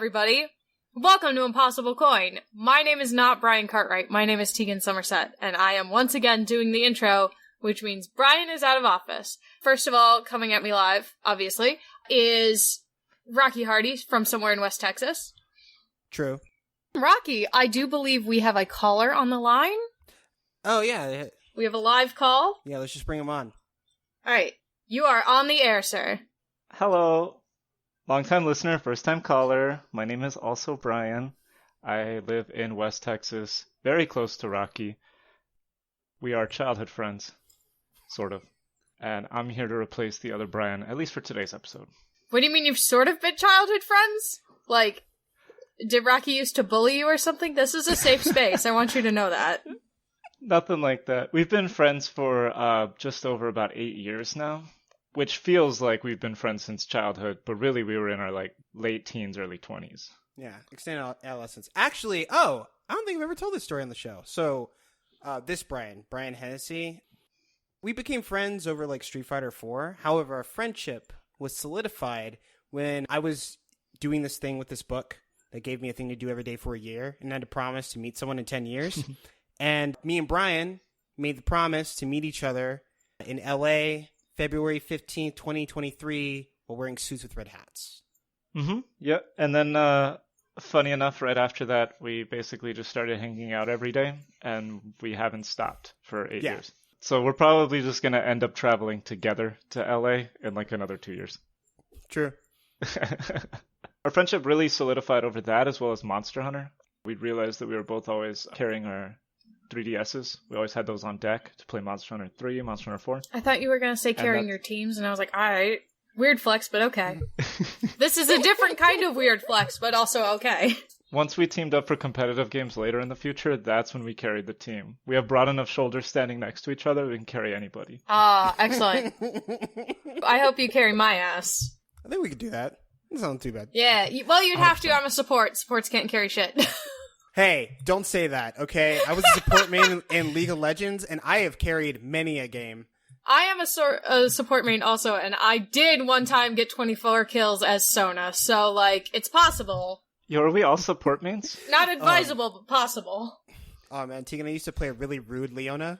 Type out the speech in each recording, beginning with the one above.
everybody. Welcome to Impossible Coin. My name is not Brian Cartwright. My name is Tegan Somerset, and I am once again doing the intro, which means Brian is out of office. First of all, coming at me live, obviously, is Rocky Hardy from somewhere in West Texas. True. Rocky, I do believe we have a caller on the line. Oh, yeah. We have a live call. Yeah, let's just bring him on. All right. You are on the air, sir. Hello. Long-time listener, first-time caller. My name is also Brian. I live in West Texas, very close to Rocky. We are childhood friends, sort of. And I'm here to replace the other Brian, at least for today's episode. What do you mean you've sort of been childhood friends? Like, did Rocky used to bully you or something? This is a safe space. I want you to know that. Nothing like that. We've been friends for just over about 8 years now, which feels like we've been friends since childhood, but really we were in our late teens, early 20s. Yeah, extended adolescence. Actually, I don't think I've ever told this story on the show. So, this Brian Hennessy, we became friends over Street Fighter 4. However, our friendship was solidified when I was doing this thing with this book that gave me a thing to do every day for a year, and I had to promise to meet someone in 10 years. And me and Brian made the promise to meet each other in LA, February 15th, 2023, while wearing suits with red hats. Mm-hmm. Yep. And then, funny enough, right after that, we basically just started hanging out every day, and we haven't stopped for 8 years. So we're probably just going to end up traveling together to LA in another 2 years. True. Our friendship really solidified over that, as well as Monster Hunter. We realized that we were both always carrying our 3DSs. We always had those on deck to play Monster Hunter 3, Monster Hunter 4. I thought you were going to say carrying your teams, and I was like, alright, weird flex, but okay. This is a different kind of weird flex, but also okay. Once we teamed up for competitive games later in the future, that's when we carried the team. We have broad enough shoulders standing next to each other, we can carry anybody. Ah, excellent. I hope you carry my ass. I think we could do that. It doesn't sound too bad. Yeah, well, you'd have to. I'm a support. Supports can't carry shit. Hey, don't say that, okay? I was a support main in League of Legends, and I have carried many a game. I am a support main also, and I did one time get 24 kills as Sona, so, it's possible. Yo, are we all support mains? Not advisable, but possible. Oh, man, Tegan, I used to play a really rude Leona.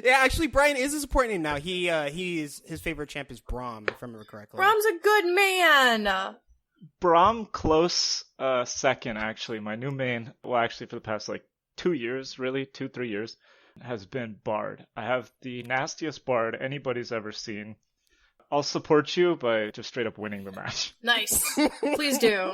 Yeah, actually, Brian is a support name now. His favorite champ is Braum, if I remember correctly. Braum's a good man! Braum close second, actually. My new main, well, actually for the past 2 years, really, 2-3 years, has been Bard. I have the nastiest Bard anybody's ever seen. I'll support you by just straight up winning the match. Nice. Please do.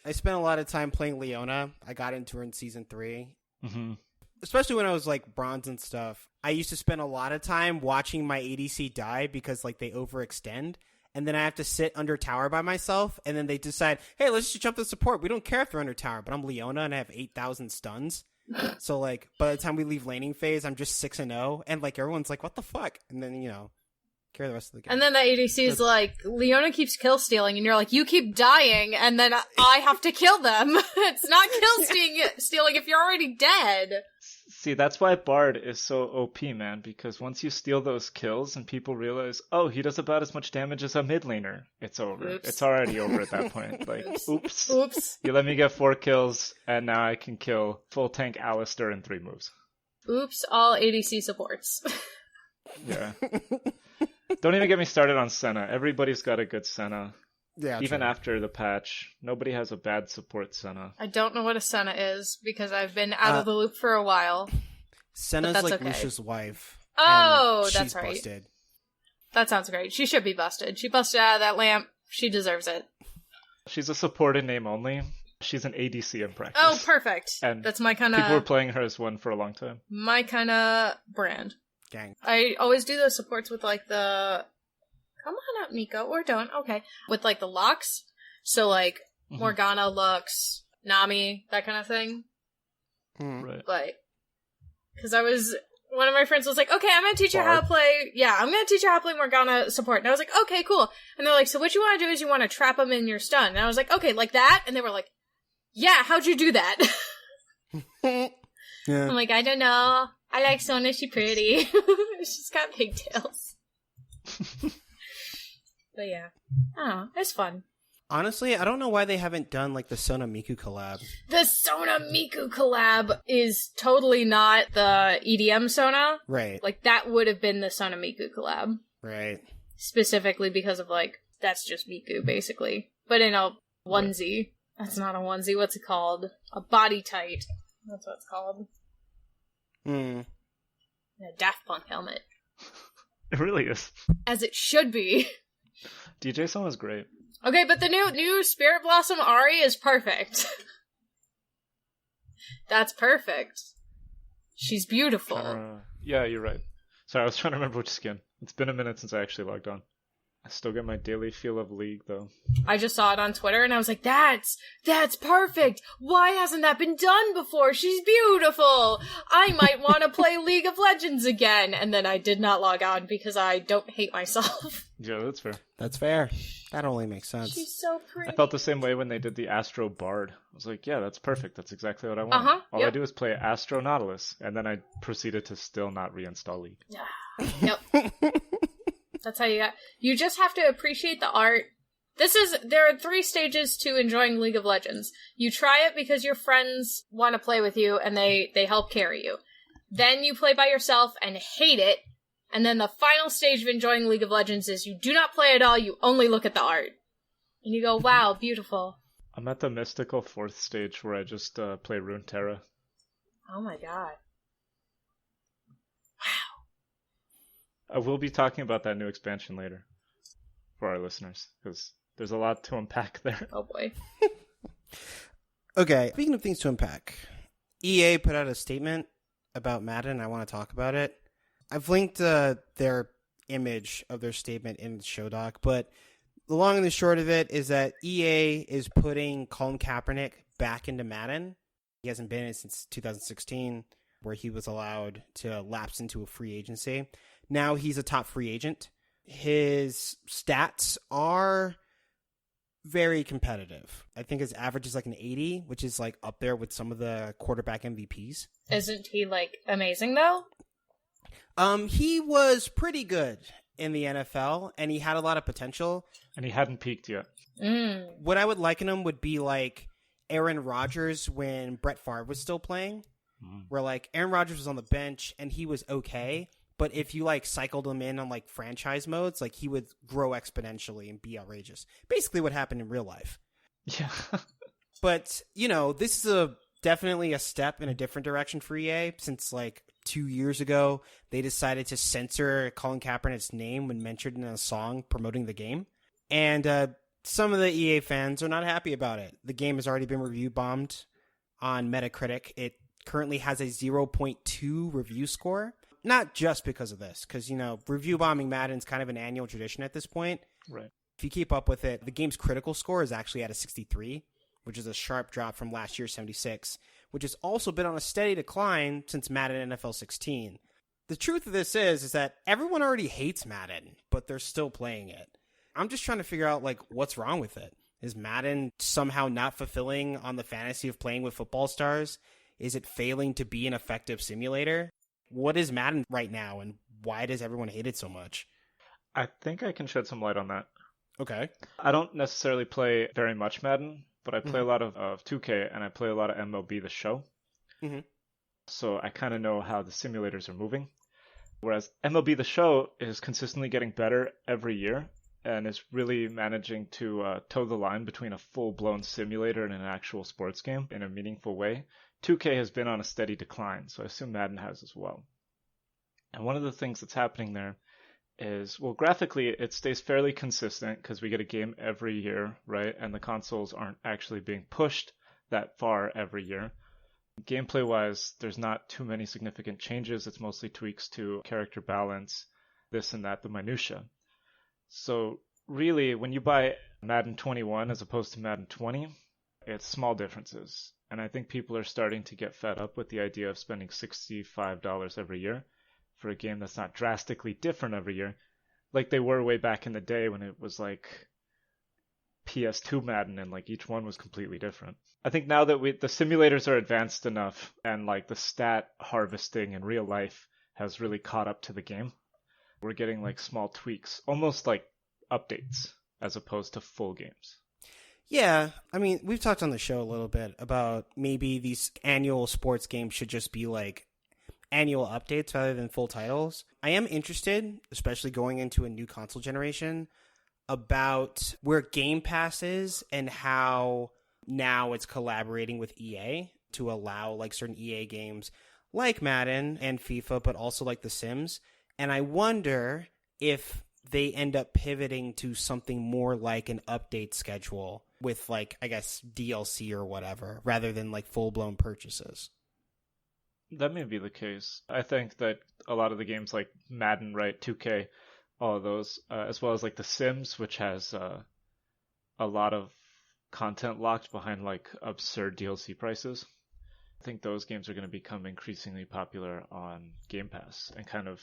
I spent a lot of time playing Leona. I got into her in Season 3. Mm-hmm. Especially when I was bronze and stuff. I used to spend a lot of time watching my ADC die because they overextend. And then I have to sit under tower by myself, and then they decide, hey, let's just jump to support. We don't care if they're under tower, but I'm Leona, and I have 8,000 stuns. So, by the time we leave laning phase, I'm just 6-0, and, everyone's like, what the fuck? And then, carry the rest of the game. And then the ADC is Leona keeps kill stealing, and you're like, you keep dying, and then I have to kill them. It's not kill stealing if you're already dead. See, that's why Bard is so OP, man, because once you steal those kills and people realize, oh, he does about as much damage as a mid laner, it's over. Oops. It's already over at that point. Oops. Oops. You let me get 4 kills, and now I can kill full tank Alistair in 3 moves. Oops, all ADC supports. Yeah. Don't even get me started on Senna. Everybody's got a good Senna. Yeah, even true. after the patch, nobody has a bad support Senna. I don't know what a Senna is, because I've been out of the loop for a while. Senna's okay. Lucia's wife. Oh, and that's right. She's busted. That sounds great. She should be busted. She busted out of that lamp. She deserves it. She's a support in name only. She's an ADC in practice. Oh, perfect. And that's my kind of... people were playing her as one for a long time. My kind of brand. Gang. I always do those supports with the... Come on up, Nico. Or don't. Okay. With the Lux. So Morgana, Lux, Nami, that kind of thing. Right. Because one of my friends was like, okay, I'm going to teach you how to play, I'm going to teach you how to play Morgana support. And I was like, okay, cool. And they're like, so what you want to do is you want to trap them in your stun. And I was like, okay, like that? And they were like, yeah, how'd you do that? Yeah. I'm like, I don't know. I like Sona, she's pretty. She's got pigtails. But yeah. I don't know, it's fun. Honestly, I don't know why they haven't done like the Sona Miku collab. The Sona Miku collab is totally not the EDM Sona. Right. Like, that would have been the Sona Miku collab. Right. Specifically because of, like, that's just Miku, basically. But in a onesie. That's not a onesie, what's it called? A body tight. That's what it's called. A Daft Punk helmet. It really is. As it should be. DJ Sona's great. Okay, but the new Spirit Blossom Ari is perfect. That's perfect. She's beautiful. Yeah, you're right. Sorry, I was trying to remember which skin. It's been a minute since I actually logged on. I still get my daily feel of League, though. I just saw it on Twitter, and I was like, that's perfect! Why hasn't that been done before? She's beautiful! I might want to play League of Legends again! And then I did not log on because I don't hate myself. Yeah, that's fair. That's fair. That only makes sense. She's so pretty. I felt the same way when they did the Astro Bard. I was like, yeah, that's perfect. That's exactly what I want. All I do is play Astro Nautilus, and then I proceeded to still not reinstall League. Yep. That's how you just have to appreciate the art. There are 3 stages to enjoying League of Legends. You try it because your friends want to play with you and they help carry you. Then you play by yourself and hate it. And then the final stage of enjoying League of Legends is you do not play at all, you only look at the art. And you go, wow, beautiful. I'm at the mystical 4th stage where I just play Runeterra. Oh my god. I will be talking about that new expansion later for our listeners, because there's a lot to unpack there. Oh boy. Okay, speaking of things to unpack, EA put out a statement about Madden. I want to talk about it. I've linked their image of their statement in the show doc, but the long and the short of it is that EA is putting Colin Kaepernick back into Madden. He hasn't been in it since 2016, where he was allowed to lapse into a free agency. Now he's a top free agent. His stats are very competitive. I think his average is like an 80, which is like up there with some of the quarterback MVPs. Isn't he like amazing though? He was pretty good in the NFL, and he had a lot of potential. And he hadn't peaked yet. What I would liken him would be like Aaron Rodgers when Brett Favre was still playing, where like Aaron Rodgers was on the bench and he was okay. But if you like cycled him in on like franchise modes, like he would grow exponentially and be outrageous. Basically what happened in real life. Yeah. But, you know, this is definitely a step in a different direction for EA, since like 2 years ago, they decided to censor Colin Kaepernick's name when mentioned in a song promoting the game. And some of the EA fans are not happy about it. The game has already been review bombed on Metacritic. It currently has a 0.2 review score. Not just because of this, because, you know, review bombing Madden's kind of an annual tradition at this point. Right. If you keep up with it, the game's critical score is actually at a 63, which is a sharp drop from last year's 76, which has also been on a steady decline since Madden NFL 16. The truth of this is that everyone already hates Madden, but they're still playing it. I'm just trying to figure out, like, what's wrong with it. Is Madden somehow not fulfilling on the fantasy of playing with football stars? Is it failing to be an effective simulator? What is Madden right now, and why does everyone hate it so much? I think I can shed some light on that. Okay. I don't necessarily play very much Madden, but I play a lot of 2K, and I play a lot of MLB The Show. So I kind of know how the simulators are moving. Whereas MLB The Show is consistently getting better every year, and is really managing to toe the line between a full-blown simulator and an actual sports game in a meaningful way. 2K has been on a steady decline, so I assume Madden has as well. And one of the things that's happening there is, well, graphically, it stays fairly consistent because we get a game every year, right? And the consoles aren't actually being pushed that far every year. Gameplay-wise, there's not too many significant changes. It's mostly tweaks to character balance, this and that, the minutia. So really, when you buy Madden 21 as opposed to Madden 20, it's small differences. And I think people are starting to get fed up with the idea of spending $65 every year for a game that's not drastically different every year, like they were way back in the day when it was like PS2 Madden and like each one was completely different. I think now that the simulators are advanced enough and like the stat harvesting in real life has really caught up to the game, we're getting like small tweaks, almost like updates as opposed to full games. Yeah, I mean, we've talked on the show a little bit about maybe these annual sports games should just be like annual updates rather than full titles. I am interested, especially going into a new console generation, about where Game Pass is and how now it's collaborating with EA to allow like certain EA games like Madden and FIFA, but also like The Sims. And I wonder if they end up pivoting to something more like an update schedule with like, I guess, DLC or whatever, rather than like full-blown purchases. That may be the case. I think that a lot of the games like Madden, right, 2K, all of those, as well as like The Sims, which has a lot of content locked behind like absurd DLC prices. I think those games are going to become increasingly popular on Game Pass, and kind of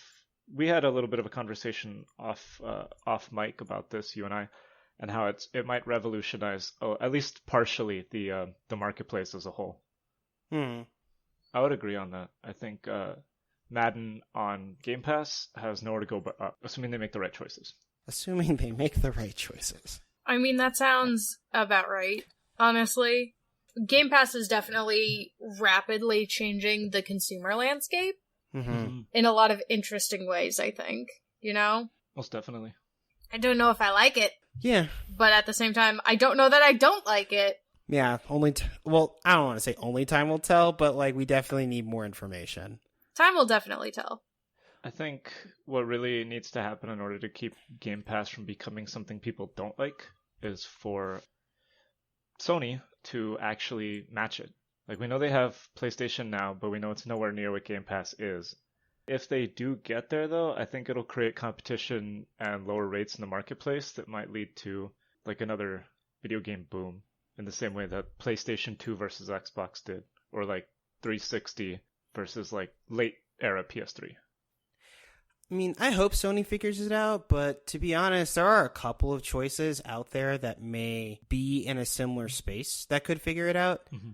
we had a little bit of a conversation off mic about this, you and I, and how it might revolutionize, at least partially, the marketplace as a whole. I would agree on that. I think Madden on Game Pass has nowhere to go but up, assuming they make the right choices. Assuming they make the right choices. I mean, that sounds about right, honestly. Game Pass is definitely rapidly changing the consumer landscape in a lot of interesting ways, I think. You know? Most definitely. I don't know if I like it. Yeah. But at the same time, I don't know that I don't like it. Yeah, well, I don't want to say only time will tell, but like we definitely need more information. Time will definitely tell. I think what really needs to happen in order to keep Game Pass from becoming something people don't like is for Sony to actually match it. Like, we know they have PlayStation Now, but we know it's nowhere near what Game Pass is. If they do get there, though, I think it'll create competition and lower rates in the marketplace that might lead to like another video game boom in the same way that PlayStation 2 versus Xbox did, or like 360 versus like late era PS3. I mean, I hope Sony figures it out, but to be honest, there are a couple of choices out there that may be in a similar space that could figure it out. Mm-hmm.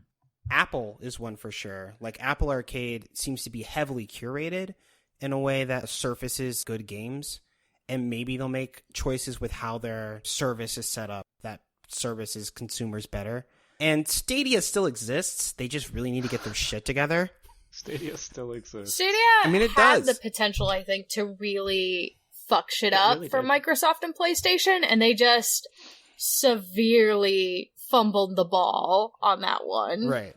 Apple is one for sure. Like, Apple Arcade seems to be heavily curated in a way that surfaces good games, and maybe they'll make choices with how their service is set up that services consumers better. And Stadia still exists. They just really need to get their shit together. Stadia still exists. Stadia it had does. the potential, I think, to really fuck shit up really for Microsoft and PlayStation, and they just severely fumbled the ball on that one. Right.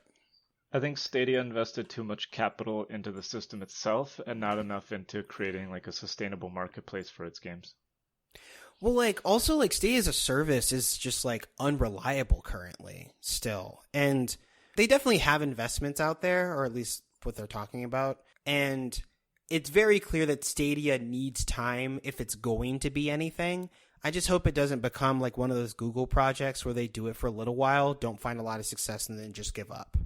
I think Stadia invested too much capital into the system itself and not enough into creating like a sustainable marketplace for its games. Well, like, also, like, Stadia as a service is just, like, unreliable currently still. And they definitely have investments out there, or at least what they're talking about. And it's very clear that Stadia needs time if it's going to be anything. I just hope it doesn't become like one of those Google projects where they do it for a little while, don't find a lot of success, and then just give up.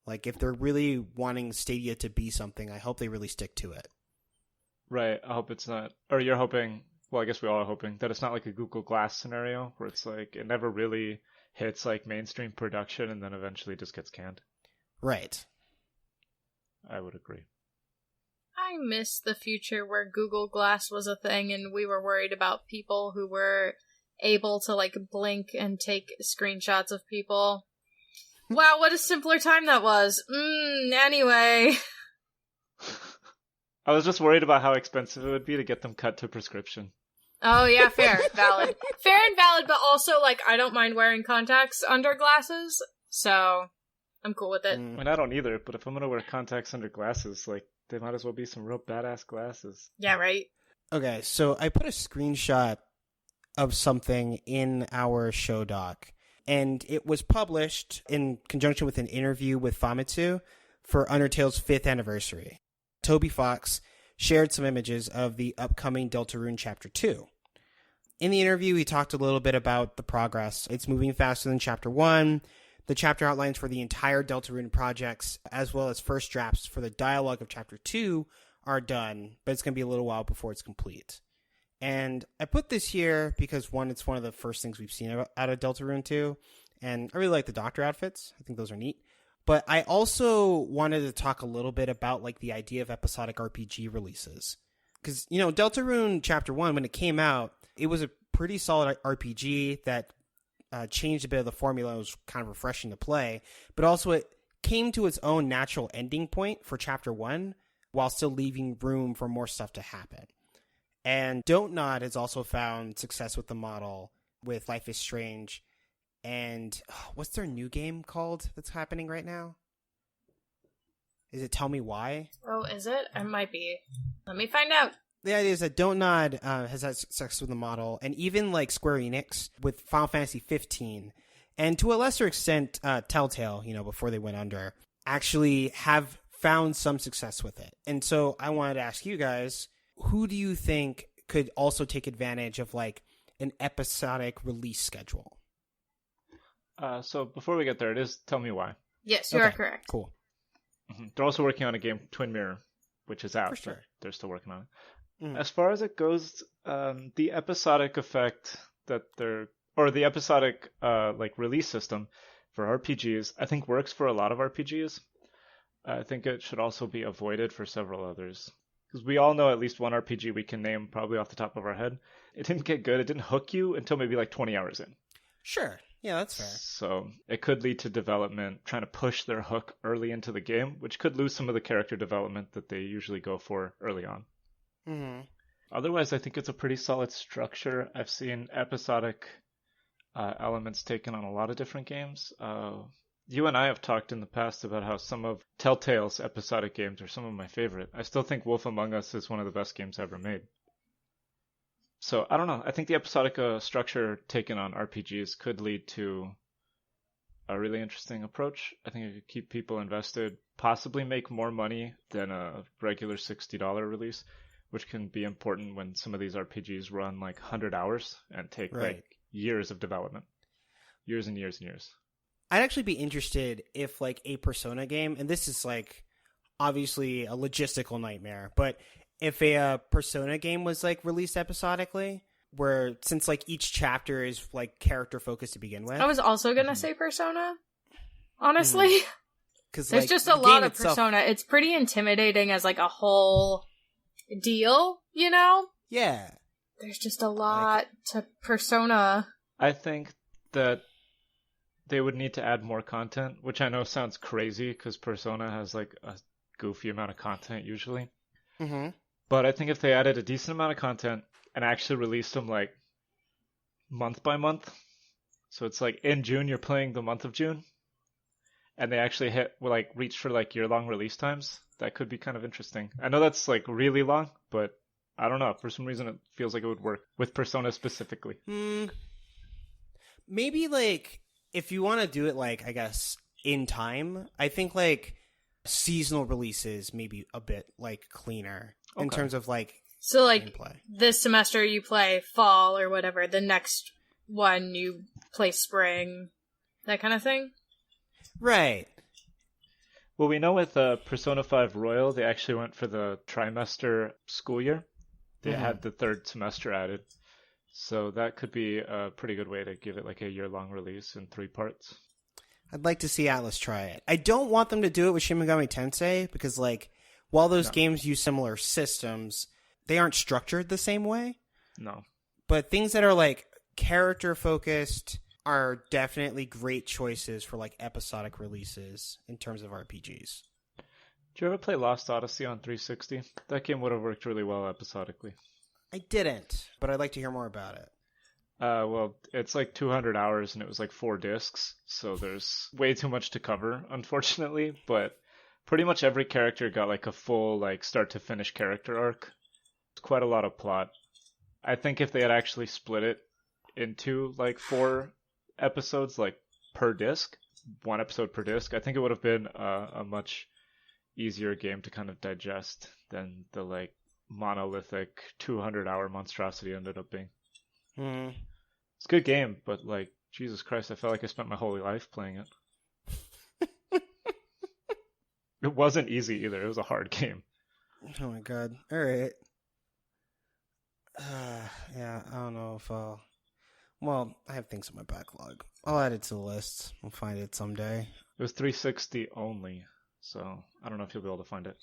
Like, if they're really wanting Stadia to be something, I hope they really stick to it. Right. I hope it's not, or you're hoping, well, I guess we all are hoping that it's not like a Google Glass scenario where it's like it never really hits like mainstream production and then eventually just gets canned. Right. I would agree. I miss the future where Google Glass was a thing and we were worried about people who were able to like blink and take screenshots of people. Wow, what a simpler time that was. Anyway. I was just worried about how expensive it would be to get them cut to prescription. Oh, yeah, fair. Valid. Fair and valid, but also, like, I don't mind wearing contacts under glasses, so I'm cool with it. I mean, I don't either, but if I'm gonna wear contacts under glasses, like, they might as well be some real badass glasses. Yeah, right? Okay, so I put a screenshot of something in our show doc, and it was published in conjunction with an interview with Famitsu for Undertale's 5th anniversary. Toby Fox shared some images of the upcoming Deltarune Chapter 2. In the interview, he talked a little bit about the progress. It's moving faster than Chapter 1. The chapter outlines for the entire Deltarune projects, as well as first drafts for the dialogue of Chapter 2, are done, but it's going to be a little while before it's complete. And I put this here because, one, it's one of the first things we've seen out of Deltarune 2, and I really like the Doctor outfits. I think those are neat. But I also wanted to talk a little bit about like the idea of episodic RPG releases. Because, you know, Deltarune Chapter 1, when it came out, it was a pretty solid RPG that changed a bit of the formula. It was kind of refreshing to play, but also it came to its own natural ending point for Chapter 1 while still leaving room for more stuff to happen. And Don't Nod has also found success with the model with Life is Strange. And what's their new game called that's happening right now? Is it Tell Me Why? Oh, is it? It might be. Let me find out. The idea is that Don't Nod has had success with the model, and even like Square Enix with Final Fantasy 15, and to a lesser extent, Telltale, before they went under, actually have found some success with it. And so I wanted to ask you guys, who do you think could also take advantage of like an episodic release schedule? So before we get there, it is Tell Me Why. Yes, you are correct. Cool. Mm-hmm. They're also working on a game, Twin Mirror, which is out. For sure. They're still working on it. Mm. As far as it goes, the episodic effect the episodic like release system for RPGs, I think works for a lot of RPGs. I think it should also be avoided for several others. Because we all know at least one RPG we can name probably off the top of our head. It didn't get good. It didn't hook you until maybe like 20 hours in. Sure. Yeah, that's fair. So it could lead to development trying to push their hook early into the game, which could lose some of the character development that they usually go for early on. Mm-hmm. Otherwise, I think it's a pretty solid structure. I've seen episodic elements taken on a lot of different games. You and I have talked in the past about how some of Telltale's episodic games are some of my favorite. I still think Wolf Among Us is one of the best games ever made. So, I don't know. I think the episodic structure taken on RPGs could lead to a really interesting approach. I think it could keep people invested, possibly make more money than a regular $60 release, which can be important when some of these RPGs run like 100 hours and take like years of development. Years and years and years. I'd actually be interested if like a Persona game, and this is like obviously a logistical nightmare, but if a Persona game was like released episodically, where since like each chapter is like character focused to begin with. I was also gonna say Persona, honestly. Because there's just a lot of Persona. It's pretty intimidating as like a whole deal, Yeah. There's just a lot to Persona. I think that they would need to add more content, which I know sounds crazy because Persona has like a goofy amount of content usually. Mm-hmm. But I think if they added a decent amount of content and actually released them like month by month, so it's like in June you're playing the month of June, and they actually reach for like year-long release times, that could be kind of interesting. I know that's like really long, but I don't know. For some reason it feels like it would work with Persona specifically. Maybe like if you want to do it like I guess in time, I think like seasonal releases maybe a bit like cleaner in terms of like so like gameplay. This semester you play fall or whatever, the next one you play spring, that kind of thing. Right. Well, we know with Persona 5 Royal they actually went for the trimester school year. They had the third semester added, so that could be a pretty good way to give it like a year-long release in 3 parts. I'd like to see Atlas try it. I don't want them to do it with Shin Megami Tensei because, like, while those games use similar systems, they aren't structured the same way. No. But things that are, like, character-focused are definitely great choices for, like, episodic releases in terms of RPGs. Did you ever play Lost Odyssey on 360? That game would have worked really well episodically. I didn't, but I'd like to hear more about it. Well, it's like 200 hours and it was like 4 discs, so there's way too much to cover, unfortunately, but pretty much every character got like a full like start to finish character arc. It's quite a lot of plot. I think if they had actually split it into like 4 episodes like per disc, 1 episode per disc, I think it would have been a much easier game to kind of digest than the like monolithic 200-hour monstrosity ended up being. It's a good game, but like Jesus Christ, I felt like I spent my whole life playing it. It wasn't easy either. It was a hard game. Oh my god. Alright. Yeah, I don't know if I'll... Well, I have things on my backlog. I'll add it to the list. I'll find it someday. It was 360 only, so I don't know if you'll be able to find it.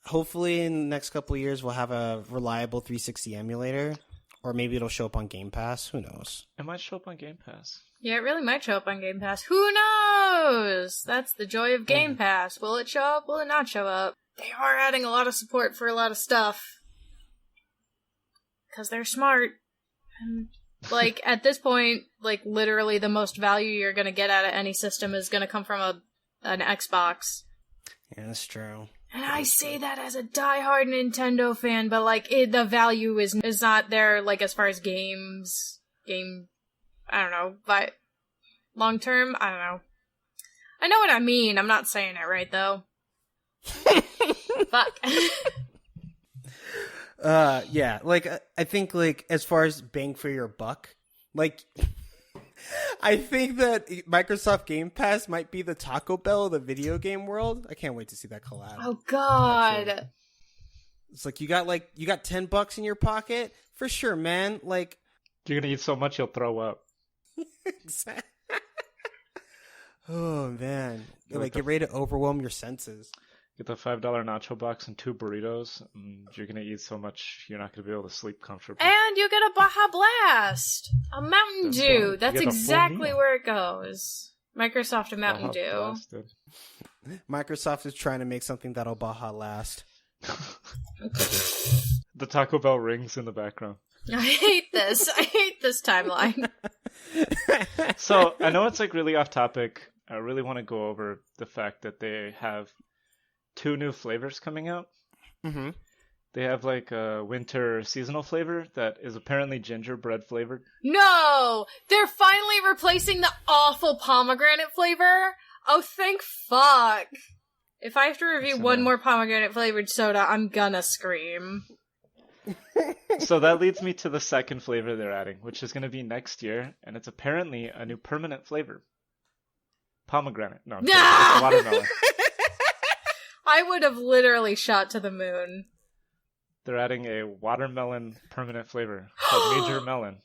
Hopefully in the next couple of years we'll have a reliable 360 emulator. Or maybe it'll show up on Game Pass. Who knows? It might show up on Game Pass. Yeah, it really might show up on Game Pass. Who knows? That's the joy of Game Pass. Will it show up? Will it not show up? They are adding a lot of support for a lot of stuff. Because they're smart. And, like, at this point, like, literally the most value you're gonna get out of any system is gonna come from an Xbox. Yeah, that's true. And I say that as a diehard Nintendo fan, but, like, the value is not there, like, as far as I don't know, but long term, I don't know. I know what I mean, I'm not saying it right, though. Fuck. Yeah, like, I think, like, as far as bang for your buck, like, I think that Microsoft Game Pass might be the Taco Bell of the video game world. I can't wait to see that collab. Oh, God. Actually. It's like, you got $10 in your pocket? For sure, man. Like, you're gonna eat so much you'll throw up. Exactly. Oh, man. Like, get ready to overwhelm your senses. Get the $5 nacho box and 2 burritos, and you're gonna eat so much you're not gonna be able to sleep comfortably. And you get a Baja Blast! A Mountain Dew! That's exactly where it goes. Microsoft and Mountain Dew. Blasted. Microsoft is trying to make something that'll Baja last. The Taco Bell rings in the background. I hate this. I hate this timeline. So, I know it's like really off topic. I really want to go over the fact that they have 2 new flavors coming out. Mm-hmm. They have like a winter seasonal flavor that is apparently gingerbread flavored. No! They're finally replacing the awful pomegranate flavor? Oh, thank fuck. If I have to review one more pomegranate flavored soda, I'm gonna scream. So that leads me to the second flavor they're adding, which is going to be next year, and it's apparently a new permanent flavor. Pomegranate. No, it's watermelon. I would have literally shot to the moon. They're adding a watermelon permanent flavor called Major Melon.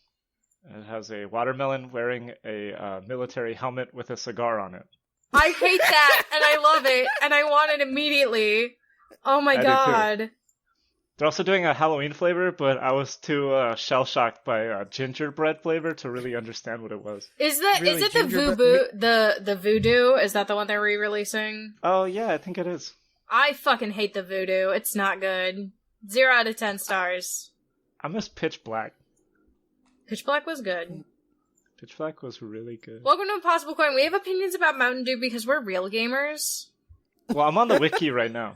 It has a watermelon wearing a military helmet with a cigar on it. I hate that, and I love it, and I want it immediately. Oh my god. They're also doing a Halloween flavor, but I was too shell-shocked by gingerbread flavor to really understand what it was. Is it the voodoo? Is that the one they're re-releasing? Oh yeah, I think it is. I fucking hate the voodoo. It's not good. 0 out of 10 stars. I miss Pitch Black. Pitch Black was good. Pitch Black was really good. Welcome to Impossible Coin. We have opinions about Mountain Dew because we're real gamers. Well, I'm on the wiki right now.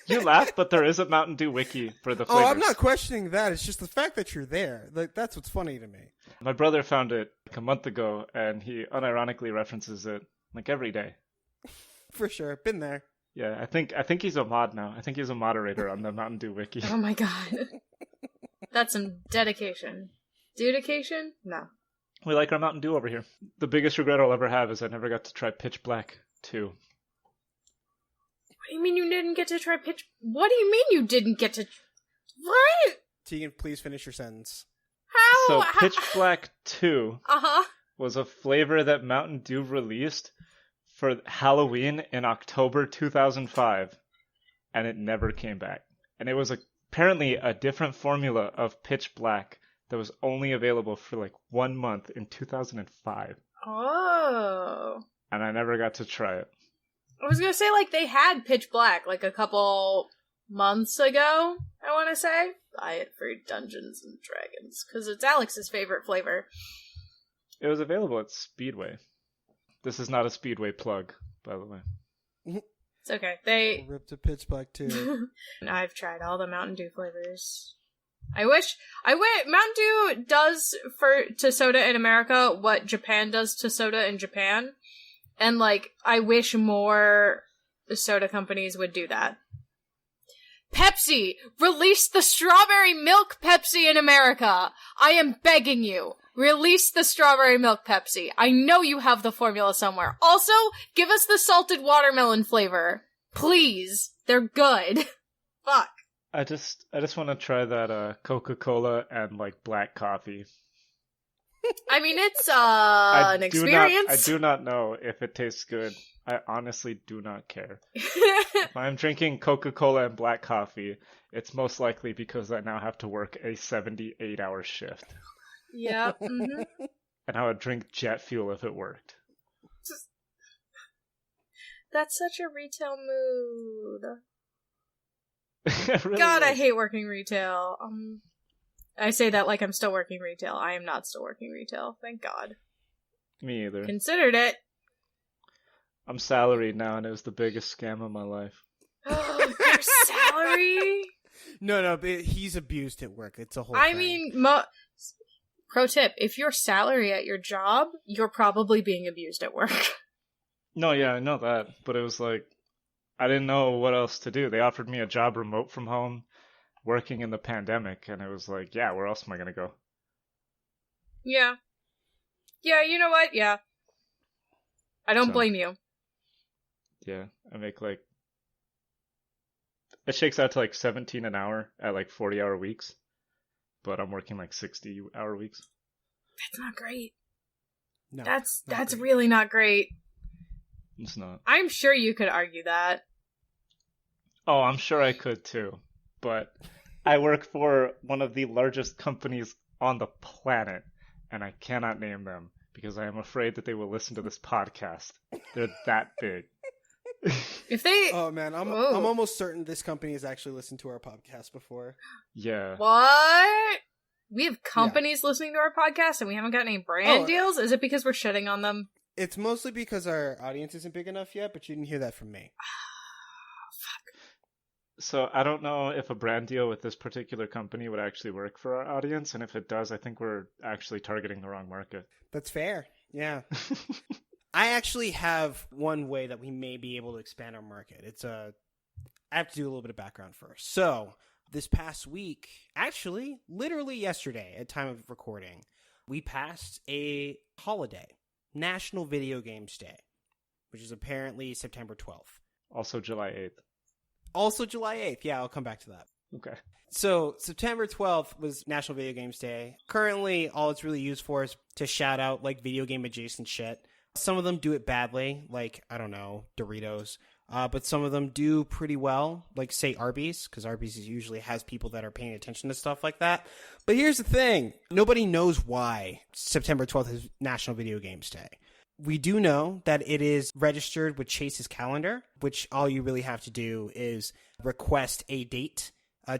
You laugh, but there is a Mountain Dew wiki for the flavors. Oh, I'm not questioning that. It's just the fact that you're there. Like, that's what's funny to me. My brother found it like a month ago, and he unironically references it like every day. For sure. Been there. Yeah, I think he's a mod now. I think he's a moderator on the Mountain Dew wiki. Oh my god. That's some dedication. Dedication? No. We like our Mountain Dew over here. The biggest regret I'll ever have is I never got to try Pitch Black 2. What do you mean you didn't get to try What do you mean you didn't get to... What? Tegan, please finish your sentence. How? So, Pitch Black 2 was a flavor that Mountain Dew released for Halloween in October 2005, and it never came back. And it was apparently a different formula of Pitch Black that was only available for like 1 month in 2005. Oh. And I never got to try it. I was gonna say, like, they had Pitch Black, like, a couple months ago, I want to say. Buy it for Dungeons and Dragons, because it's Alex's favorite flavor. It was available at Speedway. This is not a Speedway plug, by the way. It's okay. They ripped a Pitch Black too. I've tried all the Mountain Dew flavors. I wish Mountain Dew does to soda in America what Japan does to soda in Japan. And, like, I wish more soda companies would do that. Pepsi! Release the strawberry milk Pepsi in America! I am begging you. Release the strawberry milk Pepsi. I know you have the formula somewhere. Also, give us the salted watermelon flavor. Please. They're good. Fuck. I just want to try that Coca-Cola and, like, black coffee. I mean, it's an I experience. do not know if it tastes good. I honestly do not care. If I'm drinking Coca-Cola and black coffee, it's most likely because I now have to work a 78-hour shift. Yep. Mm-hmm. And I would drink jet fuel if it worked. That's such a retail mood. Really God, I is. hate working retail. I say that like I'm still working retail. I am not still working retail. Thank God. Me either. Considered it. I'm salaried now, and it was the biggest scam of my life. Your salary? No, but he's abused at work. It's a whole I thing. mean, pro tip, if your salary at your job, you're probably being abused at work. No, yeah, I know that, but it was like, I didn't know what else to do. They offered me a job remote from home, working in the pandemic, and it was like, yeah, where else am I gonna go? Yeah. Yeah, you know what? Yeah. I don't So- blame you. Yeah, I make like, it shakes out to like 17 an hour at like 40-hour weeks, but I'm working like 60-hour weeks. That's not great. No, That's not great. really not great. It's not. I'm sure you could argue that. Oh, I'm sure I could too, but I work for one of the largest companies on the planet, and I cannot name them because I am afraid that they will listen to this podcast. They're that big. If they Oh man, I'm Whoa. almost certain this company has actually listened to our podcast before. Yeah. What? We have companies listening to our podcast and we haven't got any brand deals? Is it because we're shitting on them? It's mostly because our audience isn't big enough yet, but you didn't hear that from me. So I don't know if a brand deal with this particular company would actually work for our audience, and if it does, I think we're actually targeting the wrong market. That's fair. Yeah. I actually have one way that we may be able to expand our market. I have to do a little bit of background first. So, this past week, actually, literally yesterday at time of recording, we passed a holiday, National Video Games Day, which is apparently September 12th. Also July 8th. Also July 8th. Yeah, I'll come back to that. Okay. So, September 12th was National Video Games Day. Currently, all it's really used for is to shout out, like, video game adjacent shit. Some of them do it badly, like, I don't know, Doritos. But some of them do pretty well, like, say, Arby's, because Arby's usually has people that are paying attention to stuff like that. But here's the thing. Nobody knows why September 12th is National Video Games Day. We do know that it is registered with Chase's calendar, which all you really have to do is request a date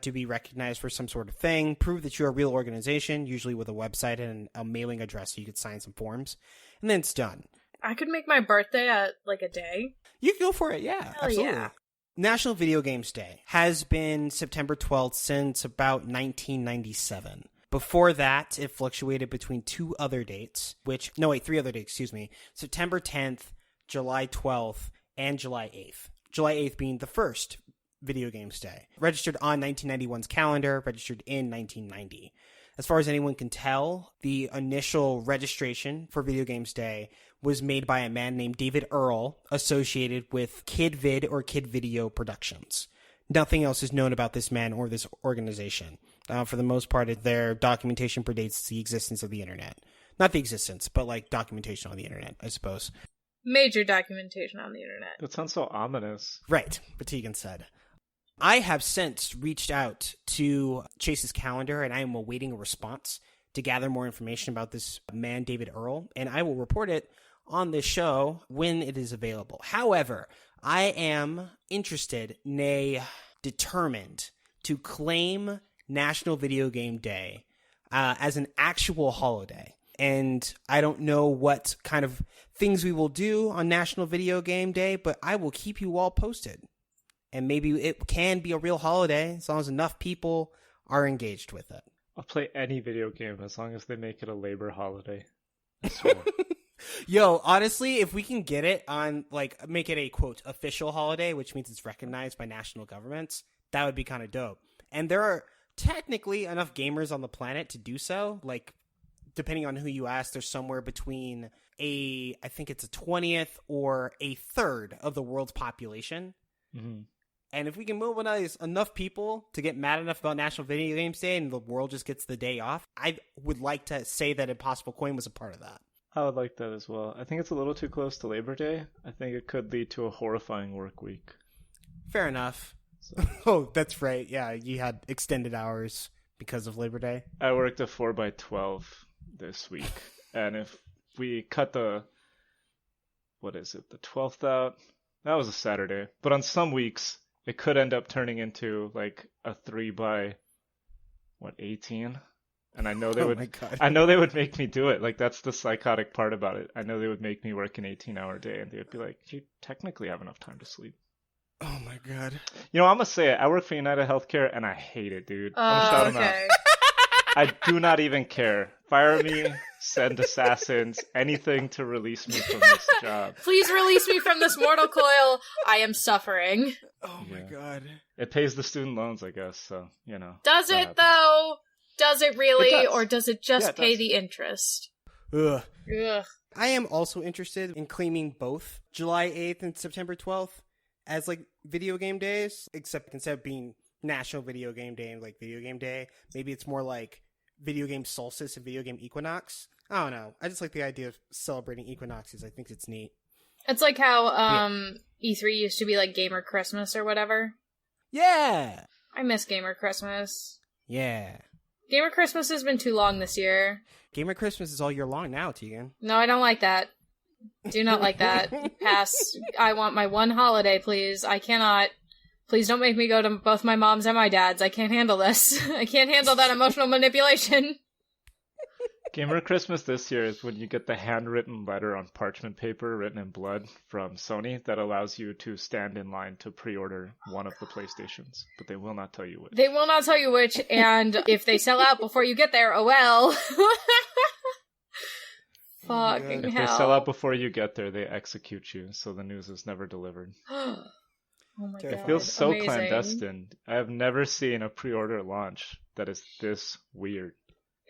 to be recognized for some sort of thing, prove that you're a real organization, usually with a website and a mailing address so you could sign some forms, and then it's done. I could make my birthday at like a day. You can go for it, yeah. Hell Absolutely. yeah. National Video Games Day has been September 12th since about 1997. Before that, it fluctuated between three other dates, September 10th, July 12th, and July 8th. July 8th being the first Video Games Day. Registered on 1991's calendar, registered in 1990. As far as anyone can tell, the initial registration for Video Games Day was made by a man named David Earl, associated with KidVid or Kid Video Productions. Nothing else is known about this man or this organization. For the most part, their documentation predates the existence of the internet. Not the existence, but like documentation on the internet, I suppose. Major documentation on the internet. That sounds so ominous. Right, Tegan said. I have since reached out to Chase's calendar, and I am awaiting a response to gather more information about this man, David Earl, and I will report it on this show when it is available. However, I am interested, nay, determined to claim National Video Game Day as an actual holiday. And I don't know what kind of things we will do on National Video Game Day, but I will keep you all posted. And maybe it can be a real holiday as long as enough people are engaged with it. I'll play any video game as long as they make it a labor holiday. I swear. Yo, honestly, if we can get it on, like, make it a, quote, official holiday, which means it's recognized by national governments, that would be kind of dope. And there are technically enough gamers on the planet to do so. Like, depending on who you ask, there's somewhere between I think it's a 20th or a third of the world's population. Mm-hmm. And if we can mobilize enough people to get mad enough about National Video Games Day and the world just gets the day off, I would like to say that Impossible Coin was a part of that. I would like that as well. I think it's a little too close to Labor Day. I think it could lead to a horrifying work week. Fair enough. So. Oh, that's right. Yeah, you had extended hours because of Labor Day. I worked a 4x12 this week. And if we cut the 12th out? That was a Saturday. But on some weeks, it could end up turning into like a 3x18? And I know they would. My God. I know they would make me do it. Like, that's the psychotic part about it. I know they would make me work an 18-hour day, and they would be like, "You technically have enough time to sleep." Oh my God. You know, I'm gonna say it. I work for United Healthcare, and I hate it, dude. I'm gonna shout them out. I do not even care. Fire me, send assassins, anything to release me from this job. Please release me from this mortal coil. I am suffering. Oh my God. It pays the student loans, I guess, so, you know. Does it, though? Does it really? It does. Or does it just Yeah, it pay does. the interest? Ugh. Ugh. I am also interested in claiming both July 8th and September 12th as like video game days, except instead of being National Video Game Day and like Video Game Day, maybe it's more like Video Game Solstice and Video Game Equinox. I don't know. I just like the idea of celebrating equinoxes. I think it's neat. It's like how E3 used to be like Gamer Christmas or whatever. Yeah! I miss Gamer Christmas. Yeah. Gamer Christmas has been too long this year. Gamer Christmas is all year long now, Tegan. No, I don't like that. Do not like that. Pass. I want my one holiday, please. I cannot. Please don't make me go to both my mom's and my dad's. I can't handle this. I can't handle that emotional manipulation. Gamer Christmas this year is when you get the handwritten letter on parchment paper written in blood from Sony that allows you to stand in line to pre-order one of the PlayStations, but they will not tell you which. They will not tell you which, and if they sell out before you get there, oh well. Fucking If hell. they sell out before you get there, they execute you, so the news is never delivered. Oh my god. It feels so Amazing. clandestine. I have never seen a pre-order launch that is this weird.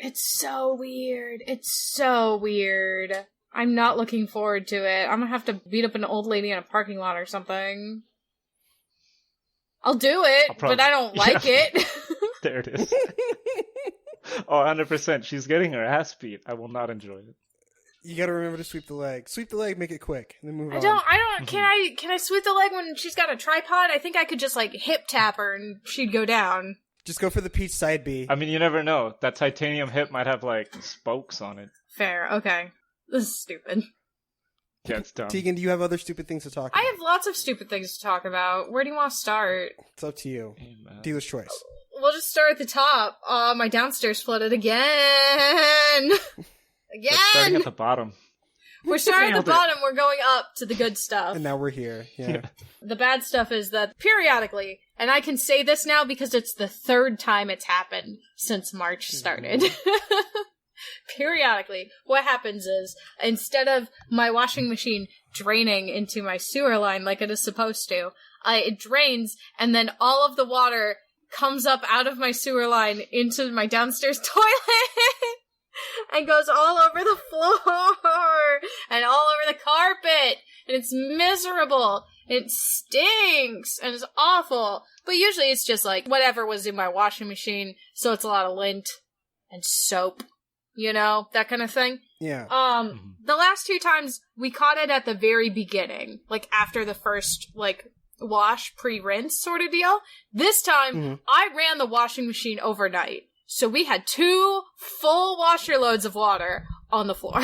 It's so weird. It's so weird. I'm not looking forward to it. I'm gonna have to beat up an old lady in a parking lot or something. I'll do it, but I don't like it. There it is. Oh, 100%. She's getting her ass beat. I will not enjoy it. You gotta remember to sweep the leg. Sweep the leg, make it quick, and then move on. I don't, can I sweep the leg when she's got a tripod? I think I could just, like, hip tap her and she'd go down. Just go for the peach side B. I mean, you never know. That titanium hip might have, like, spokes on it. Fair, okay. This is stupid. Yeah, it's dumb. Tegan, do you have other stupid things to talk about? I have lots of stupid things to talk about. Where do you want to start? It's up to you. Amen. Dealer's choice. We'll just start at the top. My downstairs flooded again! It's starting at the bottom. We're starting at the Nailed it. bottom, we're going up to the good stuff. And now we're here. Yeah. The bad stuff is that periodically, and I can say this now because it's the third time it's happened since March started. Periodically, what happens is, instead of my washing machine draining into my sewer line like it is supposed to, it drains, and then all of the water comes up out of my sewer line into my downstairs toilet! And goes all over the floor! And all over the carpet! And it's miserable! It stinks! And it's awful! But usually it's just like whatever was in my washing machine, so it's a lot of lint and soap. You know, that kind of thing. Yeah. The last two times, we caught it at the very beginning. Like, after the first, like, wash, pre-rinse sort of deal. This time, I ran the washing machine overnight. So we had 2 full washer loads of water on the floor.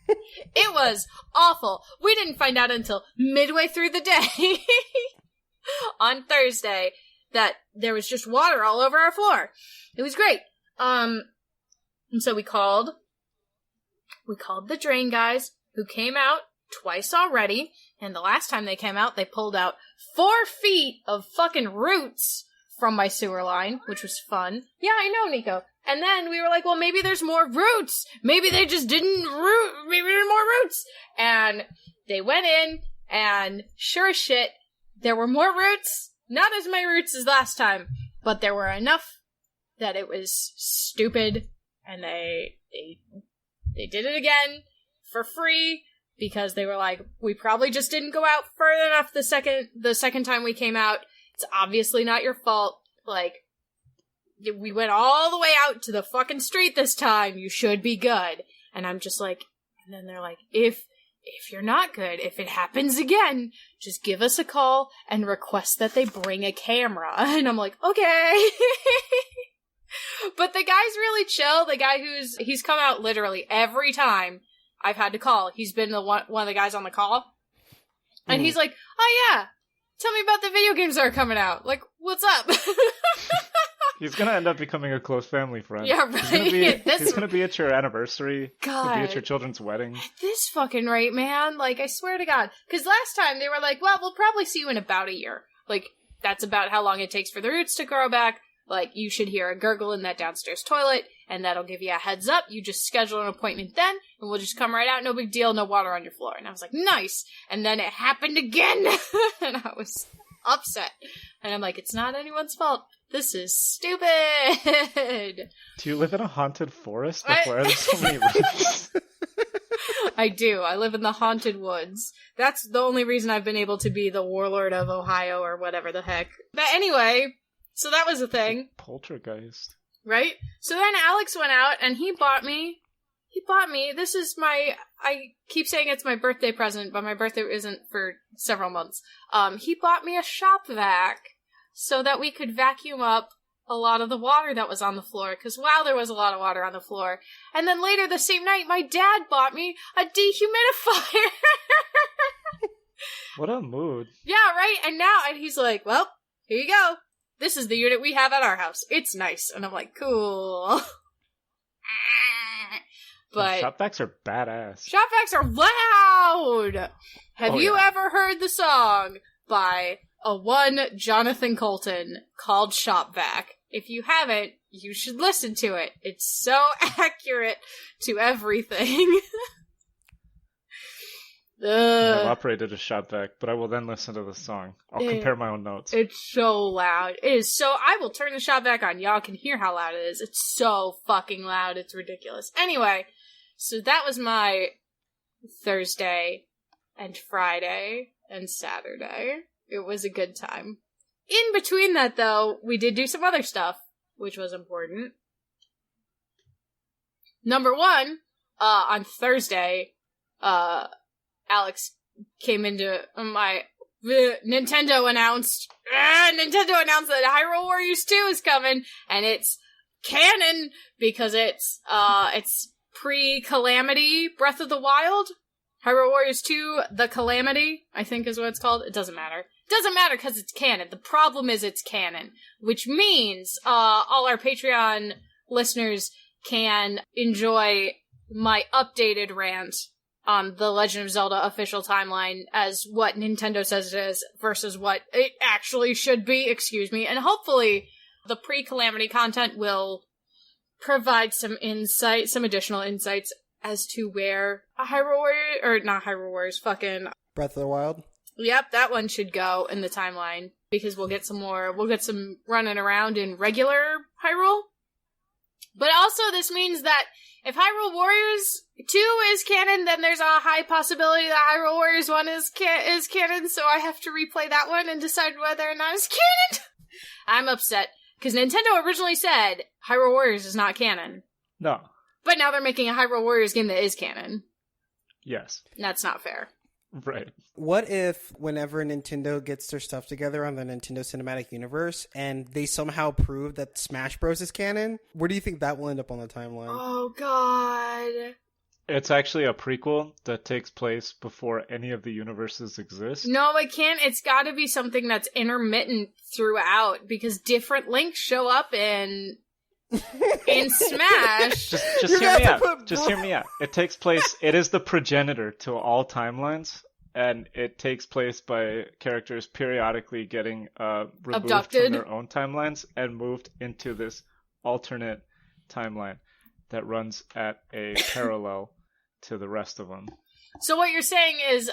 It was awful. We didn't find out until midway through the day on Thursday that there was just water all over our floor. It was great. And so we called the drain guys, who came out twice already, and the last time they came out, they pulled out 4 feet of fucking roots from my sewer line, which was fun. Yeah, I know, Nico. And then we were like, well, maybe there's more roots. Maybe they just didn't maybe there's more roots. And they went in, and sure as shit, there were more roots. Not as many roots as last time, but there were enough that it was stupid, and they did it again for free, because they were like, we probably just didn't go out further enough the second time we came out. It's obviously not your fault. Like, we went all the way out to the fucking street this time. You should be good. And I'm just like, and then they're like, if you're not good, if it happens again, just give us a call and request that they bring a camera. And I'm like, okay. But the guy's really chill. The guy he's come out literally every time I've had to call. He's been one of the guys on the call. And he's like, oh yeah, tell me about the video games that are coming out. Like, what's up? He's gonna end up becoming a close family friend. Yeah, right. He's gonna be at your anniversary. God. He'll be at your children's wedding. At this fucking rate, man. Like, I swear to God. Because last time they were like, well, we'll probably see you in about a year. Like, that's about how long it takes for the roots to grow back. Like, you should hear a gurgle in that downstairs toilet, and that'll give you a heads up. You just schedule an appointment then, and we'll just come right out. No big deal. No water on your floor. And I was like, nice. And then it happened again. And I was upset. And I'm like, it's not anyone's fault. This is stupid. Do you live in a haunted forest? Like, why are there so many roots? I do. I live in the haunted woods. That's the only reason I've been able to be the warlord of Ohio or whatever the heck. But anyway, so that was a thing. Poltergeist. Right? So then Alex went out and he bought me, this is I keep saying it's my birthday present, but my birthday isn't for several months. He bought me a shop vac so that we could vacuum up a lot of the water that was on the floor, because wow, there was a lot of water on the floor. And then later the same night, my dad bought me a dehumidifier. What a mood. Yeah, right? And he's like, well, here you go. This is the unit we have at our house. It's nice. And I'm like, cool. But shop vacs are badass. Shop vacs are loud! Have you yeah. ever heard the song by one Jonathan Colton called Shop Vac? If you haven't, you should listen to it. It's so accurate to everything. I've operated a shop vac, but I will then listen to the song. I'll compare my own notes. It's so loud. It is so... I will turn the shop vac on. Y'all can hear how loud it is. It's so fucking loud. It's ridiculous. Anyway, so that was my Thursday and Friday and Saturday. It was a good time. In between that, though, we did do some other stuff, which was important. Number one, on Thursday, Alex came into my... Nintendo announced that Hyrule Warriors 2 is coming, and it's canon because it's pre-Calamity Breath of the Wild. Hyrule Warriors 2, The Calamity, I think is what it's called. It doesn't matter. It doesn't matter because it's canon. The problem is it's canon, which means all our Patreon listeners can enjoy my updated rant on the Legend of Zelda official timeline as what Nintendo says it is versus what it actually should be, and hopefully the pre-Calamity content will provide some additional insights as to where Hyrule Warriors, fucking Breath of the Wild. Yep, that one should go in the timeline, because we'll get some running around in regular Hyrule. But also this means that if Hyrule Warriors 2 is canon, then there's a high possibility that Hyrule Warriors 1 is canon, so I have to replay that one and decide whether or not it's canon. I'm upset, because Nintendo originally said Hyrule Warriors is not canon. No. But now they're making a Hyrule Warriors game that is canon. Yes. That's not fair. Right. What if whenever Nintendo gets their stuff together on the Nintendo Cinematic Universe and they somehow prove that Smash Bros. Is canon? Where do you think that will end up on the timeline? Oh, God. It's actually a prequel that takes place before any of the universes exist. No, it can't. It's got to be something that's intermittent throughout, because different links show up in Smash. Just hear me out. Just hear me out. It takes place. It is the progenitor to all timelines, and it takes place by characters periodically getting removed abducted from their own timelines and moved into this alternate timeline that runs at a parallel to the rest of them. So what you're saying is,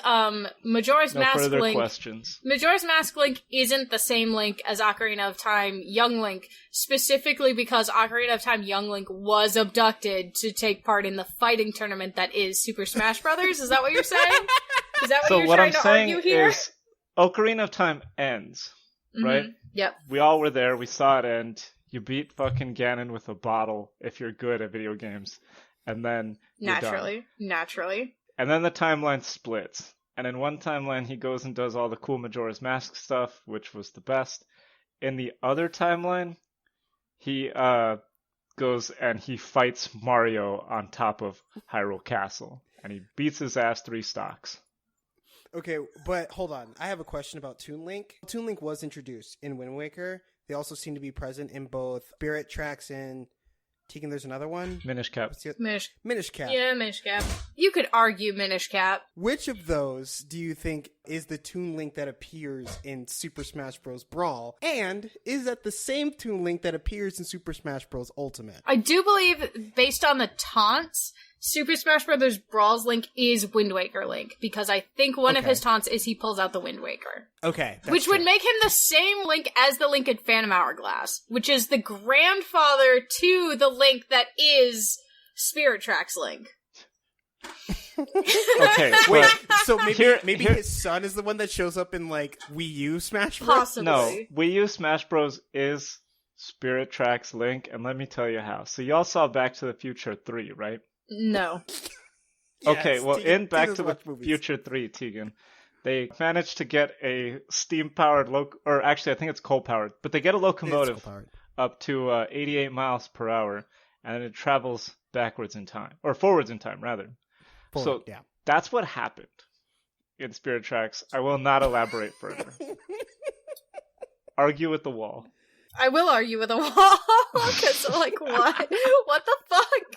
Majora's No Mask further Link... questions. Majora's Mask Link isn't the same Link as Ocarina of Time Young Link, specifically because Ocarina of Time Young Link was abducted to take part in the fighting tournament that is Super Smash Brothers. Is that what you're saying? Is that what So you're what trying I'm to saying argue here? is Ocarina of Time ends, right? Yep. We all were there. We saw it end. You beat fucking Ganon with a bottle if you're good at video games. And then you're done. Naturally. And then the timeline splits. And in one timeline, he goes and does all the cool Majora's Mask stuff, which was the best. In the other timeline, he goes and he fights Mario on top of Hyrule Castle. And he beats his ass 3 stocks. Okay, but hold on. I have a question about Toon Link. Toon Link was introduced in Wind Waker. They also seem to be present in both Spirit Tracks and Tegan, there's another one? Minish Cap. Minish Cap. Yeah, Minish Cap. You could argue Minish Cap. Which of those do you think is the Toon Link that appears in Super Smash Bros. Brawl? And is that the same Toon Link that appears in Super Smash Bros. Ultimate? I do believe, based on the taunts, Super Smash Bros. Brawl's Link is Wind Waker Link, because I think one of his taunts is he pulls out the Wind Waker. Okay. Which would make him the same Link as the Link in Phantom Hourglass, which is the grandfather to the Link that is Spirit Tracks Link. Okay, wait, so maybe his son is the one that shows up in, like, Wii U Smash Bros? Possibly. No, Wii U Smash Bros. Is Spirit Tracks Link, and let me tell you how. So y'all saw Back to the Future 3, right? No. Okay, well, Tegan, in Back Tegan to the watch movies. Future 3, Tegan, they managed to get a steam-powered or actually, I think it's coal-powered, but they get a locomotive coal-powered. up to 88 miles per hour, and it travels backwards in time, or forwards in time, rather. Forward, So that's what happened in Spirit Tracks. I will not elaborate further. Argue with the wall. I will argue with a wall, because, like, what? What the fuck?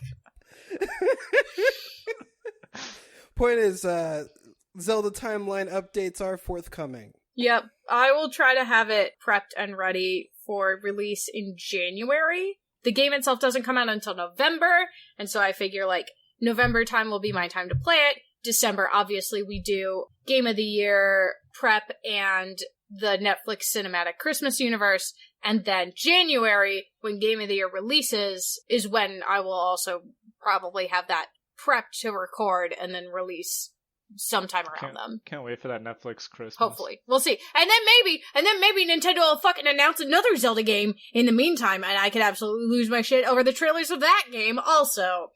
Point is, Zelda timeline updates are forthcoming. Yep, I will try to have it prepped and ready for release in January. The game itself doesn't come out until November, and so I figure, like, November time will be my time to play it. December, obviously, we do Game of the Year prep and the Netflix Cinematic Christmas Universe, and then January, when Game of the Year releases, is when I will also probably have that prepped to record and then release sometime around them. Can't wait for that Netflix Christmas. Hopefully. We'll see. And then maybe Nintendo will fucking announce another Zelda game in the meantime, and I could absolutely lose my shit over the trailers of that game also.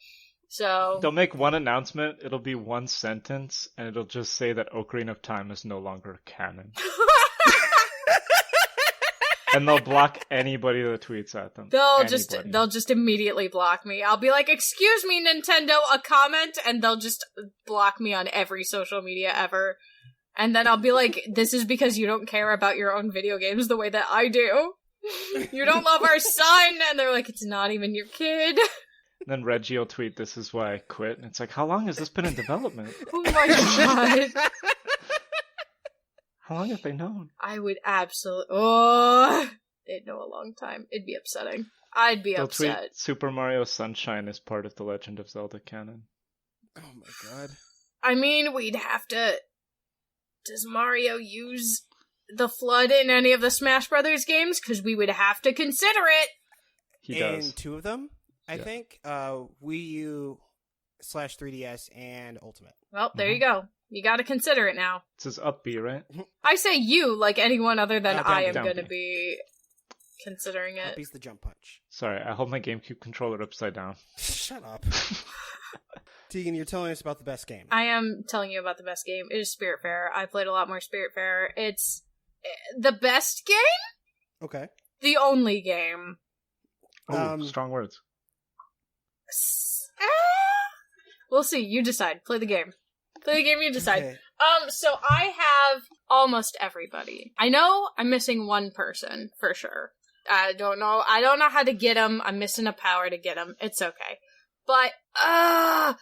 So They'll make one announcement, it'll be one sentence, and it'll just say that Ocarina of Time is no longer canon. And they'll block anybody that tweets at them. They'll just immediately block me. I'll be like, "Excuse me, Nintendo, a comment," and they'll just block me on every social media ever. And then I'll be like, "This is because you don't care about your own video games the way that I do. You don't love our son." And they're like, "It's not even your kid." And then Reggie will tweet, "This is why I quit." And it's like, how long has this been in development? Oh my god. How long have they known? I would absolutely... Oh, they'd know a long time. It'd be upsetting. I'd be They'll upset. tweet Super Mario Sunshine is part of the Legend of Zelda canon. Oh my god. I mean, we'd have to... Does Mario use the Flood in any of the Smash Brothers games? Because we would have to consider it. He does. In 2 of them, I think. Wii U / 3DS and Ultimate. Well, there you go. You gotta consider it now. It's his up B, right? I say you, like anyone other than I am down gonna B. be considering it. Beats the jump punch. Sorry, I hold my GameCube controller upside down. Shut up. Tegan, you're telling us about the best game. I am telling you about the best game. It is Spiritfarer. I played a lot more Spiritfarer. It's the best game? Okay. The only game. Oh, strong words. We'll see. You decide. Play the game. Play the game, you decide. Okay. So I have almost everybody. I know I'm missing one person, for sure. I don't know how to get him. I'm missing a power to get him. It's okay. But, I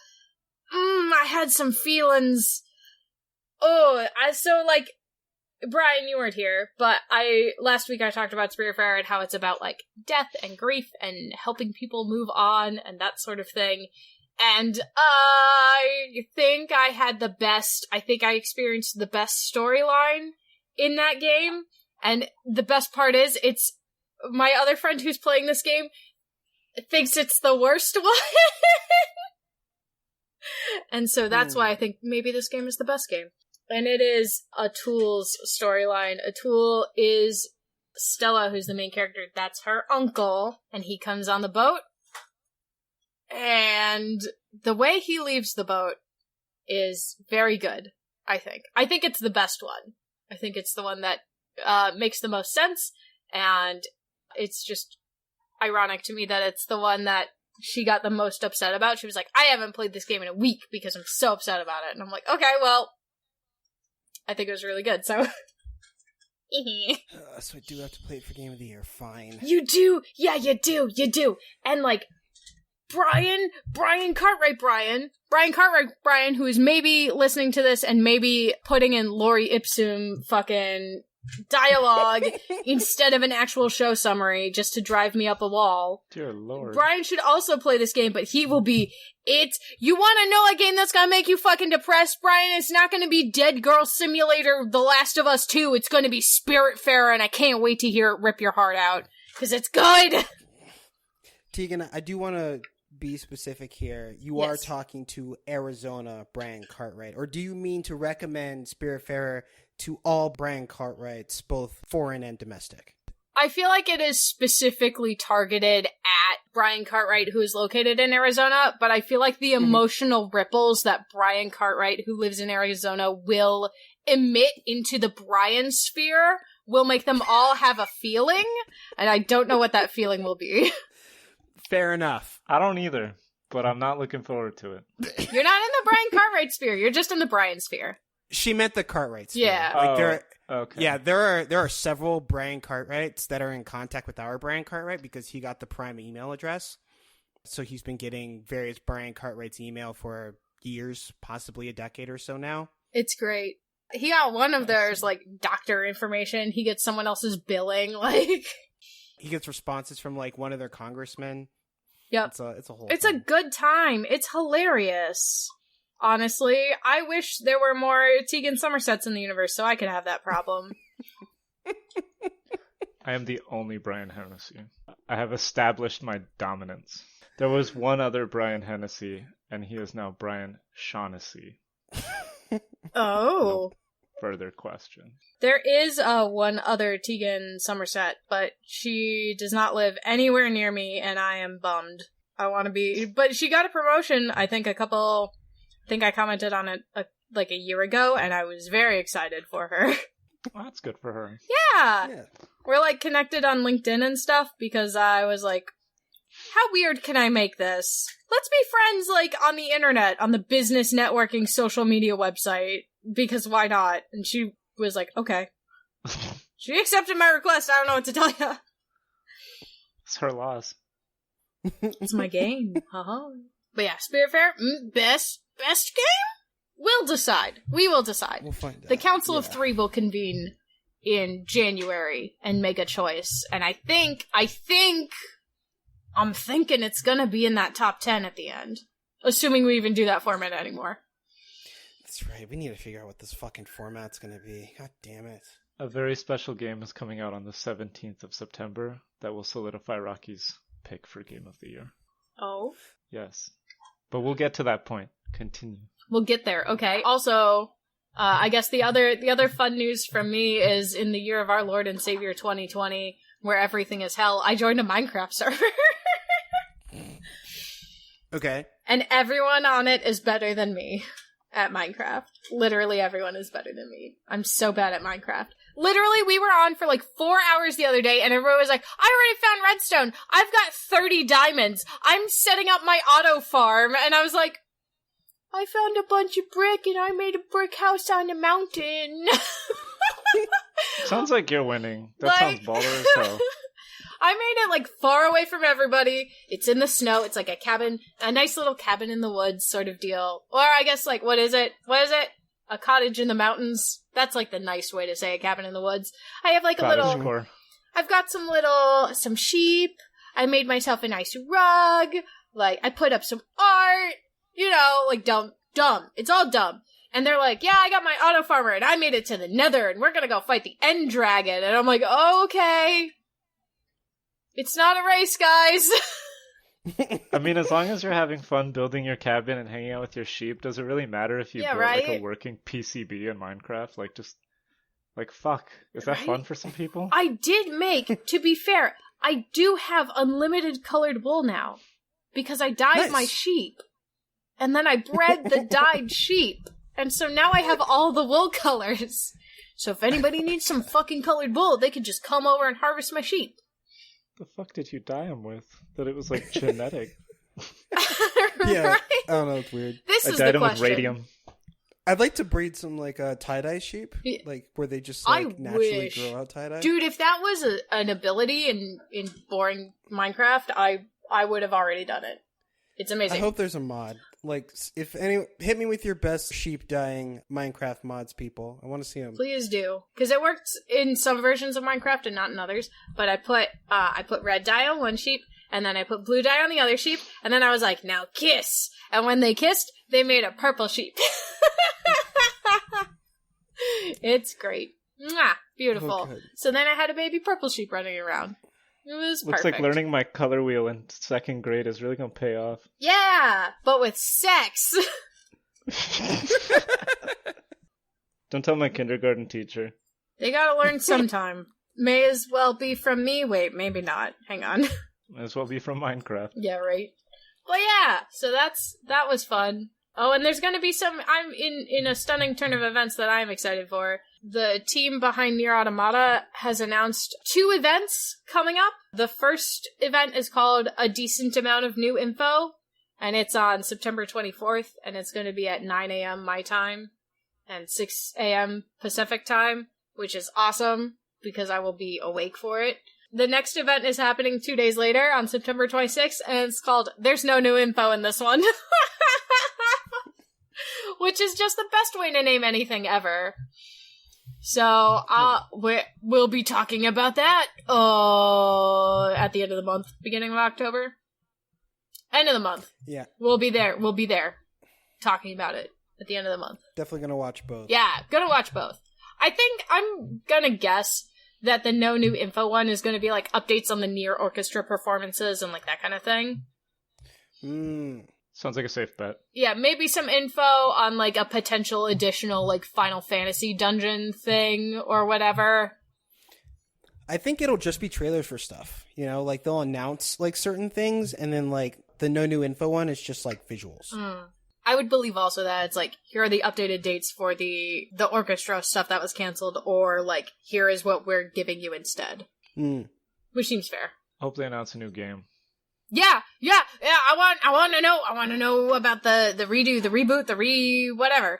had some feelings. Brian, you weren't here, but last week I talked about Spiritfarer and how it's about, like, death and grief and helping people move on and that sort of thing. And I think I experienced the best storyline in that game. And the best part is, it's my other friend who's playing this game thinks it's the worst one. And so that's why I think maybe this game is the best game. And it is Atul's storyline. Atul is Stella, who's the main character. That's her uncle. And he comes on the boat. And the way he leaves the boat is very good, I think. I think it's the best one. I think it's the one that makes the most sense. And it's just ironic to me that it's the one that she got the most upset about. She was like, I haven't played this game in a week because I'm so upset about it. And I'm like, okay, well, I think it was really good, so. So I do have to play it for Game of the Year, fine. You do! Yeah, you do! And, like, Brian Cartwright Brian, who is maybe listening to this and maybe putting in Lori Ipsum fucking dialogue instead of an actual show summary just to drive me up a wall. Dear Lord. Brian should also play this game, but he will be you want to know a game that's gonna make you fucking depressed, Brian? It's not gonna be Dead Girl Simulator The Last of Us 2. It's gonna be Spiritfarer, and I can't wait to hear it rip your heart out, because it's good! Tegan, I do want to be specific here. You are talking to Arizona Brian Cartwright, or do you mean to recommend Spiritfarer to all Brian Cartwrights, both foreign and domestic? I feel like it is specifically targeted at Brian Cartwright, who is located in Arizona, but I feel like the emotional ripples that Brian Cartwright, who lives in Arizona, will emit into the Brian sphere will make them all have a feeling, and I don't know what that feeling will be. Fair enough. I don't either, but I'm not looking forward to it. You're not in the Brian Cartwright sphere, you're just in the Brian sphere. She meant the Cartwrights. Yeah. Like okay. Yeah, there are several Brian Cartwrights that are in contact with our Brian Cartwright because he got the Prime email address. So he's been getting various Brian Cartwright's email for years, possibly a decade or so now. It's great. He got one of theirs, like, doctor information. He gets someone else's billing, like... He gets responses from, like, one of their congressmen. Yep. It's a whole It's thing. a good time. It's hilarious. Honestly, I wish there were more Tegan Somersets in the universe so I could have that problem. I am the only Brian Hennessy. I have established my dominance. There was one other Brian Hennessy, and he is now Brian Shaughnessy. Oh. No further question. There is one other Tegan Somerset, but she does not live anywhere near me, and I am bummed. I want to be... But she got a promotion, I think I commented on it like a year ago, and I was very excited for her. Well, that's good for her. Yeah. We're, like, connected on LinkedIn and stuff, because I was like, how weird can I make this? Let's be friends, like, on the internet, on the business networking social media website, because why not? And she was like, okay. She accepted my request, I don't know what to tell you. It's her loss. It's my game. Uh-huh. But yeah, Spiritfarer, best game? We'll decide. We will decide. We'll find out. The Council of Three will convene in January and make a choice. And I'm thinking it's gonna be in that top 10 at the end. Assuming we even do that format anymore. That's right. We need to figure out what this fucking format's gonna be. God damn it. A very special game is coming out on the 17th of September that will solidify Rocky's pick for Game of the Year. Oh? Yes. But we'll get to that point. Continue. We'll get there. Okay. Also, I guess the other fun news from me is in the year of our Lord and Savior 2020, where everything is hell, I joined a Minecraft server. Okay. And everyone on it is better than me at Minecraft. Literally everyone is better than me. I'm so bad at Minecraft. Literally, we were on for like 4 hours the other day, and everyone was like, I already found redstone. I've got 30 diamonds. I'm setting up my auto farm. And I was like, I found a bunch of brick, and I made a brick house on a mountain. Sounds like you're winning. That sounds baller as hell. I made it, like, far away from everybody. It's in the snow. It's like a cabin, a nice little cabin in the woods sort of deal. Or I guess, like, what is it? A cottage in the mountains. That's, like, the nice way to say a cabin in the woods. I have, like, Cottagecore. I've got some sheep. I made myself a nice rug. Like, I put up some art. like dumb. It's all dumb. And they're like, yeah, I got my auto farmer and I made it to the nether and we're gonna go fight the end dragon. And I'm like, oh, okay. It's not a race, guys. I mean, as long as you're having fun building your cabin and hanging out with your sheep, does it really matter if you build like a working PCB in Minecraft? Like, just, like, fuck. Is that fun for some people? I did make, to be fair, I do have unlimited colored wool now. Because I dyed my sheep. And then I bred the dyed sheep. And so now I have all the wool colors. So if anybody needs some fucking colored wool, they can just come over and harvest my sheep. The fuck did you dye them with? That it was like genetic. Yeah, right? I don't know, it's weird. This I is dyed the them with question. radium. I'd like to breed some like tie-dye sheep, like where they just like naturally grow out tie-dye. Dude, if that was an ability in boring Minecraft, I would have already done it. It's amazing. I hope there's a mod. Like, if any, hit me with your best sheep dyeing Minecraft mods, people. I want to see them. Please do, because it works in some versions of Minecraft and not in others. But I put red dye on one sheep, and then I put blue dye on the other sheep, and then I was like, now kiss. And when they kissed, they made a purple sheep. It's great. Mwah, beautiful. Oh, so then I had a baby purple sheep running around. It was Looks perfect. like learning my color wheel in 2nd grade is really gonna pay off. Yeah, but with sex. Don't tell my kindergarten teacher. They gotta learn sometime. May as well be from me. Wait, maybe not. Hang on. Might as well be from Minecraft. Yeah, right. Well, yeah. So that was fun. Oh, and there's gonna be I'm in a stunning turn of events that I'm excited for. The team behind Nier Automata has announced 2 events coming up. The first event is called A Decent Amount of New Info, and it's on September 24th, and it's going to be at 9 a.m. my time and 6 a.m. Pacific time, which is awesome because I will be awake for it. The next event is happening 2 days later on September 26th, and it's called There's No New Info in This One. Which is just the best way to name anything ever. So, we'll be talking about that, at the end of the month, beginning of October. End of the month. Yeah. We'll be there, talking about it at the end of the month. Definitely gonna watch both. Yeah, gonna watch both. I think I'm gonna guess that the no new info one is gonna be like updates on the Nier Orchestra performances and like that kind of thing. Sounds like a safe bet. Yeah, maybe some info on like a potential additional like Final Fantasy dungeon thing or whatever. I think it'll just be trailers for stuff. You know, like they'll announce like certain things, and then like the no new info one is just like visuals. I would believe also that it's like, here are the updated dates for the orchestra stuff that was canceled, or like, here is what we're giving you instead. Which seems fair. Hope they announce a new game. Yeah. I want to know about the redo, the reboot, the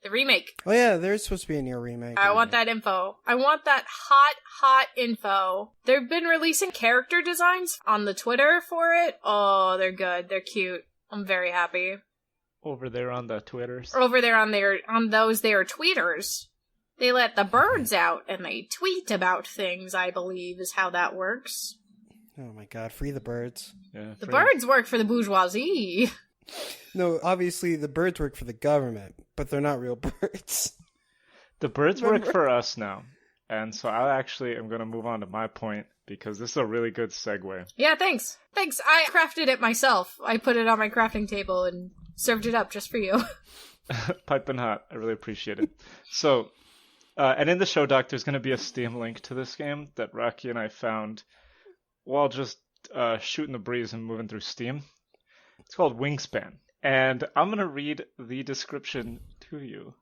remake. Oh yeah, there's supposed to be a Nier remake. I want that info. I want that hot info. They've been releasing character designs on the Twitter for it. Oh, they're good. They're cute. I'm very happy. Over there on the Twitters. Over there on their tweeters. They let the birds out and they tweet about things, I believe, is how that works. Oh my god, free the birds. Yeah, the birds work for the bourgeoisie. No, obviously the birds work for the government, but they're not real birds. The birds work for us now. And so I actually am going to move on to my point, because this is a really good segue. Yeah, thanks. I crafted it myself. I put it on my crafting table and served it up just for you. Piping hot. I really appreciate it. So, and in the show doc, there's going to be a Steam link to this game that Rocky and I found while just shooting the breeze and moving through Steam. It's called Wingspan. And I'm going to read the description to you.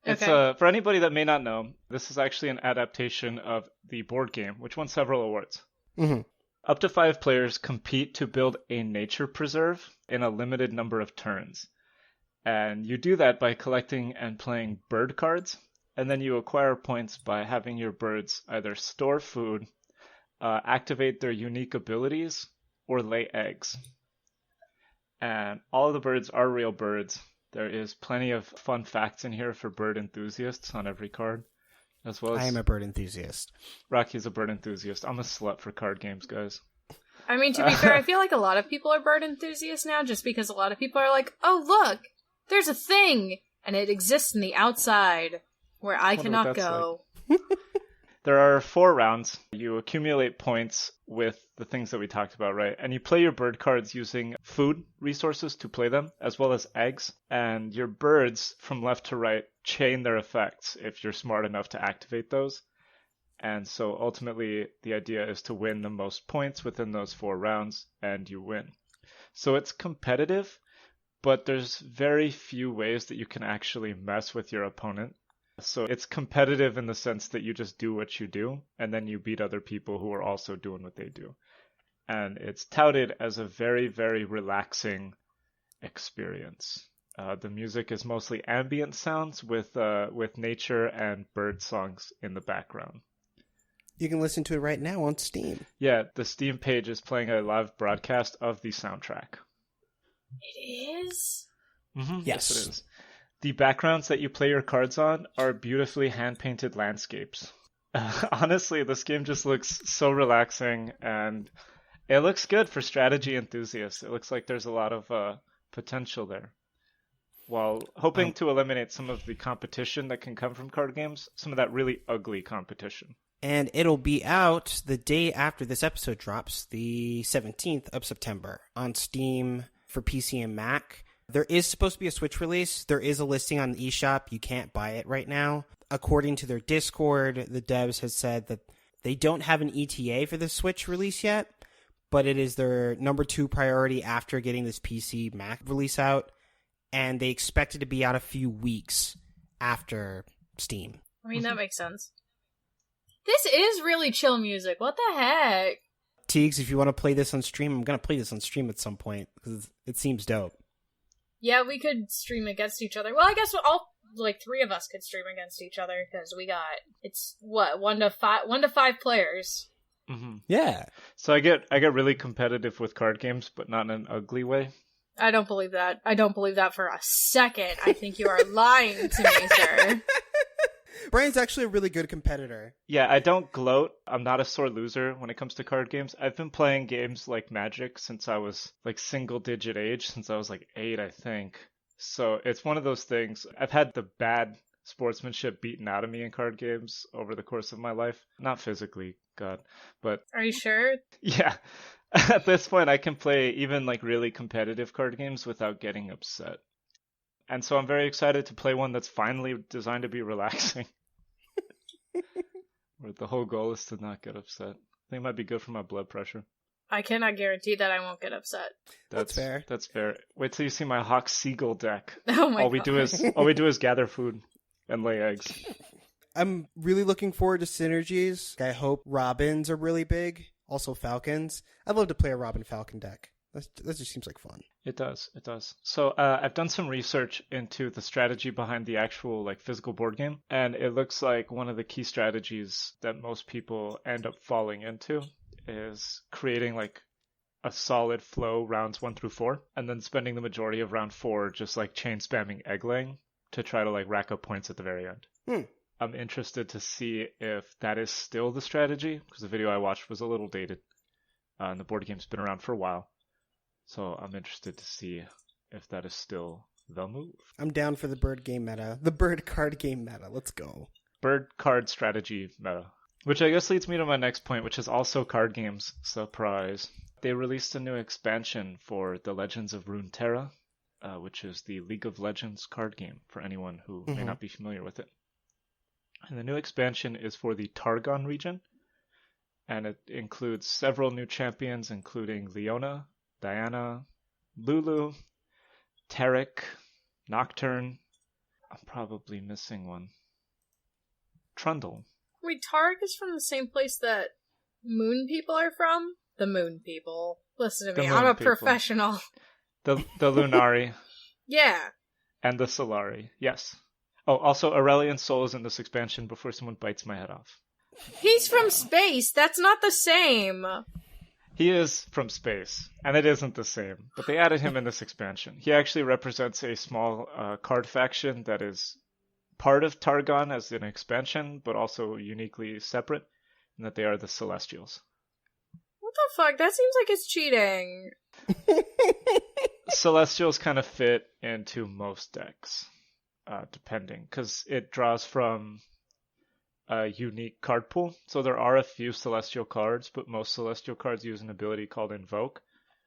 It's for anybody that may not know, this is actually an adaptation of the board game, which won several awards. Mm-hmm. Up to 5 players compete to build a nature preserve in a limited number of turns. And you do that by collecting and playing bird cards, and then you acquire points by having your birds either store food, activate their unique abilities, or lay eggs. And all of the birds are real birds. There is plenty of fun facts in here for bird enthusiasts on every card, as well as... I am a bird enthusiast. Rocky's a bird enthusiast. I'm a slut for card games, guys. I mean, to be fair, I feel like a lot of people are bird enthusiasts now, just because a lot of people are like, oh, look, There's a thing, and it exists in the outside, where I cannot go. Like. There are 4 rounds. You accumulate points with the things that we talked about, right? And you play your bird cards using food resources to play them, as well as eggs. And your birds, from left to right, chain their effects if you're smart enough to activate those. And so ultimately, the idea is to win the most points within those 4 rounds, and you win. So it's competitive, but there's very few ways that you can actually mess with your opponent. So it's competitive in the sense that you just do what you do, and then you beat other people who are also doing what they do. And it's touted as a very, very relaxing experience. The music is mostly ambient sounds with nature and bird songs in the background. You can listen to it right now on Steam. Yeah, the Steam page is playing a live broadcast of the soundtrack. It is? Mm-hmm. Yes, it is. The backgrounds that you play your cards on are beautifully hand-painted landscapes. Honestly, this game just looks so relaxing, and it looks good for strategy enthusiasts. It looks like there's a lot of potential there. While hoping to eliminate some of the competition that can come from card games, some of that really ugly competition. And it'll be out the day after this episode drops, the 17th of September, on Steam for PC and Mac. There is supposed to be a Switch release. There is a listing on the eShop. You can't buy it right now. According to their Discord, the devs have said that they don't have an ETA for the Switch release yet, but it is their number 2 priority after getting this PC Mac release out, and they expect it to be out a few weeks after Steam. I mean, that makes sense. This is really chill music. What the heck? Teagues, if you want to play this on stream, I'm going to play this on stream at some point, because it seems dope. Yeah, we could stream against each other. Well, I guess all 3 of us could stream against each other because we got 1 to 5 players. Mm-hmm. Yeah. So I get really competitive with card games, but not in an ugly way. I don't believe that. I don't believe that for a second. I think you are lying to me, sir. Brian's actually a really good competitor. Yeah, I don't gloat. I'm not a sore loser when it comes to card games. I've been playing games like Magic since I was single-digit age, since I was 8, I think. So it's one of those things. I've had the bad sportsmanship beaten out of me in card games over the course of my life. Not physically, God, but... Are you sure? Yeah. At this point, I can play even really competitive card games without getting upset. And so I'm very excited to play one that's finally designed to be relaxing. Where the whole goal is to not get upset. I think it might be good for my blood pressure. I cannot guarantee that I won't get upset. That's fair. That's fair. Wait till you see my Hawk Seagull deck. Oh my god. All we do is gather food and lay eggs. I'm really looking forward to synergies. I hope Robins are really big. Also Falcons. I'd love to play a Robin Falcon deck. That just seems like fun. It does. So I've done some research into the strategy behind the actual physical board game, and it looks like one of the key strategies that most people end up falling into is creating a solid flow rounds 1 through 4, and then spending the majority of round 4 just chain spamming egg laying to try to rack up points at the very end. I'm interested to see if that is still the strategy, because the video I watched was a little dated, and the board game's been around for a while. So I'm interested to see if that is still the move. I'm down for the bird game meta. The bird card game meta. Let's go. Bird card strategy meta. Which I guess leads me to my next point, which is also card games. Surprise. They released a new expansion for The Legends of Runeterra, which is the League of Legends card game for anyone who may not be familiar with it. And the new expansion is for the Targon region, and it includes several new champions, including Leona, Diana, Lulu, Tarek, Nocturne. I'm probably missing one. Trundle. Wait, Tarek is from the same place that Moon people are from? The Moon people. Listen to me, I'm a professional. The Lunari. Yeah. And the Solari, yes. Oh, also Aurelian Soul is in this expansion before someone bites my head off. He's from space, that's not the same. He is from space, and it isn't the same, but they added him in this expansion. He actually represents a small card faction that is part of Targon as an expansion, but also uniquely separate, in that they are the Celestials. What the fuck? That seems like it's cheating. Celestials kind of fit into most decks, depending, because it draws from a unique card pool. So there are a few Celestial cards, but most Celestial cards use an ability called Invoke,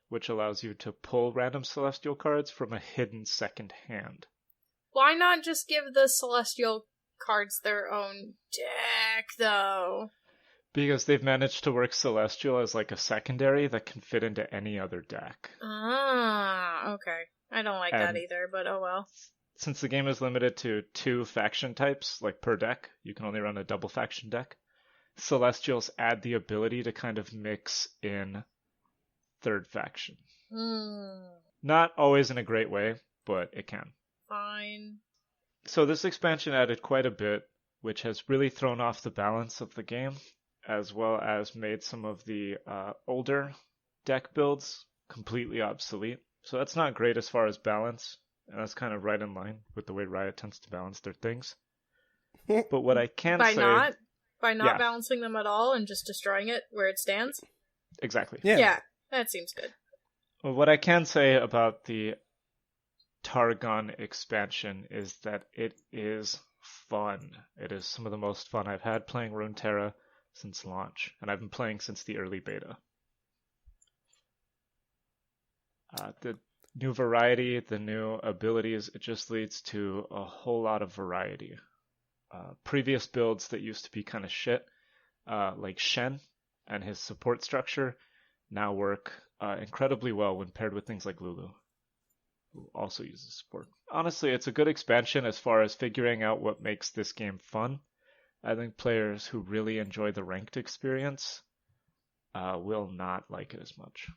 which allows you to pull random Celestial cards from a hidden second hand. Why not just give the Celestial cards their own deck, though? Because they've managed to work Celestial as like a secondary that can fit into any other deck. Ah, okay. I don't like that either, but oh well. Since the game is limited to 2 faction types, like per deck, you can only run a double faction deck. Celestials add the ability to kind of mix in third faction. Not always in a great way, but it can. Fine. So this expansion added quite a bit, which has really thrown off the balance of the game, as well as made some of the older deck builds completely obsolete. So that's not great as far as balance, and that's kind of right in line with the way Riot tends to balance their things. But what I can say... By not balancing them at all and just destroying it where it stands? Exactly. Yeah, that seems good. Well, what I can say about the Targon expansion is that it is fun. It is some of the most fun I've had playing Runeterra since launch, and I've been playing since the early beta. The new variety, the new abilities, it just leads to a whole lot of variety. Previous builds that used to be kind of shit, like Shen and his support structure, now work incredibly well when paired with things like Lulu, who also uses support. Honestly, it's a good expansion as far as figuring out what makes this game fun. I think players who really enjoy the ranked experience will not like it as much.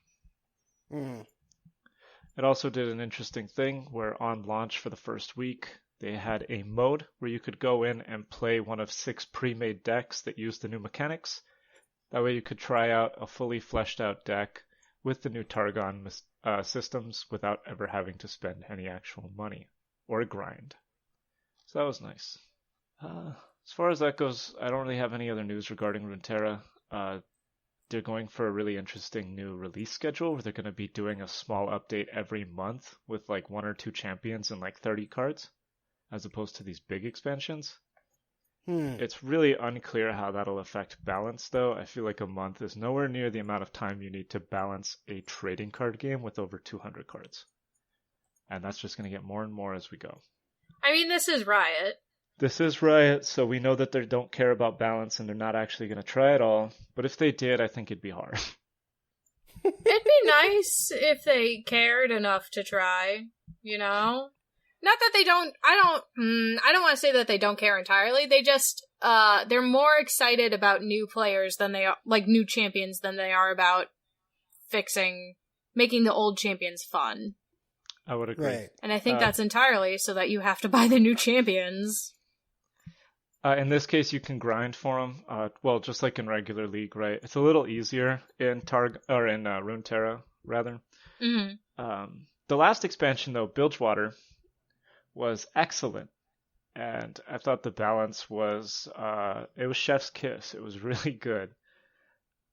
It also did an interesting thing where on launch for the first week, they had a mode where you could go in and play one of 6 pre-made decks that use the new mechanics. That way you could try out a fully fleshed out deck with the new Targon systems without ever having to spend any actual money or grind. So that was nice. As far as that goes, I don't really have any other news regarding Runeterra. They're going for a really interesting new release schedule where they're going to be doing a small update every month with like 1 or 2 champions and like 30 cards, as opposed to these big expansions. It's really unclear how that'll affect balance, though. I feel like a month is nowhere near the amount of time you need to balance a trading card game with over 200 cards. And that's just going to get more and more as we go. I mean, this is Riot. This is Riot, so we know that they don't care about balance and they're not actually going to try it all. But if they did, I think it'd be hard. It'd be nice if they cared enough to try, you know? Not that they don't, I don't want to say that they don't care entirely. They just, they're more excited about new players than they are, like new champions than they are about making the old champions fun. I would agree. Right. And I think that's entirely so that you have to buy the new champions. In this case, you can grind for them. Well, just like in regular League, right? It's a little easier in Runeterra, rather. Mm-hmm. The last expansion, though, Bilgewater, was excellent, and I thought the balance was it was chef's kiss. It was really good.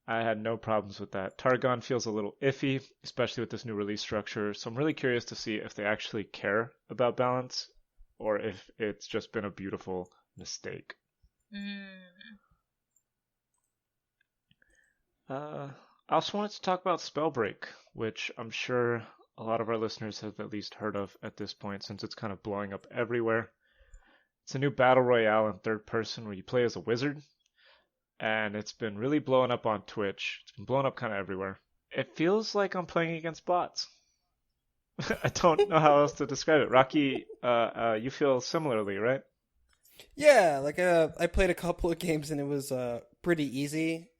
I had no problems with that. Targon feels a little iffy, especially with this new release structure, so I'm really curious to see if they actually care about balance or if it's just been a beautiful mistake. I also wanted to talk about Spellbreak, which I'm sure a lot of our listeners have at least heard of at this point, since it's kind of blowing up everywhere. It's a new battle royale in third person where you play as a wizard, and it's been really blowing up on Twitch. It's been blowing up kind of everywhere. It feels like I'm playing against bots. I don't know how else to describe it. Rocky, you feel similarly, right? Yeah, like I played a couple of games and it was pretty easy.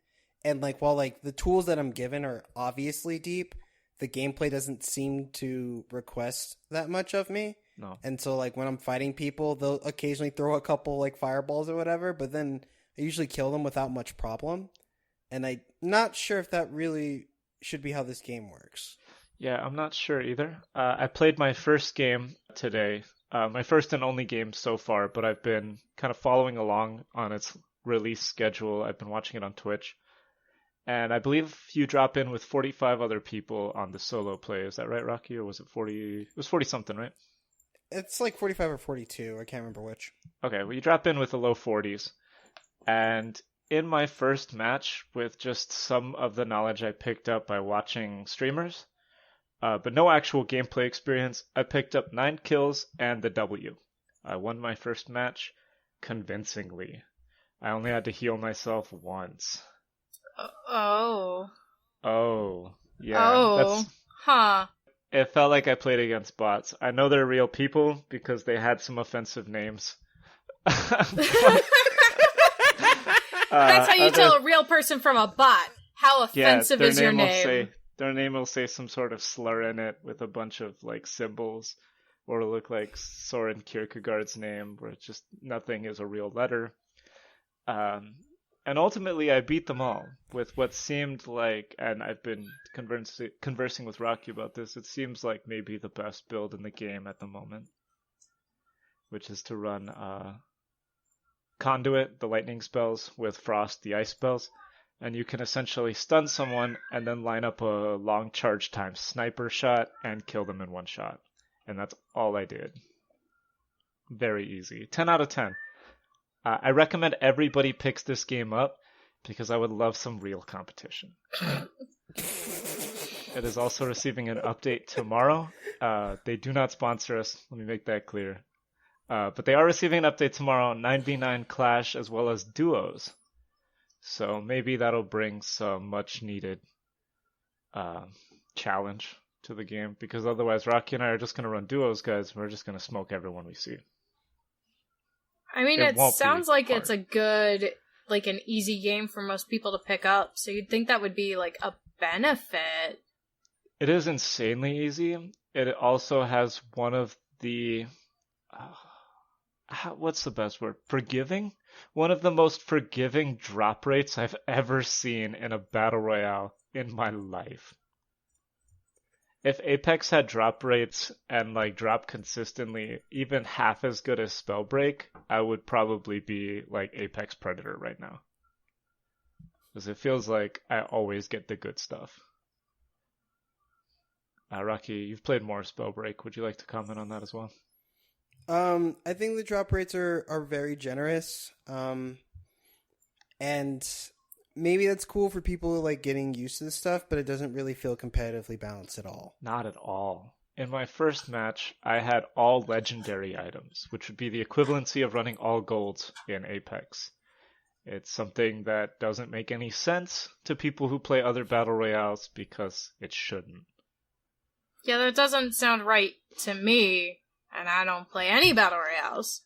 And like while like the tools that I'm given are obviously deep, the gameplay doesn't seem to request that much of me. No. And so like when I'm fighting people, they'll occasionally throw a couple like fireballs or whatever, but then I usually kill them without much problem. And I'm not sure if that really should be how this game works. Yeah, I'm not sure either. I played my first game today, my first and only game so far, but I've been kind of following along on its release schedule. I've been watching it on Twitch. And I believe you drop in with 45 other people on the solo play. Is that right, Rocky? Or was it 40? It was 40 something, right? It's like 45 or 42. I can't remember which. Okay, well, you drop in with the low 40s. And in my first match, with just some of the knowledge I picked up by watching streamers, but no actual gameplay experience, I picked up 9 kills and the W. I won my first match convincingly. I only had to heal myself once. Oh. Oh, yeah. Oh. Huh. It felt like I played against bots. I know they're real people because they had some offensive names. That's how you tell a real person from a bot. How offensive is your name? Their name will say some sort of slur in it with a bunch of like symbols, or it'll look like Soren Kierkegaard's name, where it's just nothing is a real letter. And ultimately, I beat them all with what seemed like, and I've been conversing with Rocky about this, it seems like maybe the best build in the game at the moment, which is to run Conduit, the lightning spells, with Frost, the ice spells, and you can essentially stun someone and then line up a long charge time sniper shot and kill them in one shot. And that's all I did. Very easy. 10 out of 10. I recommend everybody picks this game up because I would love some real competition. It is also receiving an update tomorrow. They do not sponsor us, let me make that clear. But they are receiving an update tomorrow, 9v9 Clash as well as duos. So maybe that'll bring some much needed challenge to the game, because otherwise Rocky and I are just going to run duos, guys. We're just going to smoke everyone we see. I mean, it sounds like hard. It's a good, like an easy game for most people to pick up, so you'd think that would be like a benefit. It is insanely easy. It also has one of the, what's the best word? Forgiving? One of the most forgiving drop rates I've ever seen in a battle royale in my life. If Apex had drop rates and like drop consistently even half as good as Spellbreak, I would probably be like Apex Predator right now. Because it feels like I always get the good stuff. Rocky, you've played more Spellbreak. Would you like to comment on that as well? I think the drop rates are very generous. And maybe that's cool for people like getting used to this stuff, but it doesn't really feel competitively balanced at all. Not at all. In my first match, I had all legendary items, which would be the equivalency of running all golds in Apex. It's something that doesn't make any sense to people who play other battle royales because it shouldn't. Yeah, that doesn't sound right to me, and I don't play any battle royales.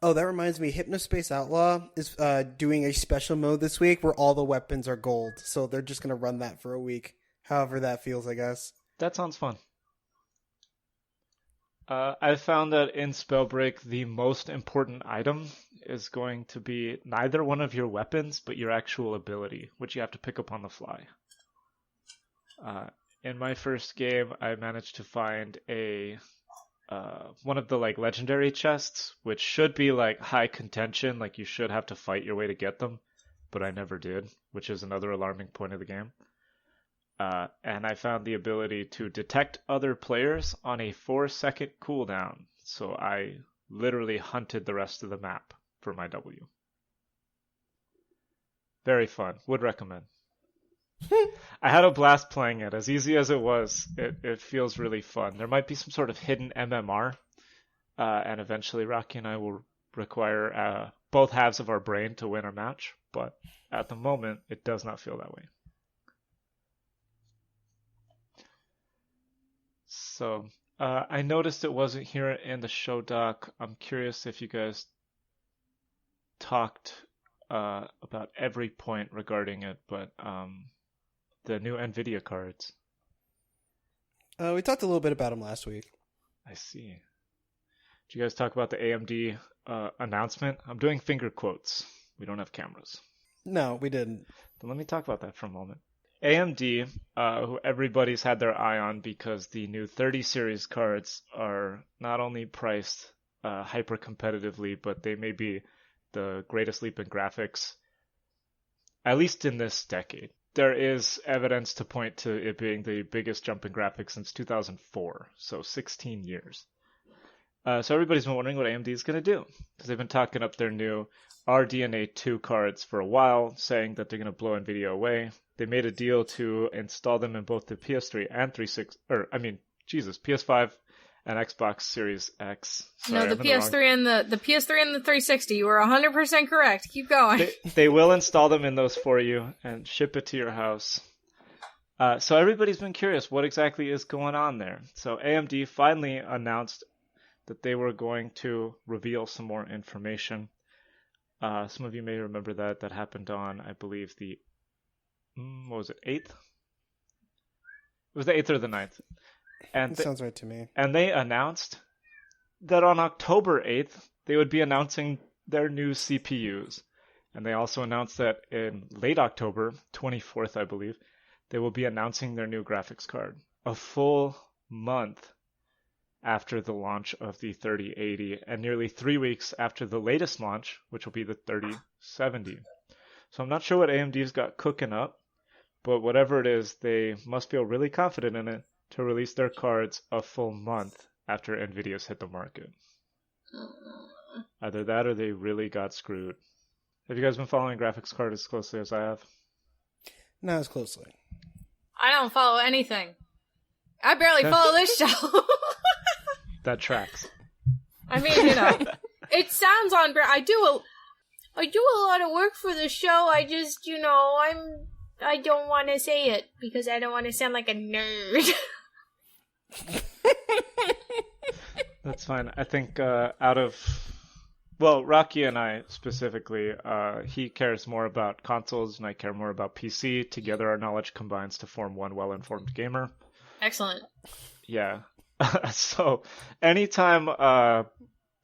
Oh, that reminds me, Hypnospace Outlaw is doing a special mode this week where all the weapons are gold, so they're just going to run that for a week. However that feels, I guess. That sounds fun. I found that in Spellbreak, the most important item is going to be neither one of your weapons, but your actual ability, which you have to pick up on the fly. In my first game, I managed to find one of the like legendary chests, which should be like high contention, like you should have to fight your way to get them, but I never did, which is another alarming point of the game. And I found the ability to detect other players on a 4-second cooldown, so I literally hunted the rest of the map for my W. Very fun. Would recommend. I had a blast playing it. As easy as it was, it feels really fun. There might be some sort of hidden MMR, and eventually Rocky and I will require both halves of our brain to win a match, but at the moment, it does not feel that way. So, I noticed it wasn't here in the show doc. I'm curious if you guys talked about every point regarding it, but the new NVIDIA cards. We talked a little bit about them last week. I see. Did you guys talk about the AMD announcement? I'm doing finger quotes. We don't have cameras. No, we didn't. But let me talk about that for a moment. AMD, who everybody's had their eye on because the new 30 series cards are not only priced hyper competitively, but they may be the greatest leap in graphics at least in this decade. There is evidence to point to it being the biggest jump in graphics since 2004, so 16 years. So everybody's been wondering what AMD is going to do, because they've been talking up their new RDNA 2 cards for a while, saying that they're going to blow NVIDIA away. They made a deal to install them in both the PS3 and PS5 and Xbox Series X. Sorry, no, the PS3 and the PS3 and the 360. You were 100% correct. Keep going. They will install them in those for you and ship it to your house. So everybody's been curious what exactly is going on there. So AMD finally announced that they were going to reveal some more information. Some of you may remember that happened on, I believe, the 8th? It was the 8th or the 9th. And that sounds right to me. And they announced that on October 8th, they would be announcing their new CPUs. And they also announced that in late October, 24th, I believe, they will be announcing their new graphics card. A full month after the launch of the 3080 and nearly 3 weeks after the latest launch, which will be the 3070. So I'm not sure what AMD's got cooking up, but whatever it is, they must feel really confident in it to release their cards a full month after NVIDIA's hit the market. Either that or they really got screwed. Have you guys been following graphics card as closely as I have? Not as closely. I don't follow anything. I barely follow this show. That tracks. I mean, it sounds on brand. I do a lot of work for the show. I just, I don't want to say it because I don't want to sound like a nerd. That's fine. I think Rocky and I specifically, he cares more about consoles and I care more about PC. Together our knowledge combines to form one well-informed gamer. Excellent. Yeah. So anytime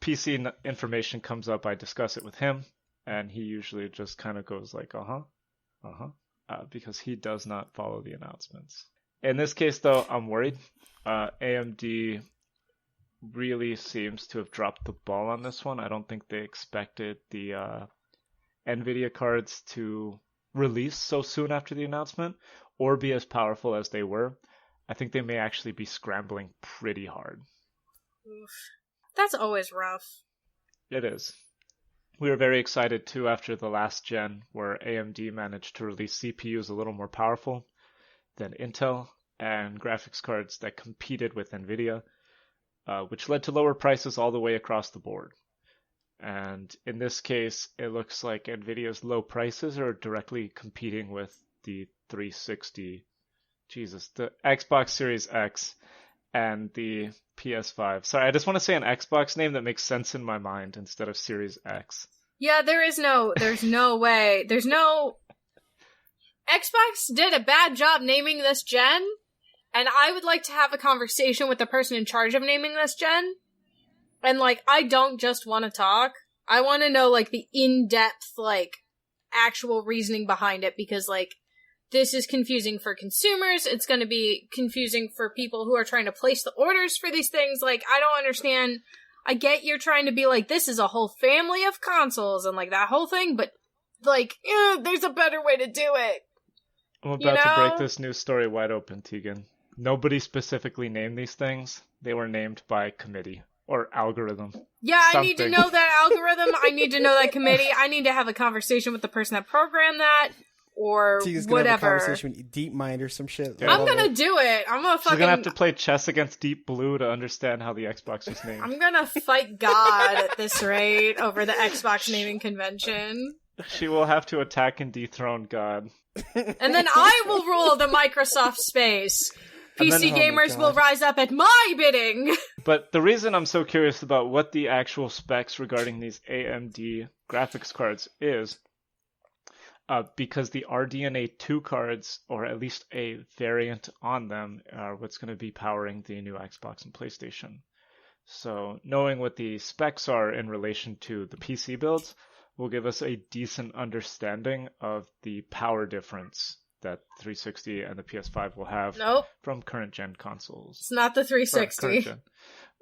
PC information comes up, I discuss it with him, and he usually just kind of goes like, because he does not follow the announcements. In this case, though, I'm worried. AMD really seems to have dropped the ball on this one. I don't think they expected the NVIDIA cards to release so soon after the announcement or be as powerful as they were. I think they may actually be scrambling pretty hard. Oof. That's always rough. It is. We were very excited too after the last gen where AMD managed to release CPUs a little more powerful than Intel and graphics cards that competed with NVIDIA, which led to lower prices all the way across the board. And in this case, it looks like NVIDIA's low prices are directly competing with the 360, the Xbox Series X and the PS5. Sorry, I just want to say an Xbox name that makes sense in my mind instead of Series X. Yeah, there's no way. Xbox did a bad job naming this gen, and I would like to have a conversation with the person in charge of naming this gen. And, I don't just want to talk. I want to know, the in-depth, actual reasoning behind it, because, this is confusing for consumers. It's going to be confusing for people who are trying to place the orders for these things. I don't understand. I get you're trying to be this is a whole family of consoles and that whole thing, but there's a better way to do it. I'm about to break this news story wide open, Tegan. Nobody specifically named these things. They were named by committee or algorithm. Yeah, I need to know that algorithm. I need to know that committee. I need to have a conversation with the person that programmed that. Or Tegan's whatever. Gonna have a conversation with DeepMind or some shit. I'm gonna do it. I'm gonna fucking. She's gonna have to play chess against Deep Blue to understand how the Xbox was named. I'm gonna fight God at this rate over the Xbox naming convention. She will have to attack and dethrone God. And then I will rule the Microsoft space. PC gamers will rise up at my bidding. But the reason I'm so curious about what the actual specs regarding these AMD graphics cards is. Because the RDNA 2 cards, or at least a variant on them, are what's going to be powering the new Xbox and PlayStation. So knowing what the specs are in relation to the PC builds will give us a decent understanding of the power difference that 360 and the PS5 will have from current gen consoles. It's not the 360.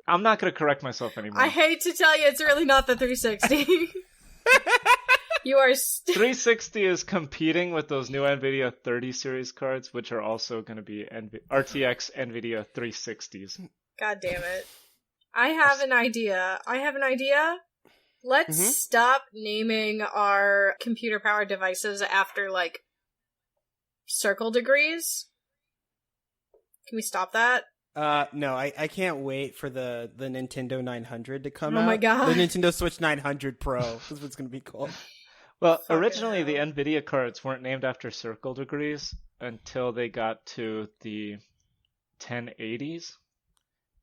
I'm not going to correct myself anymore. I hate to tell you, it's really not the 360. You are 360 is competing with those new NVIDIA 30 series cards, which are also going to be RTX NVIDIA 360s. God damn it. I have an idea. Let's stop naming our computer-powered devices after, like, circle degrees. Can we stop that? No, I can't wait for the Nintendo 900 to come out. Oh my god. The Nintendo Switch 900 Pro is what's going to be called. Well, originally the NVIDIA cards weren't named after circle degrees until they got to the 1080s.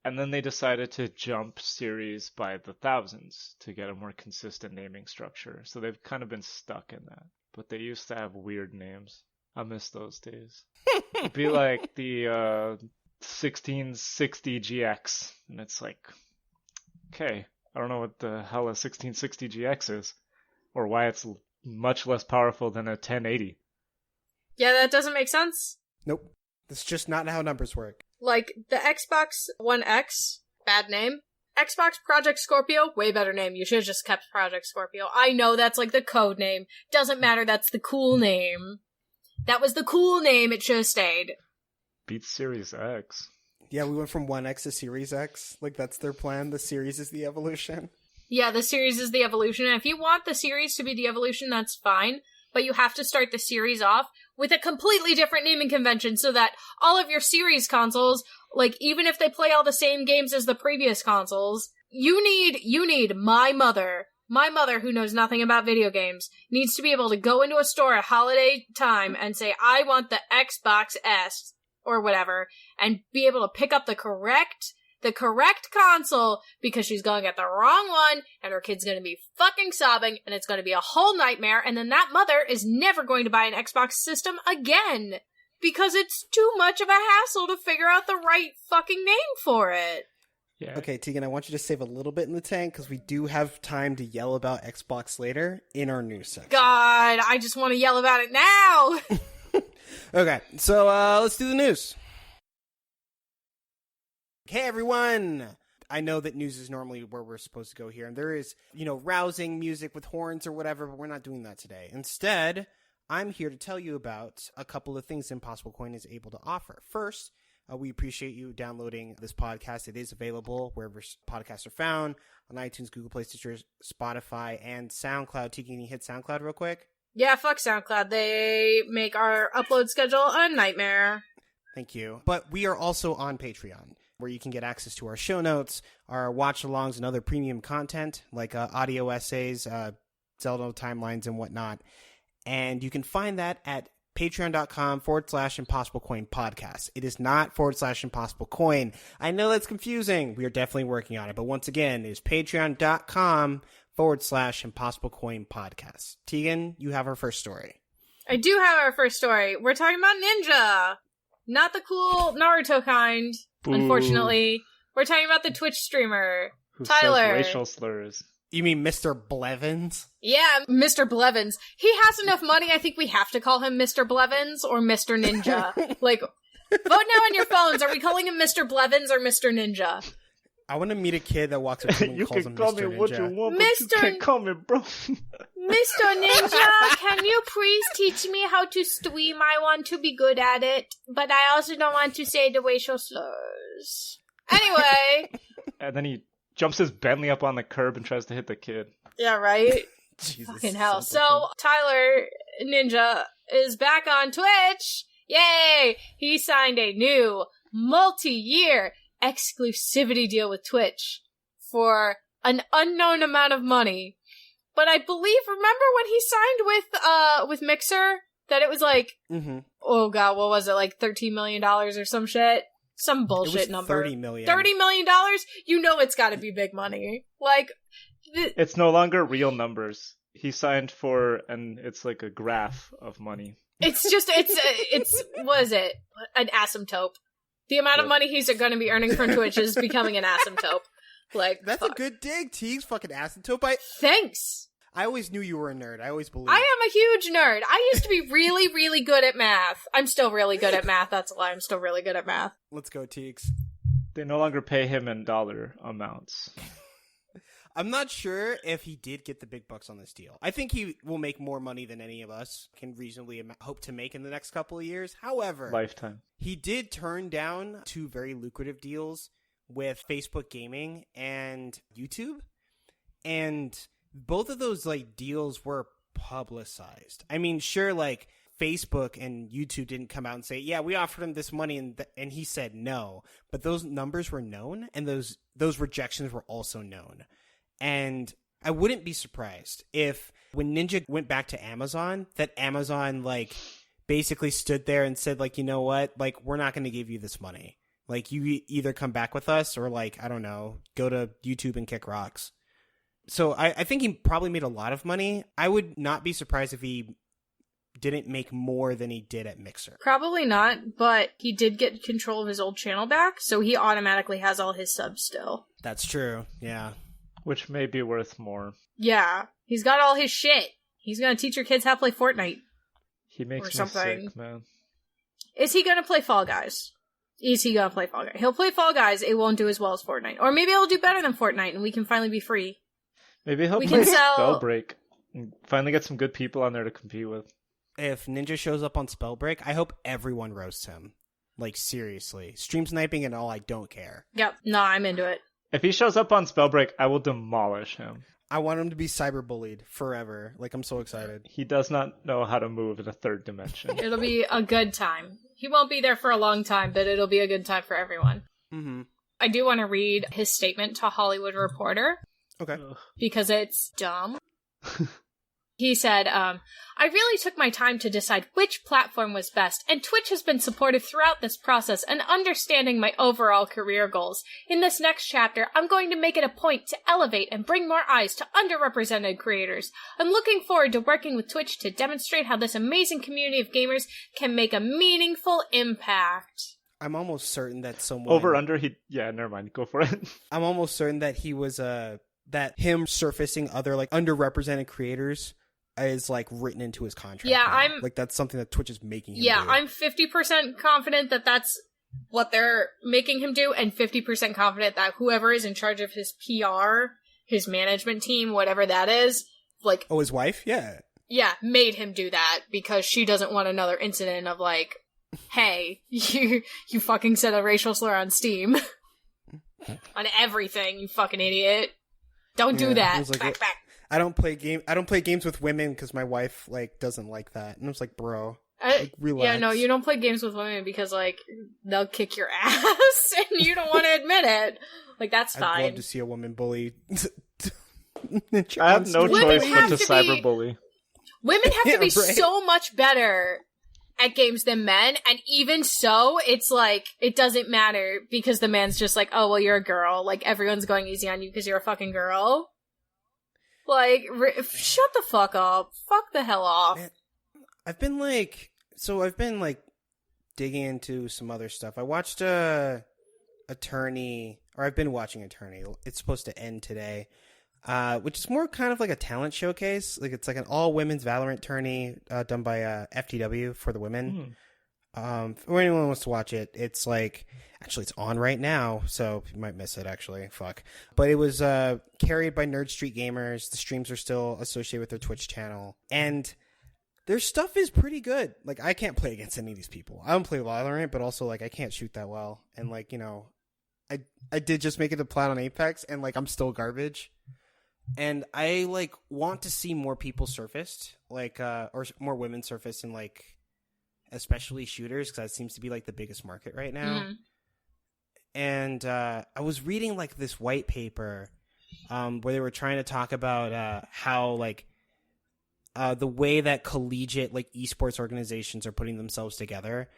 And then they decided to jump series by the thousands to get a more consistent naming structure. So they've kind of been stuck in that. But they used to have weird names. I miss those days. It'd be like the 1660 GX. And it's like, okay, I don't know what the hell a 1660 GX is. Or why it's much less powerful than a 1080. Yeah, that doesn't make sense. Nope. That's just not how numbers work. Like, the Xbox One X, bad name. Xbox Project Scorpio, way better name. You should have just kept Project Scorpio. I know that's like the code name. Doesn't matter, that's the cool name. That was the cool name, it should have stayed. Beats Series X. Yeah, we went from 1X to Series X. Like, that's their plan. The series is the evolution. Yeah, the series is the evolution, and if you want the series to be the evolution, that's fine. But you have to start the series off with a completely different naming convention so that all of your series consoles, like, even if they play all the same games as the previous consoles, you need my mother, who knows nothing about video games, needs to be able to go into a store at holiday time and say, I want the Xbox S, or whatever, and be able to pick up the correct console because she's going to get the wrong one and her kid's going to be fucking sobbing and it's going to be a whole nightmare, and then that mother is never going to buy an Xbox system again because it's too much of a hassle to figure out the right fucking name for it. Yeah. Okay, Tegan, I want you to save a little bit in the tank because we do have time to yell about Xbox later in our news section. God, I just want to yell about it now! Okay, so let's do the news. Hey everyone! I know that news is normally where we're supposed to go here, and there is, rousing music with horns or whatever, but we're not doing that today. Instead, I'm here to tell you about a couple of things Impossible Coin is able to offer. First, we appreciate you downloading this podcast. It is available wherever podcasts are found, on iTunes, Google Play, Stitcher, Spotify, and SoundCloud. Tiki, can you hit SoundCloud real quick? Yeah, fuck SoundCloud. They make our upload schedule a nightmare. Thank you. But we are also on Patreon, where you can get access to our show notes, our watch-alongs, and other premium content, like audio essays, Zelda timelines, and whatnot. And you can find that at patreon.com/Impossible Podcast. It is not /Impossible Coin. I know that's confusing. We are definitely working on it. But once again, it is patreon.com/Impossible Coin Podcast. Tegan, you have our first story. I do have our first story. We're talking about Ninja. Not the cool Naruto kind. Boo. Unfortunately, we're talking about the Twitch streamer, Who Tyler. says racial slurs. You mean Mr. Blevins? Yeah, Mr. Blevins. He has enough money, I think we have to call him Mr. Blevins or Mr. Ninja. Like, vote now on your phones. Are we calling him Mr. Blevins or Mr. Ninja? I want to meet a kid that walks up to him and You calls can him call Mr. me what you Ninja. want, but you can't call me bro. Mr. Ninja, can you please teach me how to stream? I want to be good at it, but I also don't want to say the racial slurs. Anyway. And then he jumps his Bentley up on the curb and tries to hit the kid. Yeah, right? Jesus, Fucking hell. simpleton. So, Tyler Ninja is back on Twitch. Yay! He signed a new multi-year exclusivity deal with Twitch for an unknown amount of money. But I believe, remember when he signed with Mixer? That it was like, oh god, what was it, like $13 million or some shit? Some bullshit number. $30 million. $30 million? You know it's gotta be big money. Like, It's no longer real numbers. He signed for, and it's like a graph of money. it's what is it? An asymptote. The amount of money he's going to be earning from Twitch is becoming an asymptote. Like, That's fuck. a good dig, Teagues. Fucking asymptote. Thanks. I always knew you were a nerd. I always believed. I am a huge nerd. I used to be really, really good at math. I'm still really good at math. That's a lie. I'm still really good at math. Let's go, Teagues. They no longer pay him in dollar amounts. I'm not sure if he did get the big bucks on this deal. I think he will make more money than any of us can reasonably hope to make in the next couple of years. However, lifetime. He did turn down 2 very lucrative deals with Facebook Gaming and YouTube. And both of those like deals were publicized. I mean, sure, like Facebook and YouTube didn't come out and say, yeah, we offered him this money, and he said no. But those numbers were known, and those rejections were also known. And I wouldn't be surprised if when Ninja went back to Amazon, that Amazon like basically stood there and said, like, you know what, like, we're not going to give you this money. Like, you either come back with us or, like, I don't know, go to YouTube and kick rocks. So I think he probably made a lot of money. I would not be surprised if he didn't make more than he did at Mixer. Probably not, but he did get control of his old channel back, so he automatically has all his subs still. That's true, yeah. Which may be worth more. Yeah, he's got all his shit. He's gonna teach your kids how to play Fortnite. He makes or me something. sick, man. Is he gonna play Fall Guys? Is he gonna play Fall Guys? He'll play Fall Guys, it won't do as well as Fortnite. Or maybe it'll do better than Fortnite, and we can finally be free. Maybe he'll We play can sell- Spellbreak and finally get some good people on there to compete with. If Ninja shows up on Spellbreak, I hope everyone roasts him. Like, seriously. Stream sniping and all, I don't care. Yep, no, I'm into it. If he shows up on Spellbreak, I will demolish him. I want him to be cyberbullied forever. Like, I'm so excited. He does not know how to move in a third dimension. It'll be a good time. He won't be there for a long time, but it'll be a good time for everyone. Mm-hmm. I do want to read his statement to Hollywood Reporter. Okay. Because it's dumb. He said, I really took my time to decide which platform was best, and Twitch has been supportive throughout this process and understanding my overall career goals. In this next chapter, I'm going to make it a point to elevate and bring more eyes to underrepresented creators. I'm looking forward to working with Twitch to demonstrate how this amazing community of gamers can make a meaningful impact. I'm almost certain that someone... Over, under, yeah, never mind. Go for it. I'm almost certain that he was, that him surfacing other, like, underrepresented creators is, like, written into his contract. Yeah, now. Like, that's something that Twitch is making him do. I'm 50% confident that that's what they're making him do, and 50% confident that whoever is in charge of his PR, his management team, whatever that is, like... Oh, his wife? Yeah. Yeah, made him do that, because she doesn't want another incident of, like, hey, you fucking said a racial slur on Steam. On everything, you fucking idiot. Don't do that. Like, back. I don't play games with women because my wife like doesn't like that. And I was like, bro, like, relax. Yeah, no, you don't play games with women because like they'll kick your ass and you don't want to admit it. Like that's fine. I'd love to see a woman bully. I have no choice but to cyberbully. Women have to be right. so much better at games than men, and even so, it's like, it doesn't matter, because the man's just like, oh, well, you're a girl, like, everyone's going easy on you because you're a fucking girl. Like, shut the fuck up. Fuck the hell off. Man, I've been digging into some other stuff. I watched I've been watching Attorney. It's supposed to end today. Which is more kind of like a talent showcase. Like it's like an all-women's Valorant tourney done by FTW for the women. For anyone who wants to watch it, it's like... Actually, it's on right now, so you might miss it, actually. Fuck. But it was carried by Nerd Street Gamers. The streams are still associated with their Twitch channel. And their stuff is pretty good. Like, I can't play against any of these people. I don't play Valorant, but also, like, I can't shoot that well. And, like, you know... I did just make it to plat on Apex, and, like, I'm still garbage. And I, like, want to see more people surfaced, like, or more women surfaced in, like, especially shooters, because that seems to be, like, the biggest market right now. Mm-hmm. And I was reading, like, this white paper where they were trying to talk about how, like, the way that collegiate, like, esports organizations are putting themselves together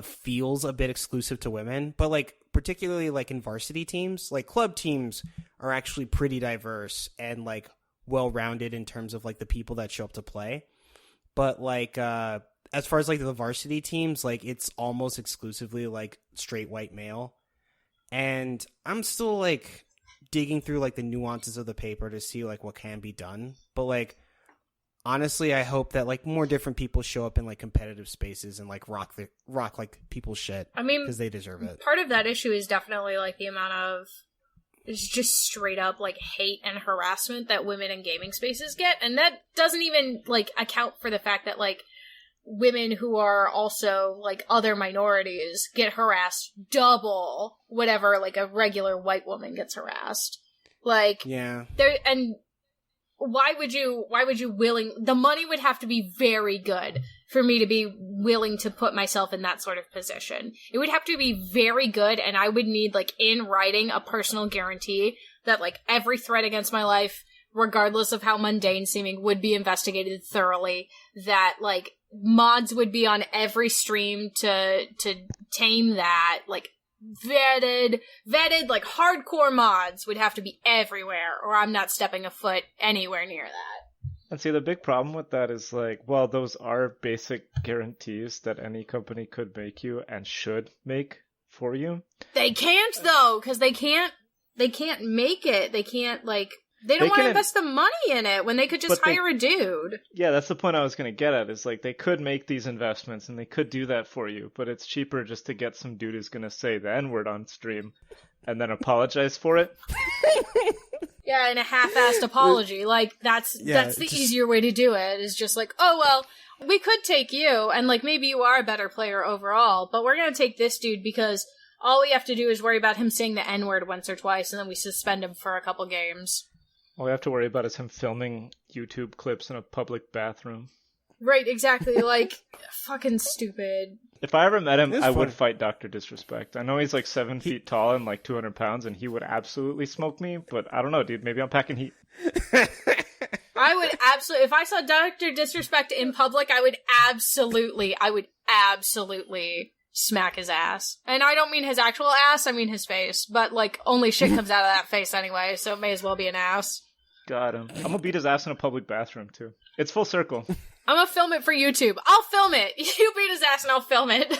feels a bit exclusive to women, but, like, particularly, like, in varsity teams, like, club teams are actually pretty diverse and, like, well-rounded in terms of, like, the people that show up to play. But, like, as far as, like, the varsity teams, like, it's almost exclusively, like, straight white male. And I'm still, like, digging through, like, the nuances of the paper to see, like, what can be done. But, like, honestly, I hope that, like, more different people show up in, like, competitive spaces and, like, rock like, people's shit. I mean, because they deserve it. Part of that issue is definitely, like, the amount of is just straight up, like, hate and harassment that women in gaming spaces get, and that doesn't even, like, account for the fact that, like, women who are also, like, other minorities get harassed double whatever, like, a regular white woman gets harassed. Like, yeah. And why would you the money would have to be very good for me to be willing to put myself in that sort of position. It would have to be very good, and I would need, like, in writing, a personal guarantee that, like, every threat against my life, regardless of how mundane seeming, would be investigated thoroughly, that, like, mods would be on every stream to tame that, like, vetted, like, hardcore mods would have to be everywhere, or I'm not stepping a foot anywhere near that. And see, the big problem with that is, like, well, those are basic guarantees that any company could make you and should make for you. They can't, though, because they can't make it. They can't, like, they don't want to invest the money in it when they could just hire a dude. Yeah, that's the point I was going to get at, is, like, they could make these investments and they could do that for you, but it's cheaper just to get some dude who's going to say the N-word on stream and then apologize for it. Yeah, and a half-assed apology. Like, that's the easier way to do it, is just like, oh, well, we could take you, and, like, maybe you are a better player overall, but we're gonna take this dude because all we have to do is worry about him saying the N-word once or twice, and then we suspend him for a couple games. All we have to worry about is him filming YouTube clips in a public bathroom. Right, exactly, like, fucking stupid. If I ever met him, I would fight Dr. Disrespect. I know he's like 7 feet tall and like 200 pounds, and he would absolutely smoke me, but I don't know, dude. Maybe I'm packing heat. I would absolutely, if I saw Dr. Disrespect in public, I would absolutely smack his ass. And I don't mean his actual ass, I mean his face. But, like, only shit comes out of that face anyway, so it may as well be an ass. Got him. I'm gonna beat his ass in a public bathroom, too. It's full circle. I'm gonna film it for YouTube. I'll film it. You beat his ass and I'll film it.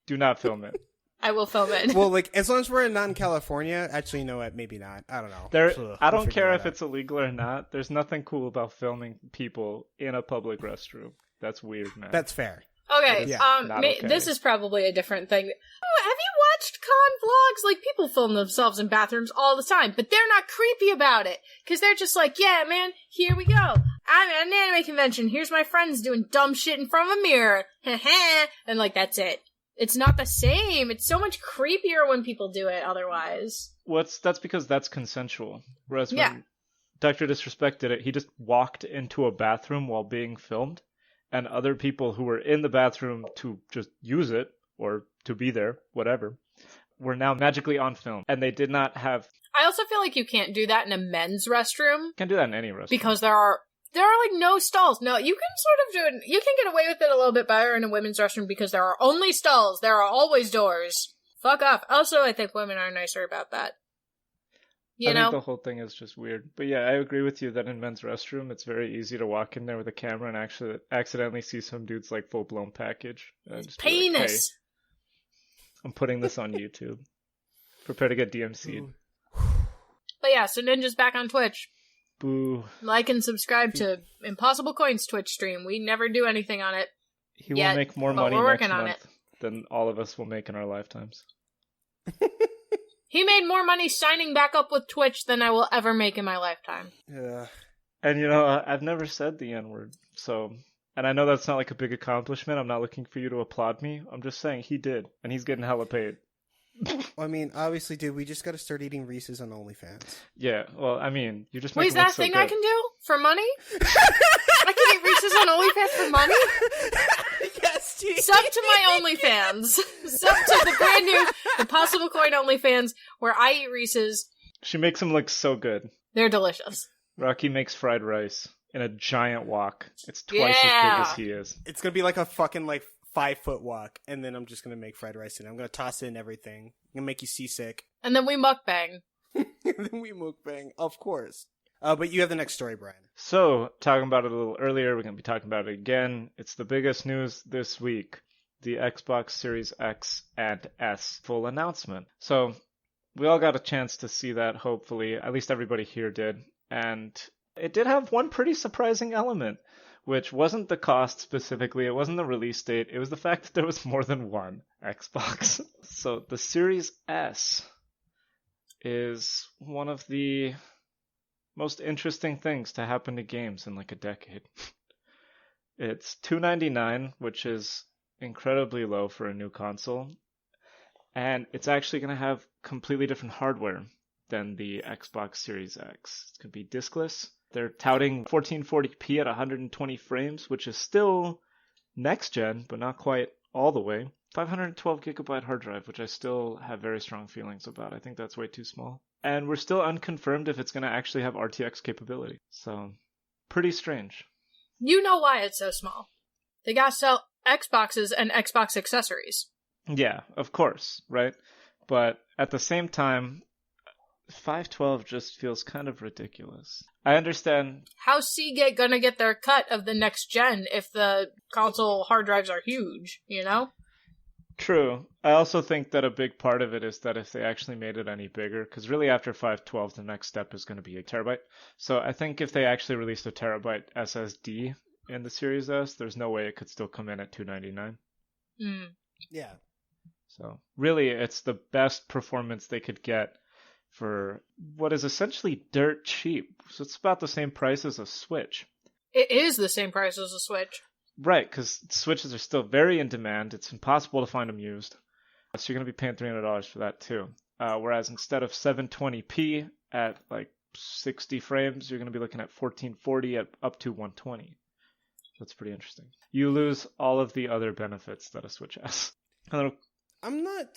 Do not film it. I will film it. Well, like, as long as we're not in California, actually, you know what, maybe not. I don't know. I don't care if it's illegal or not. There's nothing cool about filming people in a public restroom. That's weird, man. That's fair. Okay, okay. This is probably a different thing. Oh, have you watched con vlogs? Like, people film themselves in bathrooms all the time, but they're not creepy about it. Because they're just like, yeah, man, here we go. I'm at an anime convention. Here's my friends doing dumb shit in front of a mirror. And, like, that's it. It's not the same. It's so much creepier when people do it otherwise. That's because that's consensual. Whereas when Dr. Disrespect did it, he just walked into a bathroom while being filmed. And other people who were in the bathroom to just use it, or to be there, whatever, were now magically on film. And they did not have... I also feel like you can't do that in a men's restroom. Can't do that in any restroom. Because there are like no stalls. No, you can sort of do it. You can get away with it a little bit better in a women's restroom because there are only stalls. There are always doors. Fuck off. Also, I think women are nicer about that. I think the whole thing is just weird. But yeah, I agree with you that in men's restroom, it's very easy to walk in there with a camera and actually accidentally see some dude's like full-blown package. Penis! Like, hey, I'm putting this on YouTube. Prepare to get DMC'd. But yeah, so Ninja's back on Twitch. Boo. Like and subscribe to Impossible Coin's Twitch stream. We never do anything on it. He will make more money next month than all of us will make in our lifetimes. He made more money signing back up with Twitch than I will ever make in my lifetime. Yeah. And, you know, I've never said the N-word, so... And I know that's not, like, a big accomplishment. I'm not looking for you to applaud me. I'm just saying he did, and he's getting hella paid. I mean, obviously, dude, we just gotta start eating Reese's on OnlyFans. Yeah, well, I mean, you just make Wait, is that a thing I can do? For money? I can eat Reese's on OnlyFans for money? Yes, geez. Sub to my OnlyFans. Sub to the brand new Impossible Coin OnlyFans, where I eat Reese's. She makes them look so good. They're delicious. Rocky makes fried rice in a giant wok. It's twice as big as he is. It's gonna be like a fucking, like, 5-foot wok, and then I'm just gonna make fried rice in it. I'm gonna toss in everything. I'm gonna make you seasick. And then we mukbang. And then we mukbang, of course. But you have the next story, Brian. So, talking about it a little earlier, we're gonna be talking about it again. It's the biggest news this week. The Xbox Series X and S full announcement. So, we all got a chance to see that, hopefully. At least everybody here did. And it did have one pretty surprising element, which wasn't the cost specifically, it wasn't the release date, it was the fact that there was more than one Xbox. So the Series S is one of the most interesting things to happen to games in like a decade. It's $299, which is incredibly low for a new console. And it's actually going to have completely different hardware than the Xbox Series X. It's going to be diskless. They're touting 1440p at 120 frames, which is still next gen, but not quite all the way. 512 gigabyte hard drive, which I still have very strong feelings about. I think that's way too small. And we're still unconfirmed if it's going to actually have RTX capability. So, pretty strange. You know why it's so small. They gotta sell Xboxes and Xbox accessories. Yeah, of course, right? But at the same time, 512 just feels kind of ridiculous. I understand. How's Seagate gonna get their cut of the next gen if the console hard drives are huge, you know? True. I also think that a big part of it is that if they actually made it any bigger, because really after 512, the next step is going to be a terabyte. So I think if they actually released a terabyte SSD in the Series S, there's no way it could still come in at $299. Yeah. So really, it's the best performance they could get for what is essentially dirt cheap. So it's about the same price as a Switch. It is the same price as a Switch. Right, because Switches are still very in demand. It's impossible to find them used. So you're going to be paying $300 for that too. Whereas instead of 720p at like 60 frames, you're going to be looking at 1440 at up to 120. That's pretty interesting. You lose all of the other benefits that a Switch has. I'm not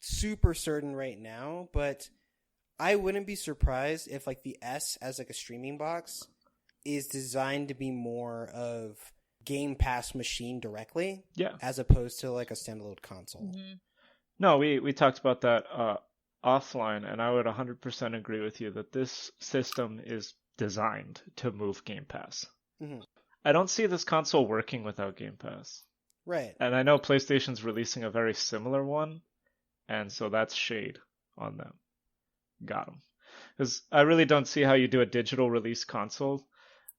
super certain right now, but I wouldn't be surprised if like the S as like a streaming box is designed to be more of Game Pass machine directly, yeah, as opposed to like a standalone console. Mm-hmm. No, we talked about that offline, and I would 100% agree with you that this system is designed to move Game Pass. Mm-hmm. I don't see this console working without Game Pass. Right. And I know PlayStation's releasing a very similar one, and so that's shade on them. Got them. Because I really don't see how you do a digital release console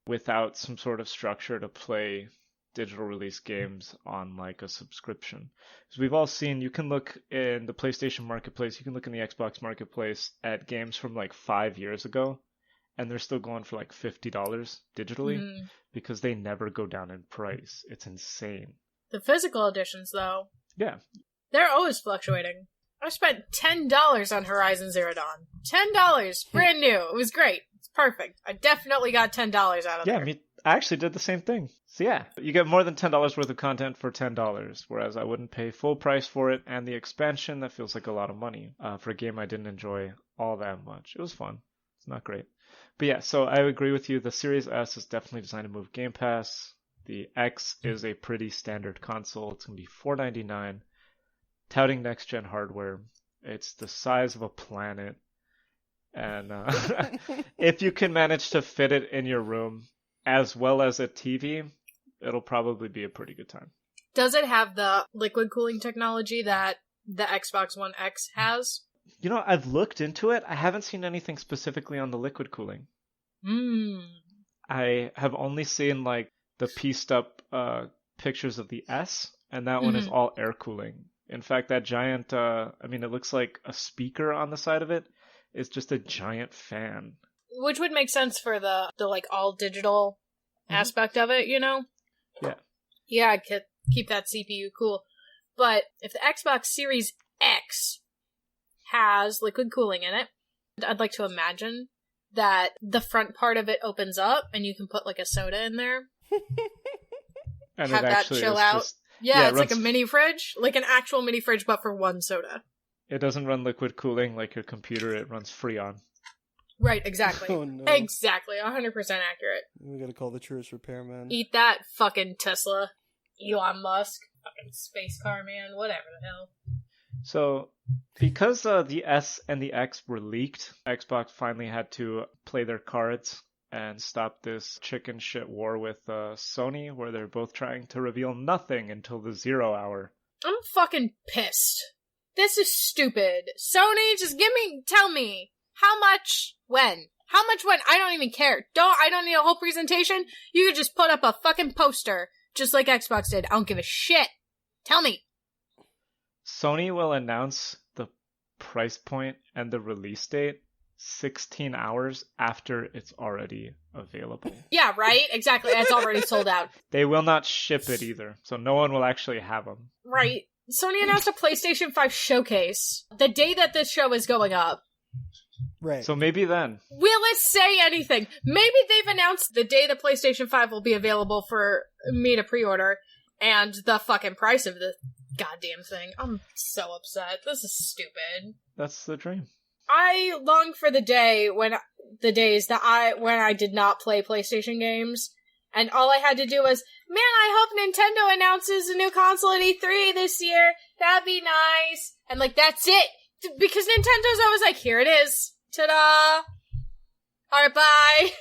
without some sort of structure to play digital release games on like a subscription. Because we've all seen, you can look in the PlayStation Marketplace, you can look in the Xbox Marketplace at games from like 5 years ago, and they're still going for like $50 digitally because they never go down in price. It's insane. The physical editions, though, yeah, they're always fluctuating. I spent $10 on Horizon Zero Dawn. $10, brand new. It was great. It's perfect. I definitely got $10 out of there. Yeah, I actually did the same thing. So yeah, you get more than $10 worth of content for $10, whereas I wouldn't pay full price for it, and the expansion, that feels like a lot of money for a game I didn't enjoy all that much. It was fun. It's not great. But yeah, so I agree with you. The Series S is definitely designed to move Game Pass. The X is a pretty standard console. It's going to be $499. Touting next-gen hardware. It's the size of a planet. And if you can manage to fit it in your room as well as a TV, it'll probably be a pretty good time. Does it have the liquid cooling technology that the Xbox One X has? You know, I've looked into it. I haven't seen anything specifically on the liquid cooling. I have only seen like the pieced up pictures of the S, and that one is all air cooling. In fact, that giant, it looks like a speaker on the side of it is just a giant fan. Which would make sense for the like all digital aspect of it, you know? Yeah. Yeah, I'd keep that CPU cool. But if the Xbox Series X has liquid cooling in it, I'd like to imagine that the front part of it opens up and you can put like a soda in there. And have that chill out. Yeah, it's like a mini fridge, like an actual mini fridge, but for one soda. It doesn't run liquid cooling like your computer, it runs Freon. Right, exactly. Oh, no. Exactly, 100% accurate. We gotta call the truest repairman. Eat that, fucking Tesla, Elon Musk, fucking space car man, whatever the hell. So, because the S and the X were leaked, Xbox finally had to play their cards and stop this chicken shit war with Sony, where they're both trying to reveal nothing until the 0 hour. I'm fucking pissed. This is stupid. Sony, just tell me, how much, when? How much when? I don't even care. I don't need a whole presentation. You could just put up a fucking poster, just like Xbox did. I don't give a shit. Tell me. Sony will announce the price point and the release date 16 hours after it's already available. Yeah, right? Exactly. It's already sold out. They will not ship it either, so no one will actually have them. Right. Sony announced a PlayStation 5 showcase the day that this show is going up. Right. So maybe then. Will it say anything? Maybe they've announced the day the PlayStation 5 will be available for me to pre-order and the fucking price of the goddamn thing. I'm so upset. This is stupid. That's the dream. I long for the day when I did not play PlayStation games, and all I had to do was, man, I hope Nintendo announces a new console at E3 this year. That'd be nice. And like, that's it. Because Nintendo's always like, here it is. Ta-da! Alright, bye!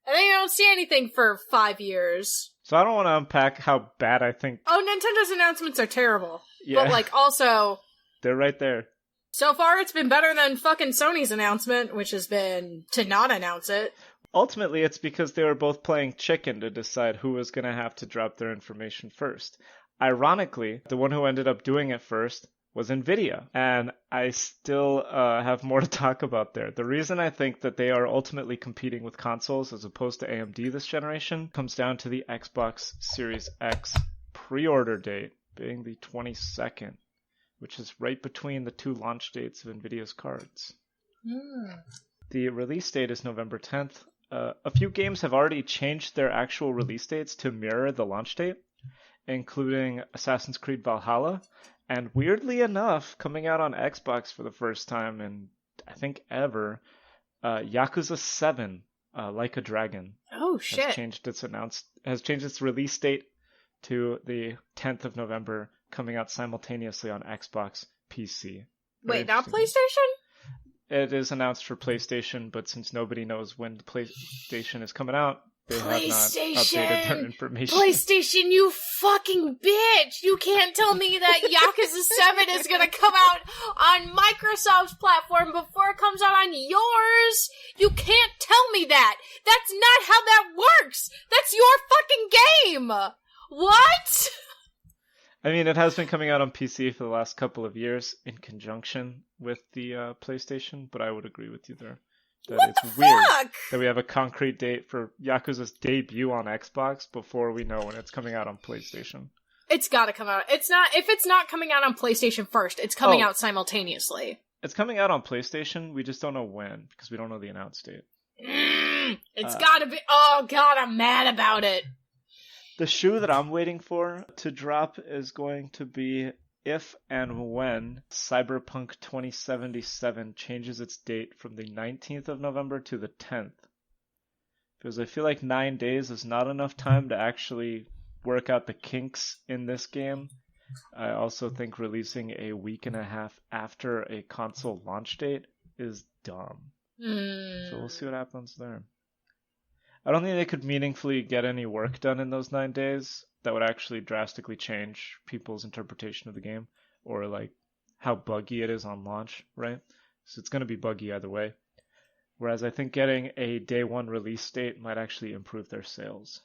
And then you don't see anything for 5 years. So I don't want to unpack how bad I think... Oh, Nintendo's announcements are terrible. Yeah. But like, also... They're right there. So far, it's been better than fucking Sony's announcement, which has been to not announce it. Ultimately, it's because they were both playing chicken to decide who was going to have to drop their information first. Ironically, the one who ended up doing it first was Nvidia, and I still have more to talk about there. The reason I think that they are ultimately competing with consoles as opposed to AMD this generation comes down to the Xbox Series X pre-order date being the 22nd, which is right between the two launch dates of Nvidia's cards. The release date is November 10th. A few games have already changed their actual release dates to mirror the launch date, including Assassin's Creed Valhalla, and weirdly enough, coming out on Xbox for the first time in, I think, ever, Yakuza 7, Like a Dragon. Oh, shit. Has changed its release date to the 10th of November, coming out simultaneously on Xbox, PC. Wait, not PlayStation? It is announced for PlayStation, but since nobody knows when the PlayStation is coming out, they have not updated their information. PlayStation, you fucking bitch! You can't tell me that Yakuza 7 is gonna come out on Microsoft's platform before it comes out on yours! You can't tell me that! That's not how that works! That's your fucking game! What? I mean, it has been coming out on PC for the last couple of years in conjunction with the PlayStation, but I would agree with you there. That it's weird that we have a concrete date for Yakuza's debut on Xbox before we know when it's coming out on PlayStation. It's gotta come out. If it's not coming out on PlayStation first, it's coming out simultaneously. It's coming out on PlayStation, we just don't know when, because we don't know the announce date. It's gotta be... Oh god, I'm mad about it. The shoe that I'm waiting for to drop is going to be if and when Cyberpunk 2077 changes its date from the 19th of November to the 10th. Because I feel like 9 days is not enough time to actually work out the kinks in this game. I also think releasing a week and a half after a console launch date is dumb. So we'll see what happens there. I don't think they could meaningfully get any work done in those 9 days that would actually drastically change people's interpretation of the game, or like how buggy it is on launch, right? So it's going to be buggy either way. Whereas I think getting a day one release date might actually improve their sales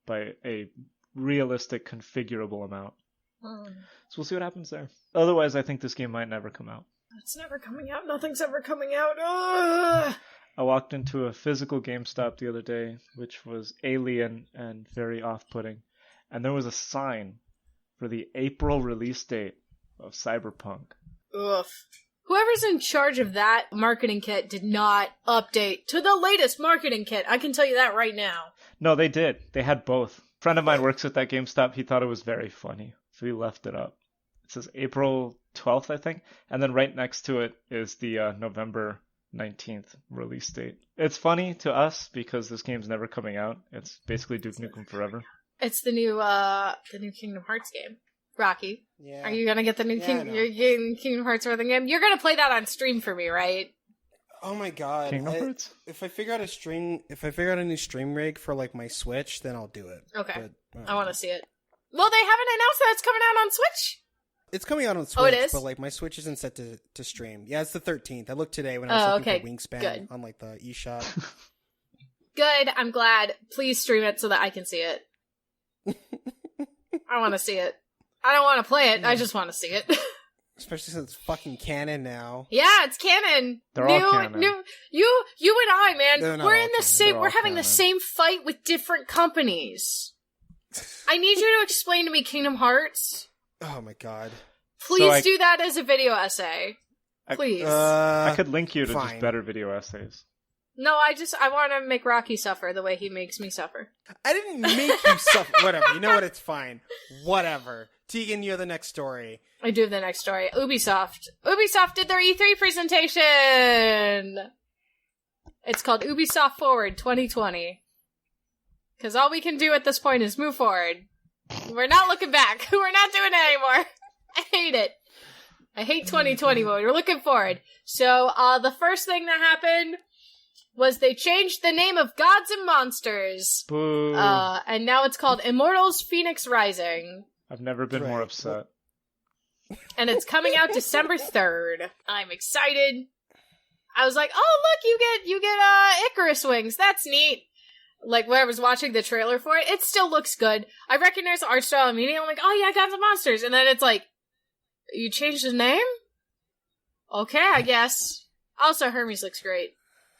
by a realistic configurable amount. So we'll see what happens there. Otherwise, I think this game might never come out. It's never coming out. Nothing's ever coming out. Ugh! I walked into a physical GameStop the other day, which was alien and very off-putting. And there was a sign for the April release date of Cyberpunk. Ugh. Whoever's in charge of that marketing kit did not update to the latest marketing kit. I can tell you that right now. No, they did. They had both. A friend of mine works at that GameStop. He thought it was very funny, so he left it up. It says April 12th, I think. And then right next to it is the November 19th release date. It's funny to us because this game's never coming out. It's basically Duke Nukem Forever. It's the new Kingdom Hearts game. Rocky, Yeah. are you gonna get the new you're getting Kingdom Hearts Rhythm game? You're gonna play that on stream for me, right? Oh my god. Kingdom Hearts? If I figure out a new stream rig for like my Switch, then I'll do it. Okay. But, I want to see it. Well, they haven't announced that it's coming out on Switch. It's coming out on Switch, Oh, it is? but like my Switch isn't set to stream. Yeah, it's the 13th. I looked today when I was looking for Wingspan Good. on like the eShop. Good. I'm glad. Please stream it so that I can see it. I want to see it. I don't want to play it. I just want to see it. Especially since it's fucking canon now. Yeah, it's canon. They're all canon. You and I, man, They're we're all in the canon. same. They're We're all having the canon. same fight with different companies. I need you to explain to me Kingdom Hearts. Oh my god. Please do that as a video essay. Please. I could link you to fine. just better video essays. No, I want to make Rocky suffer the way he makes me suffer. I didn't make you suffer. Whatever. You know what? It's fine. Whatever. Tegan, you're the next story. I do have the next story. Ubisoft. Ubisoft did their E3 presentation! It's called Ubisoft Forward 2020. Because all we can do at this point is move forward. We're not looking back. We're not doing it anymore. I hate it. I hate 2020 mode. We're looking forward. So, the first thing that happened was they changed the name of Gods and Monsters. Boo. And now it's called Immortals Phoenix Rising. I've never been more upset. And it's coming out December 3rd. I'm excited. I was like, oh, look, you get Icarus wings. That's neat. Like, when I was watching the trailer for it, it still looks good. I recognize the art style immediately. I'm like, oh yeah, Gods and Monsters. And then it's like, you changed the name? Okay, I guess. Also, Hermes looks great.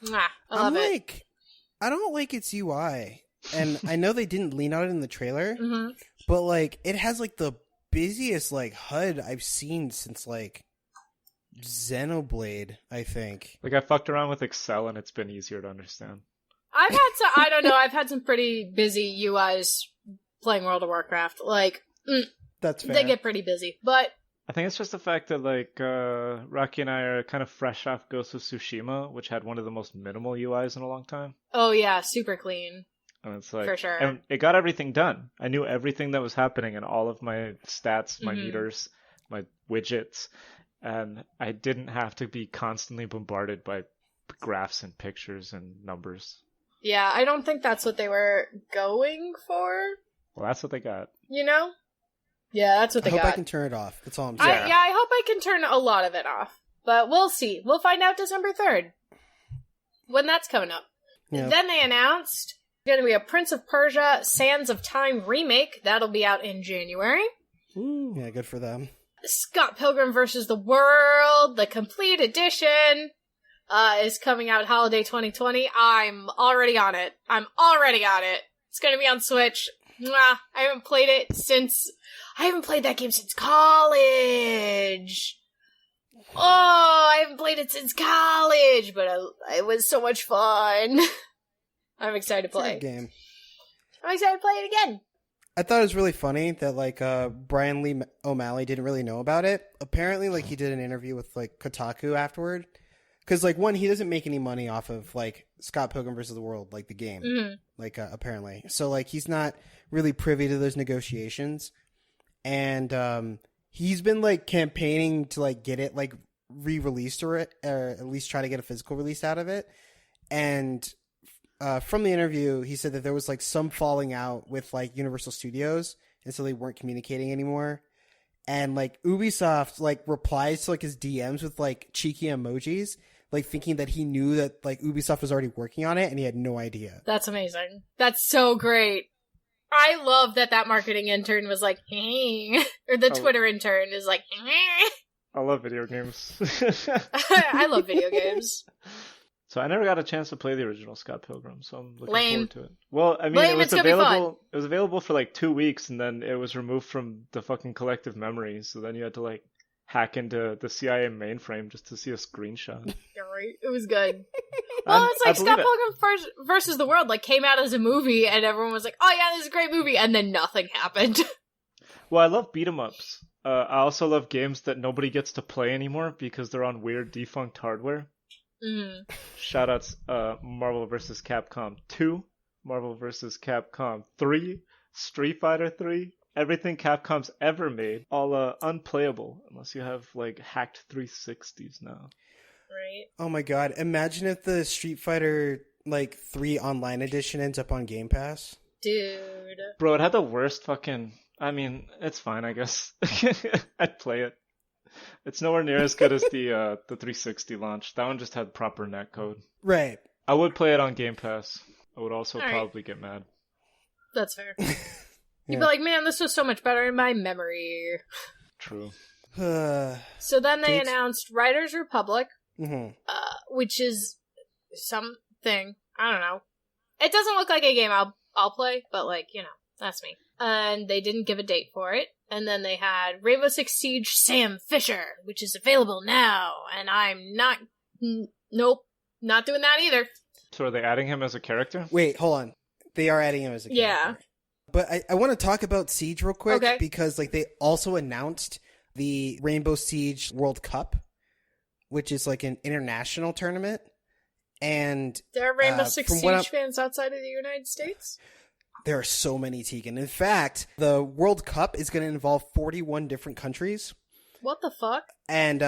Mwah, I love it. I don't like its UI. And I know they didn't lean on it in the trailer, Mm-hmm. but, like, it has, like, the busiest, like, HUD I've seen since, like, Xenoblade, I think. Like, I fucked around with Excel and it's been easier to understand. I've had some pretty busy UIs playing World of Warcraft. Like, That's fair. they get pretty busy. But I think it's just the fact that, like, Rocky and I are kind of fresh off Ghost of Tsushima, which had one of the most minimal UIs in a long time. oh yeah, super clean. And it's like, For sure. and it got everything done. I knew everything that was happening and all of my stats, my meters, my widgets, and I didn't have to be constantly bombarded by graphs and pictures and numbers. Yeah, I don't think that's what they were going for. Well, that's what they got. You know? Yeah, that's what they I hope got. I can turn it off. That's all I'm saying. I hope I can turn a lot of it off. But we'll see. We'll find out December 3rd. When that's coming up. Yeah. Then they announced there's going to be a Prince of Persia Sands of Time remake. That'll be out in January. Yeah, good for them. Scott Pilgrim vs. the World, the complete edition, is coming out holiday 2020. I'm already on it. It's going to be on Switch. Mwah. I haven't played that game since college. Oh, I haven't played it since college, but it was so much fun. I'm excited to play. It's a good game. I'm excited to play it again. I thought it was really funny that, like, Brian Lee O'Malley didn't really know about it. Apparently, like, he did an interview with, like, Kotaku afterward. Because, like, one, he doesn't make any money off of, like, Scott Pilgrim vs. the World, like, the game. Mm-hmm. Like, apparently. So, like, he's not really privy to those negotiations. And he's been, like, campaigning to, like, get it, like, re-released or at least try to get a physical release out of it. And from the interview, he said that there was, like, some falling out with, like, Universal Studios. And so they weren't communicating anymore. And, like, Ubisoft, like, replies to, like, his DMs with, like, cheeky emojis. Like, thinking that he knew that, like, Ubisoft was already working on it, and he had no idea. That's amazing. That's so great. I love that marketing intern was like, hey. Or the Twitter intern is like, hey. I love video games. I love video games. So I never got a chance to play the original Scott Pilgrim, so I'm looking Lame. forward to it. Well, I mean, Lame, it was it's gonna be available. It was available for like 2 weeks, and then it was removed from the fucking collective memory. So then you had to like hack into the CIA mainframe just to see a screenshot. You're right. It was good. Well, it's like Scott Pilgrim versus the World like came out as a movie, and everyone was like, "Oh yeah, this is a great movie," and then nothing happened. Well, I love beat 'em ups. I also love games that nobody gets to play anymore because they're on weird defunct hardware. Mm. Shoutouts, Marvel vs. Capcom 2, Marvel vs. Capcom 3, Street Fighter 3, everything Capcom's ever made, all unplayable unless you have like hacked 360s now. Right. Oh my god, imagine if the Street Fighter like 3 online edition ends up on Game Pass. Dude. Bro, it had the worst fucking... I mean, it's fine, I guess. I'd play it. It's nowhere near as good as the 360 launch. That one just had proper netcode. Right. I would play it on Game Pass. I would also All right. probably get mad. That's fair. Yeah. You'd be like, man, this was so much better in my memory. True. So then they Dates? announced Riders Republic, Mm-hmm. which is something, I don't know. It doesn't look like a game I'll play, but like, you know, that's me. And they didn't give a date for it. And then they had Rainbow Six Siege Sam Fisher, which is available now. And I'm not, nope, not doing that either. So are they adding him as a character? Wait, hold on. They are adding him as a character. Yeah. But I want to talk about Siege real quick, Okay. because like they also announced the Rainbow Siege World Cup, which is like an international tournament. And There are Rainbow Six from what Siege fans outside of the United States? there are so many, Tegan. In fact, the World Cup is going to involve 41 different countries. What the fuck? And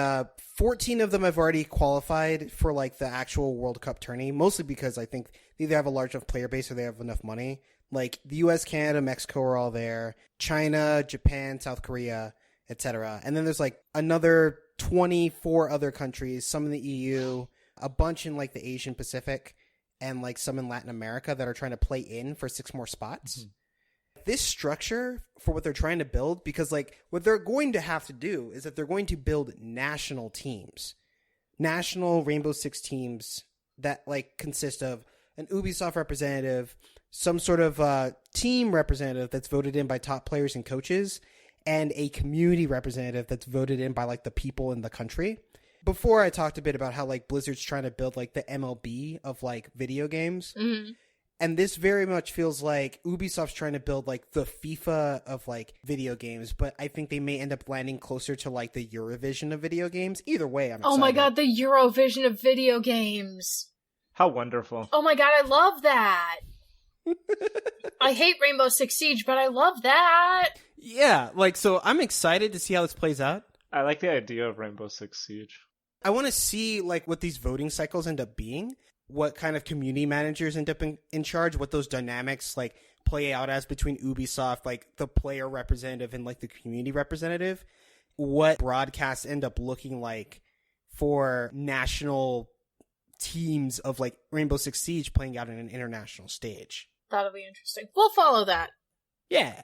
14 of them have already qualified for like the actual World Cup tourney, mostly because I think they either have a large enough player base or they have enough money. Like the US, Canada, Mexico are all there. China, Japan, South Korea, etc. And then there's like another 24 other countries, some in the EU, a bunch in like the Asian Pacific, and like some in Latin America that are trying to play in for 6 more spots. Mm-hmm. This structure for what they're trying to build, because like what they're going to have to do is that they're going to build national teams, national Rainbow Six teams that like consist of an Ubisoft representative, some sort of team representative that's voted in by top players and coaches, and a community representative that's voted in by like the people in the country. Before I talked a bit about how like Blizzard's trying to build like the MLB of like video games. Mm-hmm. And this very much feels like Ubisoft's trying to build like the FIFA of like video games, but I think they may end up landing closer to like the Eurovision of video games. Either way, I'm excited. Oh my god, the Eurovision of video games. How wonderful. Oh my god, I love that. I hate Rainbow Six Siege, but I love that. Yeah, like, so I'm excited to see how this plays out. I like the idea of Rainbow Six Siege. I want to see like what these voting cycles end up being, what kind of community managers end up in charge, what those dynamics like play out as between Ubisoft, like the player representative and like the community representative, what broadcasts end up looking like for national teams of like Rainbow Six Siege playing out in an international stage. That'll be interesting. We'll follow that. Yeah.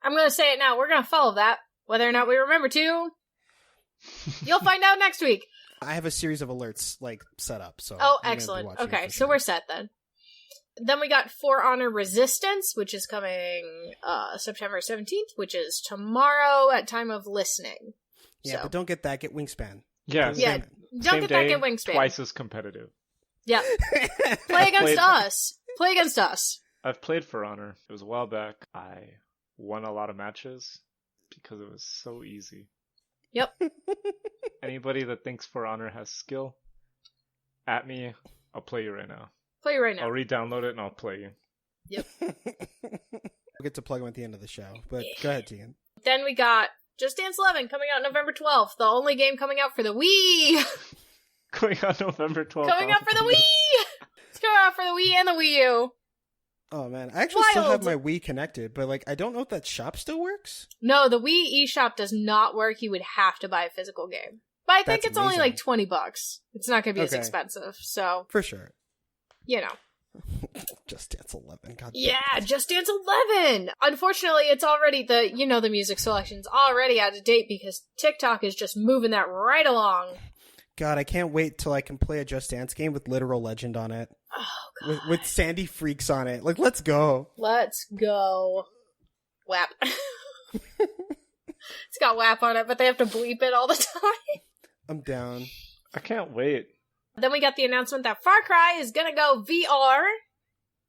I'm going to say it now. We're going to follow that. Whether or not we remember to, you'll find out next week. I have a series of alerts like set up. So oh, I'm excellent. gonna be watching Okay, for so sure. we're set then. Then we got For Honor Resistance, which is coming September 17th, which is tomorrow at time of listening. Yeah, so. but don't get that. Get Wingspan. Yeah. Yeah. Don't Same get day, that, get Wingspan. Twice as competitive. Yeah. Play against us. Play against us. I've played For Honor. It was a while back. I won a lot of matches because it was so easy. Yep. Anybody that thinks For Honor has skill, at me, I'll play you right now. Play right now. I'll re-download it and I'll play you. Yep. We'll get to plug them at the end of the show, but go ahead, Tegan. Then we got Just Dance 11 coming out November 12th. The only game coming out for the Wii. Going on November 12th. Coming out for the Wii. It's coming out for the Wii and the Wii U. Oh man, I actually still Wild. have my Wii connected, but like I don't know if that shop still works. No, the Wii eShop does not work. You would have to buy a physical game. But I think That's it's only amazing. like $20. It's not going to be as Okay. expensive. So, For sure. you know. Just Dance 11. God damn Yeah, it. Just Dance 11! Unfortunately, it's already the music selection's already out of date because TikTok is just moving that right along. God, I can't wait till I can play a Just Dance game with literal legend on it. Oh, God. With Sandy Freaks on it. Like, let's go. Let's go. WAP. It's got WAP on it, but they have to bleep it all the time. I'm down. I can't wait. Then we got the announcement that Far Cry is gonna go VR,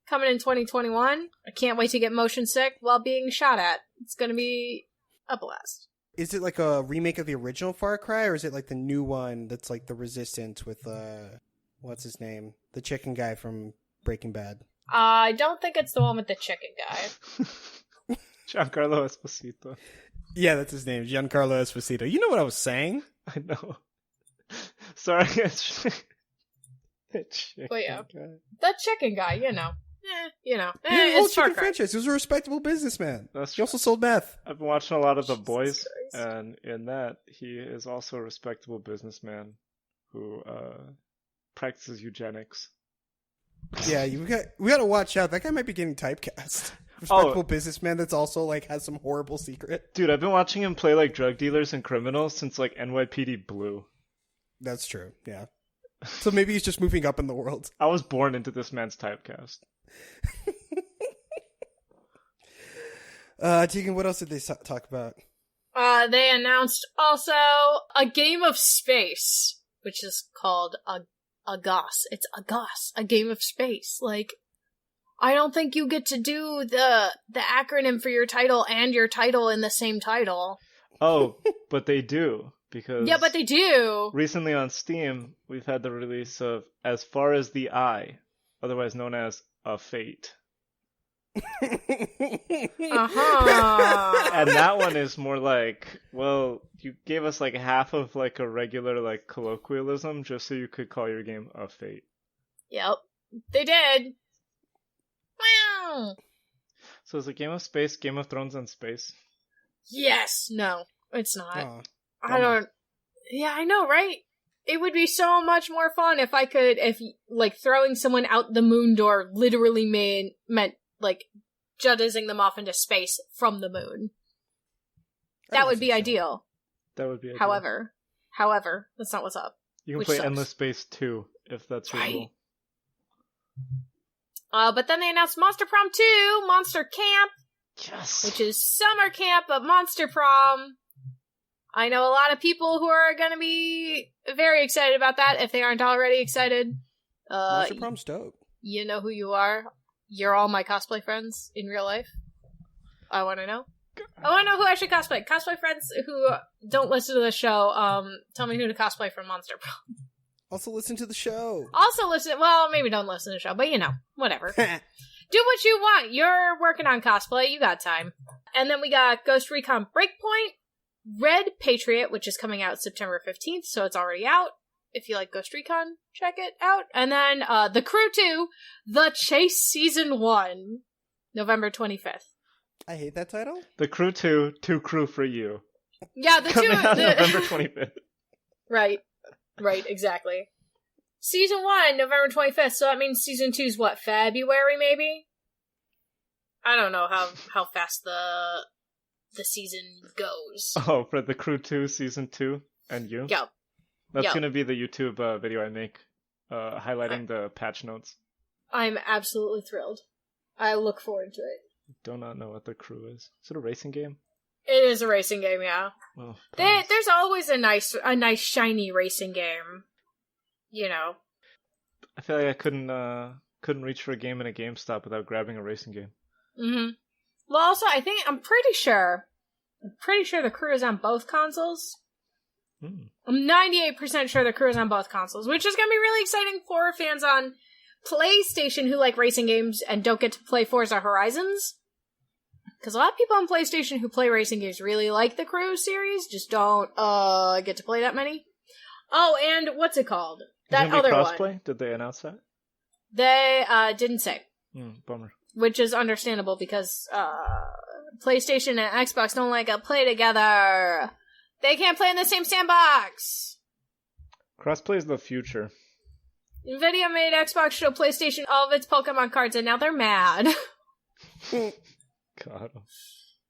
coming in 2021. I can't wait to get motion sick while being shot at. It's gonna be a blast. Is it like a remake of the original Far Cry, or is it like the new one that's like the Resistance with, what's his name? The chicken guy from Breaking Bad. I don't think it's the one with the chicken guy. Giancarlo Esposito. Yeah, that's his name, Giancarlo Esposito. You know what I was saying? I know. Sorry. But yeah. That chicken guy, you know. He had an It's old Far chicken Cry. franchise. He was a respectable businessman. That's He also sold meth. I've been watching a lot of The Jesus Boys, Christ. and in that, he is also a respectable businessman who practices eugenics. Yeah, we got to watch out. That guy might be getting typecast. respectable businessman that's also like has some horrible secret. Dude, I've been watching him play like drug dealers and criminals since like NYPD Blue. That's true, yeah. So maybe he's just moving up in the world. I was born into this man's typecast. Tegan, what else did they talk about? They announced also a game of space, which is called Agos. It's Agos, a game of space. Like, I don't think you get to do the acronym for your title and your title in the same title. Oh, but they do. Because yeah, but they do. Recently on Steam, we've had the release of As Far as the Eye, otherwise known as A Fate. Uh-huh. And that one is more like, well, you gave us like half of like a regular like colloquialism just so you could call your game A Fate. Yep, they did. Wow. So is it Game of Space, Game of Thrones and space? Yes. No, it's not. Oh, I don't. Yeah, I know, right? It would be so much more fun if like throwing someone out the moon door literally meant like jutting them off into space from the moon. That would be ideal. That would be ideal. However, that's not what's up. You can play Endless Space 2 if that's your goal. But then they announced Monster Prom 2, Monster Camp. Yes. Which is summer camp, but Monster Prom. I know a lot of people who are going to be very excited about that if they aren't already excited. Monster Prom's dope. You know who you are. You're all my cosplay friends in real life. I want to know. I want to know who I should cosplay. Cosplay friends who don't listen to the show, tell me who to cosplay for Monster Prom. Also listen to the show. Well, maybe don't listen to the show, but whatever. Do what you want. You're working on cosplay. You got time. And then we got Ghost Recon Breakpoint, Red Patriot, which is coming out September 15th, so it's already out. If you like Ghost Recon, check it out. And then The Crew 2, The Chase Season 1, November 25th. I hate that title. The Crew 2, Two Crew for You. Yeah, the coming two... out November 25th. Right, exactly. Season 1, November 25th, so that means Season 2's what, February, maybe? I don't know how fast the season goes. Oh, for The Crew 2, Season 2, and you? Yep. That's going to be the YouTube video I make, highlighting the patch notes. I'm absolutely thrilled. I look forward to it. Do not know what The Crew is. Is it a racing game? It is a racing game, yeah. Well, there's always a nice shiny racing game. You know. I feel like I couldn't reach for a game in a GameStop without grabbing a racing game. Mm-hmm. Well, also, I'm pretty sure The Crew is on both consoles. I'm 98% sure The Crew is on both consoles, which is going to be really exciting for fans on PlayStation who like racing games and don't get to play Forza Horizons. Because a lot of people on PlayStation who play racing games really like the Crew series, just don't get to play that many. Oh, and what's it called? That other crossplay? one. Did they announce that? They didn't say. Bummer. Which is understandable because PlayStation and Xbox don't like to play together. They can't play in the same sandbox. Crossplay is the future. Nvidia made Xbox show PlayStation all of its Pokemon cards, and now they're mad. God.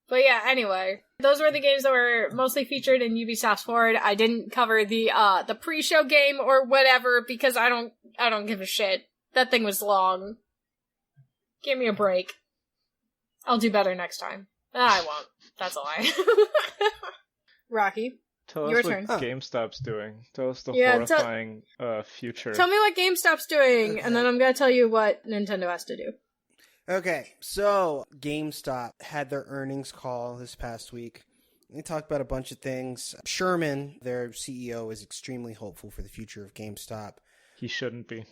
But yeah, anyway, those were the games that were mostly featured in Ubisoft's Forward. I didn't cover the pre-show game or whatever because I don't give a shit. That thing was long. Give me a break. I'll do better next time. I won't. That's a lie. Rocky, tell us your what turn. GameStop's doing. Tell us the horrifying future. Tell me what GameStop's doing, and then I'm gonna tell you what Nintendo has to do. Okay, so GameStop had their earnings call this past week. They talked about a bunch of things. Sherman, their CEO, is extremely hopeful for the future of GameStop. He shouldn't be.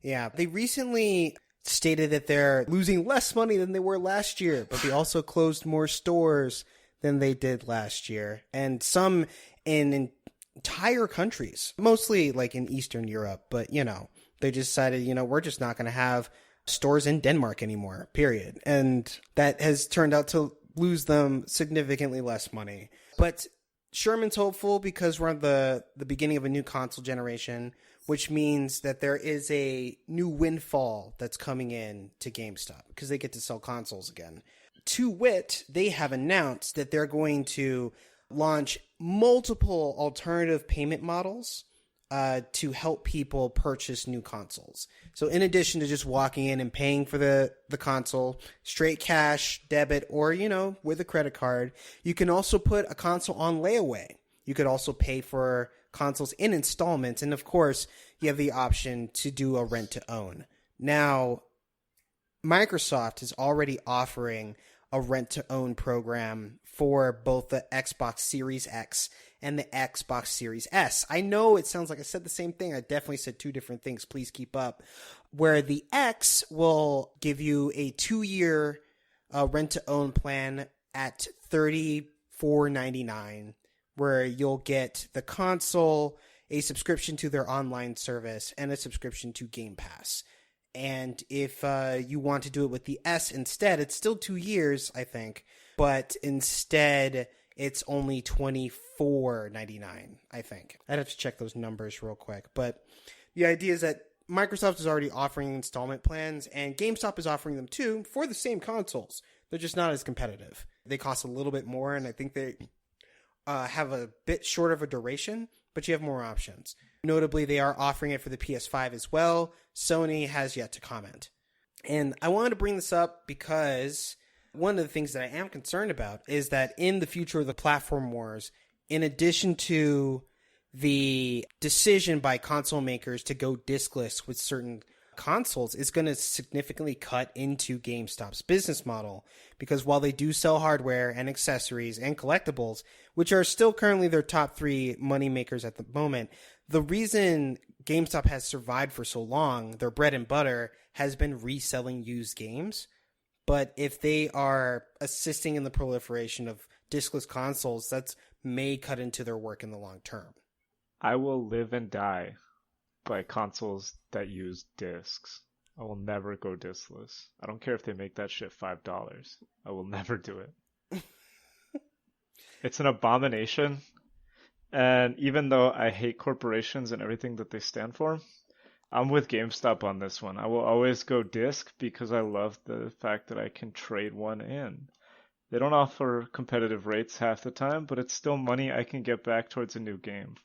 Yeah, they recently stated that they're losing less money than they were last year, but they also closed more stores than they did last year. And some in entire countries, mostly like in Eastern Europe. But, they decided, we're just not going to have stores in Denmark anymore, period. And that has turned out to lose them significantly less money. But Sherman's hopeful because we're at the beginning of a new console generation, which means that there is a new windfall that's coming in to GameStop because they get to sell consoles again. To wit, they have announced that they're going to launch multiple alternative payment models to help people purchase new consoles. So in addition to just walking in and paying for the console, straight cash, debit, or, with a credit card, you can also put a console on layaway. You could also pay for consoles in installments. And of course, you have the option to do a rent to own. Now, Microsoft is already offering a rent to own program for both the Xbox Series X and the Xbox Series S. I know it sounds like I said the same thing. I definitely said two different things. Please keep up. Where the X will give you a 2-year rent-to-own plan at $34.99, where you'll get the console, a subscription to their online service, and a subscription to Game Pass. And if you want to do it with the S instead, it's still 2 years, I think, but instead it's only $24.99, I think. I'd have to check those numbers real quick. But the idea is that Microsoft is already offering installment plans, and GameStop is offering them too for the same consoles. They're just not as competitive. They cost a little bit more, and I think they have a bit short of a duration, but you have more options. Notably, they are offering it for the PS5 as well. Sony has yet to comment. And I wanted to bring this up because one of the things that I am concerned about is that in the future of the platform wars, in addition to the decision by console makers to go diskless with certain consoles, is going to significantly cut into GameStop's business model. Because while they do sell hardware and accessories and collectibles, which are still currently their top 3 money makers at the moment, the reason GameStop has survived for so long, their bread and butter, has been reselling used games. But if they are assisting in the proliferation of diskless consoles, that may cut into their work in the long term. I will live and die by consoles that use discs. I will never go diskless. I don't care if they make that shit $5. I will never do it. It's an abomination. And even though I hate corporations and everything that they stand for, I'm with GameStop on this one. I will always go disc because I love the fact that I can trade one in. They don't offer competitive rates half the time, but it's still money I can get back towards a new game.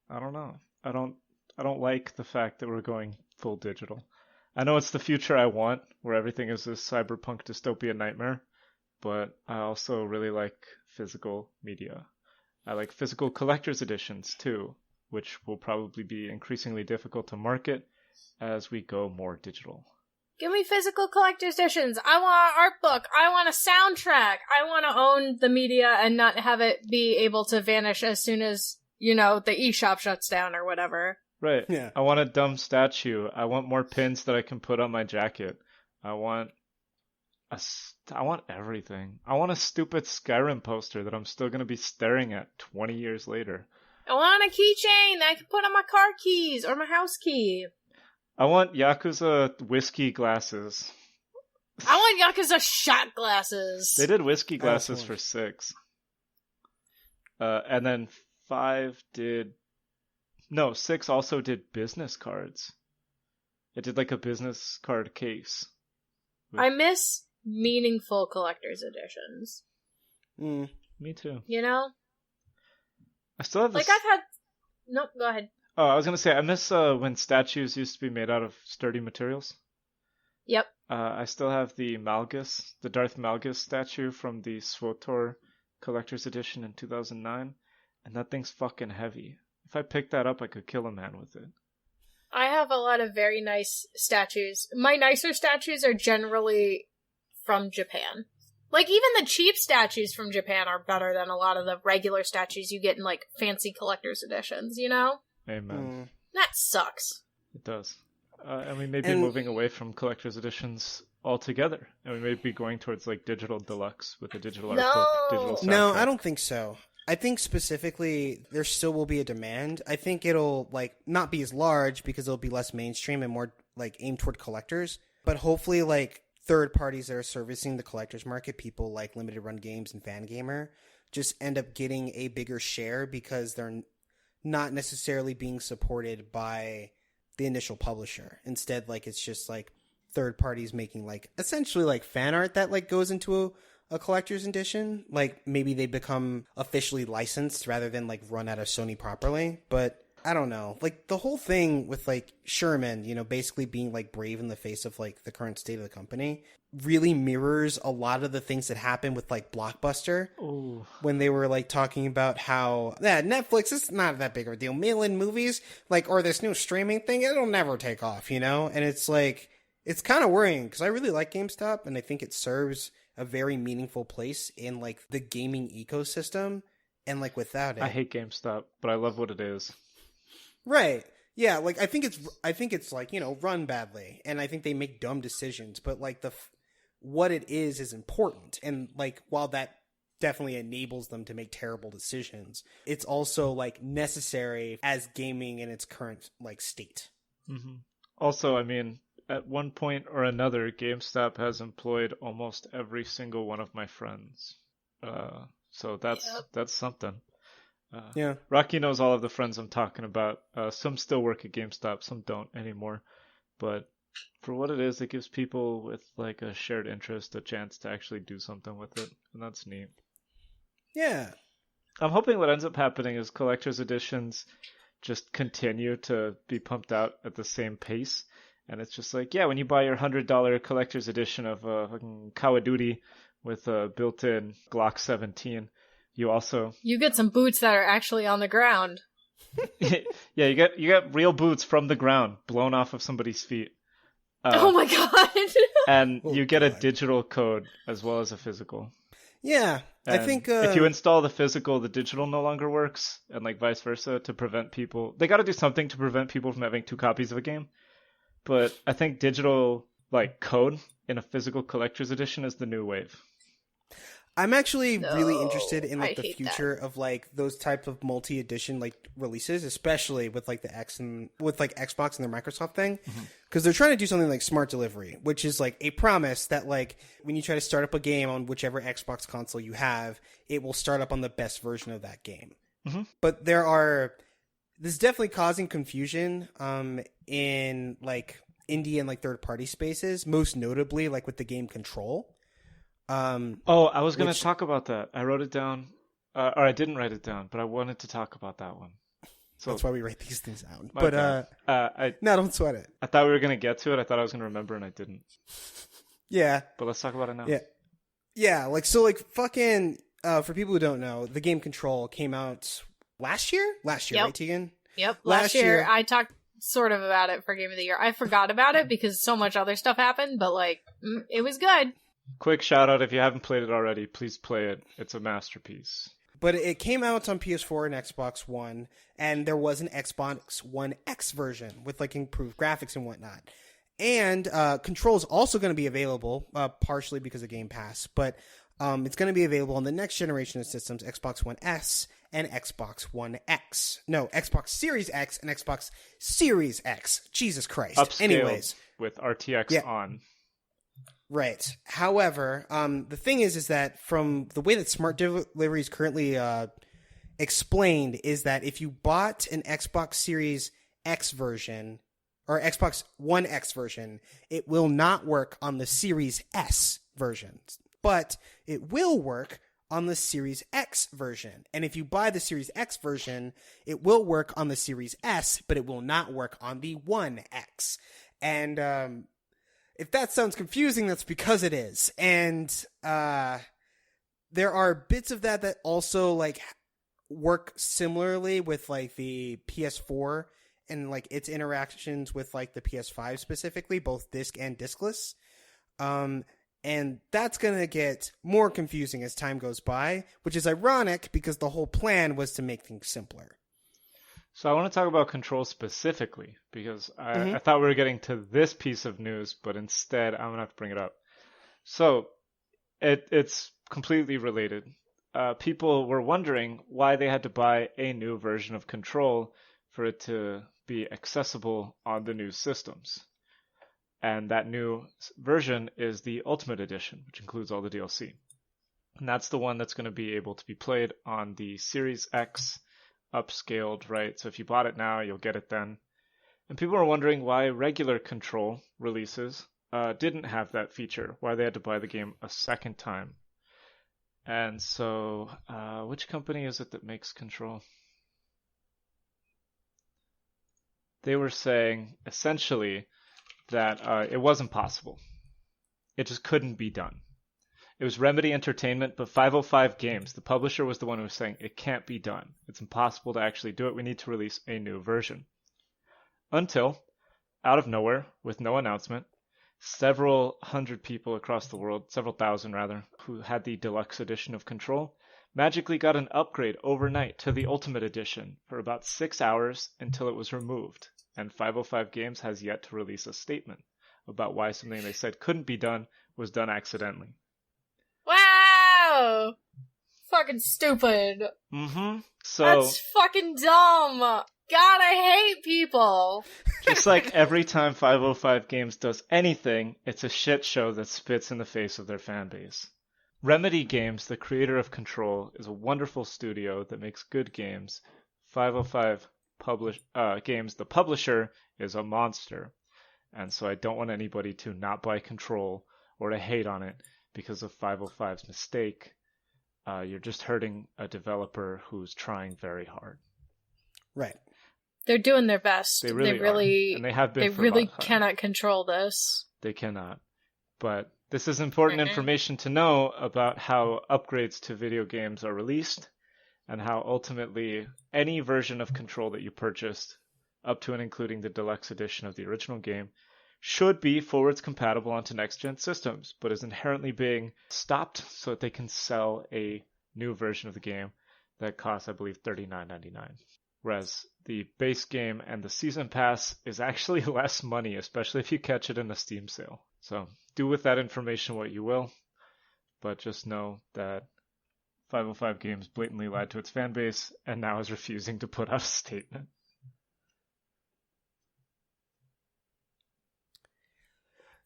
I don't know. I don't like the fact that we're going full digital. I know it's the future I want, where everything is this cyberpunk dystopian nightmare, but I also really like physical media. I like physical collector's editions too, which will probably be increasingly difficult to market as we go more digital. Give me physical collector's editions. I want an art book. I want a soundtrack. I want to own the media and not have it be able to vanish as soon as, the eShop shuts down or whatever. Right. Yeah. I want a dumb statue. I want more pins that I can put on my jacket. I want everything. I want a stupid Skyrim poster that I'm still going to be staring at 20 years later. I want a keychain that I can put on my car keys or my house key. I want Yakuza whiskey glasses. I want Yakuza shot glasses. They did whiskey glasses for 6. And then 6 also did business cards. It did like a business card case. I miss meaningful collector's editions. Me too. I still have this... Nope, go ahead. Oh, I was going to say, I miss when statues used to be made out of sturdy materials. Yep. I still have the Darth Malgus statue from the SWTOR Collector's Edition in 2009, and that thing's fucking heavy. If I picked that up, I could kill a man with it. I have a lot of very nice statues. My nicer statues are generally from Japan. Like, even the cheap statues from Japan are better than a lot of the regular statues you get in, fancy collector's editions, Amen. That sucks. It does. And we may be moving away from collector's editions altogether. And we may be going towards, digital deluxe with a digital art book, digital soundtrack. No, I don't think so. I think specifically there still will be a demand. I think it'll, not be as large because it'll be less mainstream and more, aimed toward collectors. But hopefully, third parties that are servicing the collector's market, people like Limited Run Games and Fangamer, just end up getting a bigger share because they're not necessarily being supported by the initial publisher. Instead, like, it's just like third parties making like essentially like fan art that like goes into a collector's edition. Like maybe they become officially licensed rather than like run out of Sony properly. But I don't know, like the whole thing with like Sherman, you know, basically being like brave in the face of like the current state of the company really mirrors a lot of the things that happened with like Blockbuster. Ooh. When they were like talking about how Netflix is not that big of a deal. Mail-in movies, like, or this new streaming thing, it'll never take off, you know? And it's like, it's kind of worrying because I really like GameStop and I think it serves a very meaningful place in like the gaming ecosystem. And like without it, I hate GameStop, but I love what it is. Right. Yeah, like I think it's like, you know, run badly and I think they make dumb decisions, but like what it is important. And like while that definitely enables them to make terrible decisions, it's also like necessary as gaming in its current like state. Mm-hmm. Also, I mean, at one point or another, GameStop has employed almost every single one of my friends. So that's something. Yeah. Rocky knows all of the friends I'm talking about. Some still work at GameStop, some don't anymore. But for what it is, it gives people with like a shared interest a chance to actually do something with it, and that's neat. Yeah. I'm hoping what ends up happening is collector's editions just continue to be pumped out at the same pace. And it's just like, yeah, when you buy your $100 collector's edition of fucking Call of Duty with a built-in Glock 17, you get some boots that are actually on the ground. Yeah, you get real boots from the ground blown off of somebody's feet. Oh my god! And you get a digital code as well as a physical. Yeah, and I think if you install the physical, the digital no longer works, and like vice versa to prevent people. They got to do something to prevent people from having two copies of a game. But I think digital like code in a physical collector's edition is the new wave. I'm actually really interested in like I the hate future of like those type of multi-edition like releases, especially with like the X and with like Xbox and their Microsoft thing, because they're trying to do something like smart delivery, which is like a promise that like when you try to start up a game on whichever Xbox console you have, it will start up on the best version of that game. Mm-hmm. But this is definitely causing confusion in like indie and like third party spaces, most notably like with the game Control. I was going to talk about that. I wrote it down, or I didn't write it down, but I wanted to talk about that one. So that's why we write these things out. No, don't sweat it. I thought we were going to get to it. I thought I was going to remember, and I didn't. Yeah. But let's talk about it now. Yeah. Yeah, like, so, like, fucking, for people who don't know, the game Control came out last year? Last year, Yep. right, Tegan? Yep, last year I talked sort of about it for Game of the Year. I forgot about it because so much other stuff happened, but, like, it was good. Quick shout out, if you haven't played it already, please play it. It's a masterpiece. But it came out on PS4 and Xbox One, and there was an Xbox One X version with like improved graphics and whatnot. And Control is also going to be available, partially because of Game Pass, but it's going to be available on the next generation of systems, Xbox One S and Xbox One X. No, Xbox Series X and Xbox Series X. Jesus Christ. Upscaled Anyways, with RTX on. Right. However, the thing is that from the way that smart delivery is currently explained is that if you bought an Xbox Series X version or Xbox One X version, it will not work on the Series S version, but it will work on the Series X version. And if you buy the Series X version, it will work on the Series S, but it will not work on the One X. And if that sounds confusing, that's because it is. And there are bits of that also like work similarly with like the PS4 and like its interactions with like the PS5 specifically, both disc and discless. And that's going to get more confusing as time goes by, which is ironic because the whole plan was to make things simpler. So I want to talk about Control specifically because I thought we were getting to this piece of news, but instead I'm going to have to bring it up. So it's completely related. People were wondering why they had to buy a new version of Control for it to be accessible on the new systems. And that new version is the Ultimate Edition, which includes all the DLC. And that's the one that's going to be able to be played on the Series X upscaled, right? So if you bought it now, you'll get it then. And people are wondering why regular Control releases didn't have that feature, why they had to buy the game a second time. And so, which company is it that makes Control? They were saying, essentially, that it wasn't possible. It just couldn't be done. It was Remedy Entertainment, but 505 Games, the publisher, was the one who was saying it can't be done. It's impossible to actually do it. We need to release a new version. Until, out of nowhere, with no announcement, several hundred people across the world, several thousand rather, who had the deluxe edition of Control, magically got an upgrade overnight to the Ultimate Edition for about 6 hours until it was removed. And 505 Games has yet to release a statement about why something they said couldn't be done was done accidentally. Wow! Fucking stupid. Mm-hmm. So that's fucking dumb. God, I hate people. Just like every time 505 Games does anything, it's a shit show that spits in the face of their fan base. Remedy Games, the creator of Control, is a wonderful studio that makes good games. 505 Games, the publisher, is a monster. And so I don't want anybody to not buy Control or to hate on it because of 505's mistake. You're just hurting a developer who's trying very hard. Right. They're doing their best. They really are. And they have been. They really cannot control this. They cannot. But this is important information to know about how upgrades to video games are released and how ultimately any version of Control that you purchased, up to and including the deluxe edition of the original game, should be forwards compatible onto next-gen systems, but is inherently being stopped so that they can sell a new version of the game that costs, I believe, $39.99. Whereas the base game and the season pass is actually less money, especially if you catch it in a Steam sale. So do with that information what you will, but just know that 505 Games blatantly lied to its fan base and now is refusing to put out a statement.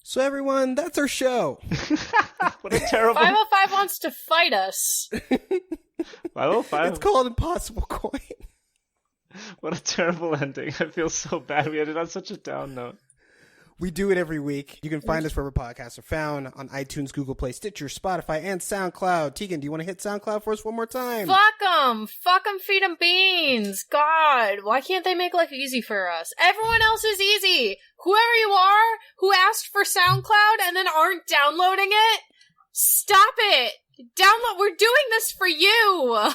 So everyone, that's our show. What a terrible... 505 wants to fight us. 505? It's called Impossible Coin. What a terrible ending. I feel so bad. We ended on such a down note. We do it every week. You can find us wherever podcasts are found, on iTunes, Google Play, Stitcher, Spotify, and SoundCloud. Tegan, do you want to hit SoundCloud for us one more time? Fuck them! Fuck them, feed them beans! God, why can't they make life easy for us? Everyone else is easy! Whoever you are, who asked for SoundCloud and then aren't downloading it, stop it! Download, we're doing this for you!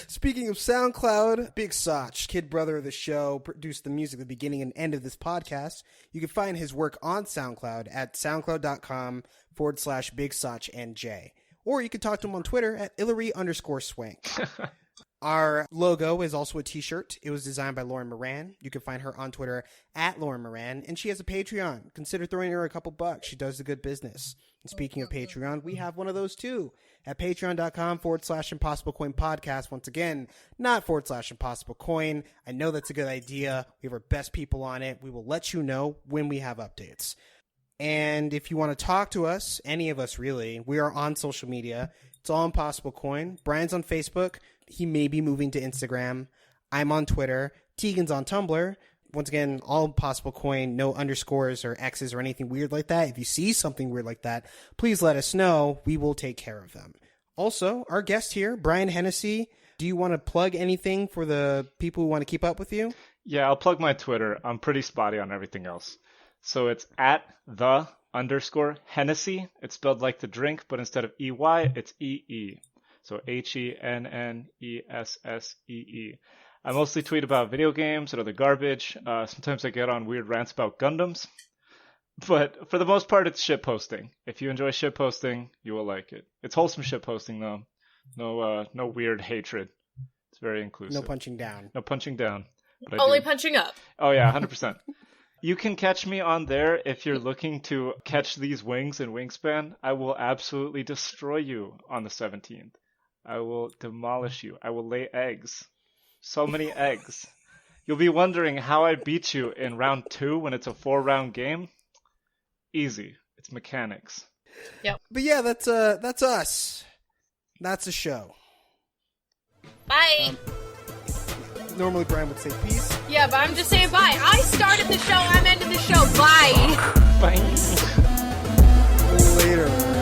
Speaking of SoundCloud, Big Soch, kid brother of the show, produced the music at the beginning and end of this podcast. You can find his work on SoundCloud at soundcloud.com/Big Soch NJ. Or you can talk to him on Twitter at Hillary_Swank. Our logo is also a t-shirt. It was designed by Lauren Moran. You can find her on Twitter at Lauren Moran, and she has a Patreon. Consider throwing her a couple bucks. She does a good business. And speaking of Patreon, we have one of those too at patreon.com/Impossible Coin Podcast. Once again, not /Impossible Coin. I know that's a good idea. We have our best people on it. We will let you know when we have updates. And if you want to talk to us, any of us really, we are on social media. It's all Impossible Coin. Brian's on Facebook. He may be moving to Instagram. I'm on Twitter. Tegan's on Tumblr. Once again, all Impossible Coin, no underscores or X's or anything weird like that. If you see something weird like that, please let us know. We will take care of them. Also, our guest here, Brian Hennessy, do you want to plug anything for the people who want to keep up with you? Yeah, I'll plug my Twitter. I'm pretty spotty on everything else. So it's at _Hennessy. It's spelled like the drink, but instead of EY, it's EE. So HENNESSEE. I mostly tweet about video games and other garbage. Sometimes I get on weird rants about Gundams. But for the most part, it's shitposting. If you enjoy shitposting, you will like it. It's wholesome shitposting, though. No weird hatred. It's very inclusive. No punching down. No punching down. Only punching up. Oh, yeah, 100%. You can catch me on there if you're looking to catch these wings in Wingspan. I will absolutely destroy you on the 17th. I will demolish you. I will lay eggs. So many eggs. You'll be wondering how I beat you in round 2 when it's a 4-round game. Easy. It's mechanics. But yeah, that's us. That's a show. Bye. Normally Brian would say peace. Yeah, but I'm just saying bye. I started the show. I'm ending the show. Bye. Bye. Later.